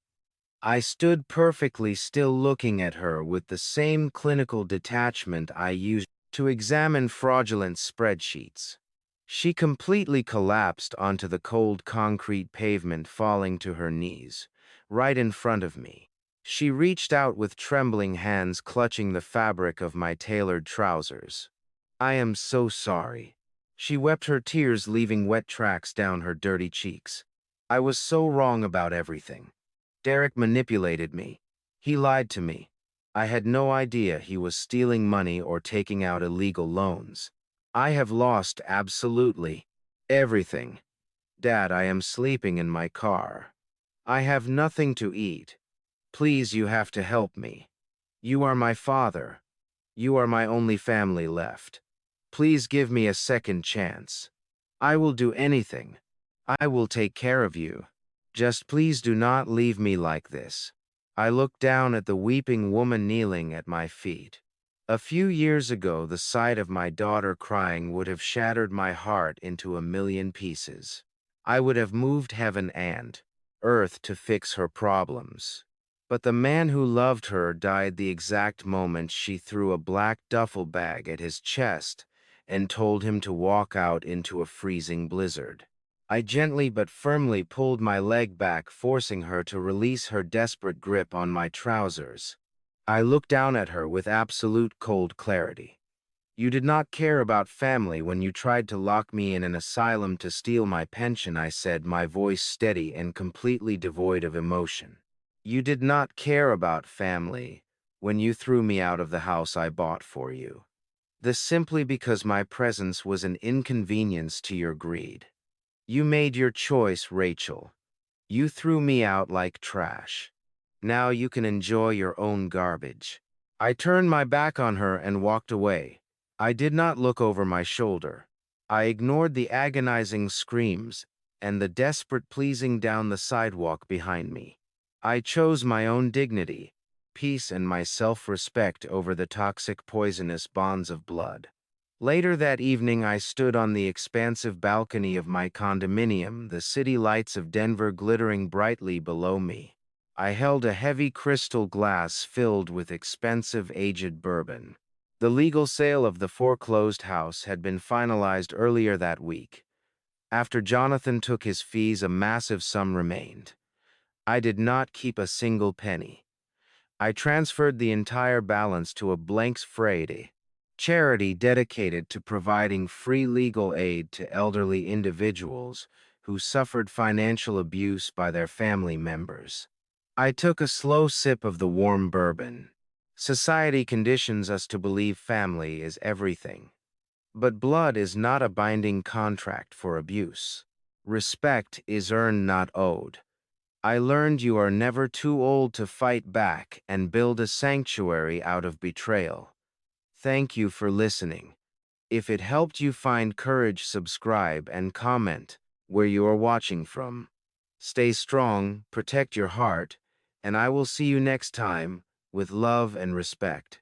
I stood perfectly still, looking at her with the same clinical detachment I used to examine fraudulent spreadsheets. She completely collapsed onto the cold concrete pavement, falling to her knees, right in front of me. She reached out with trembling hands, clutching the fabric of my tailored trousers. "I am so sorry." She wept, her tears leaving wet tracks down her dirty cheeks. "I was so wrong about everything. Derek manipulated me. He lied to me. I had no idea he was stealing money or taking out illegal loans. I have lost absolutely everything. Dad, I am sleeping in my car. I have nothing to eat. Please, you have to help me. You are my father. You are my only family left. Please give me a second chance. I will do anything. I will take care of you. Just please do not leave me like this. I looked down at the weeping woman kneeling at my feet. A few years ago, the sight of my daughter crying would have shattered my heart into a million pieces. I would have moved heaven and earth to fix her problems. But the man who loved her died the exact moment she threw a black duffel bag at his chest and told him to walk out into a freezing blizzard. I gently but firmly pulled my leg back, forcing her to release her desperate grip on my trousers. I looked down at her with absolute cold clarity. You did not care about family when you tried to lock me in an asylum to steal my pension, I said, my voice steady and completely devoid of emotion. You did not care about family when you threw me out of the house I bought for you. This simply because my presence was an inconvenience to your greed. You made your choice, Rachel. You threw me out like trash. Now you can enjoy your own garbage. I turned my back on her and walked away. I did not look over my shoulder. I ignored the agonizing screams and the desperate pleasing down the sidewalk behind me. I chose my own dignity, peace, and my self-respect over the toxic, poisonous bonds of blood. Later that evening, I stood on the expansive balcony of my condominium, the city lights of Denver glittering brightly below me. I held a heavy crystal glass filled with expensive aged bourbon. The legal sale of the foreclosed house had been finalized earlier that week. After Jonathan took his fees, a massive sum remained. I did not keep a single penny. I transferred the entire balance to a Blanks Friday charity dedicated to providing free legal aid to elderly individuals who suffered financial abuse by their family members. I took a slow sip of the warm bourbon. Society conditions us to believe family is everything. But blood is not a binding contract for abuse. Respect is earned, not owed. I learned you are never too old to fight back and build a sanctuary out of betrayal. Thank you for listening. If it helped you find courage, subscribe and comment where you are watching from. Stay strong, protect your heart, and I will see you next time with love and respect.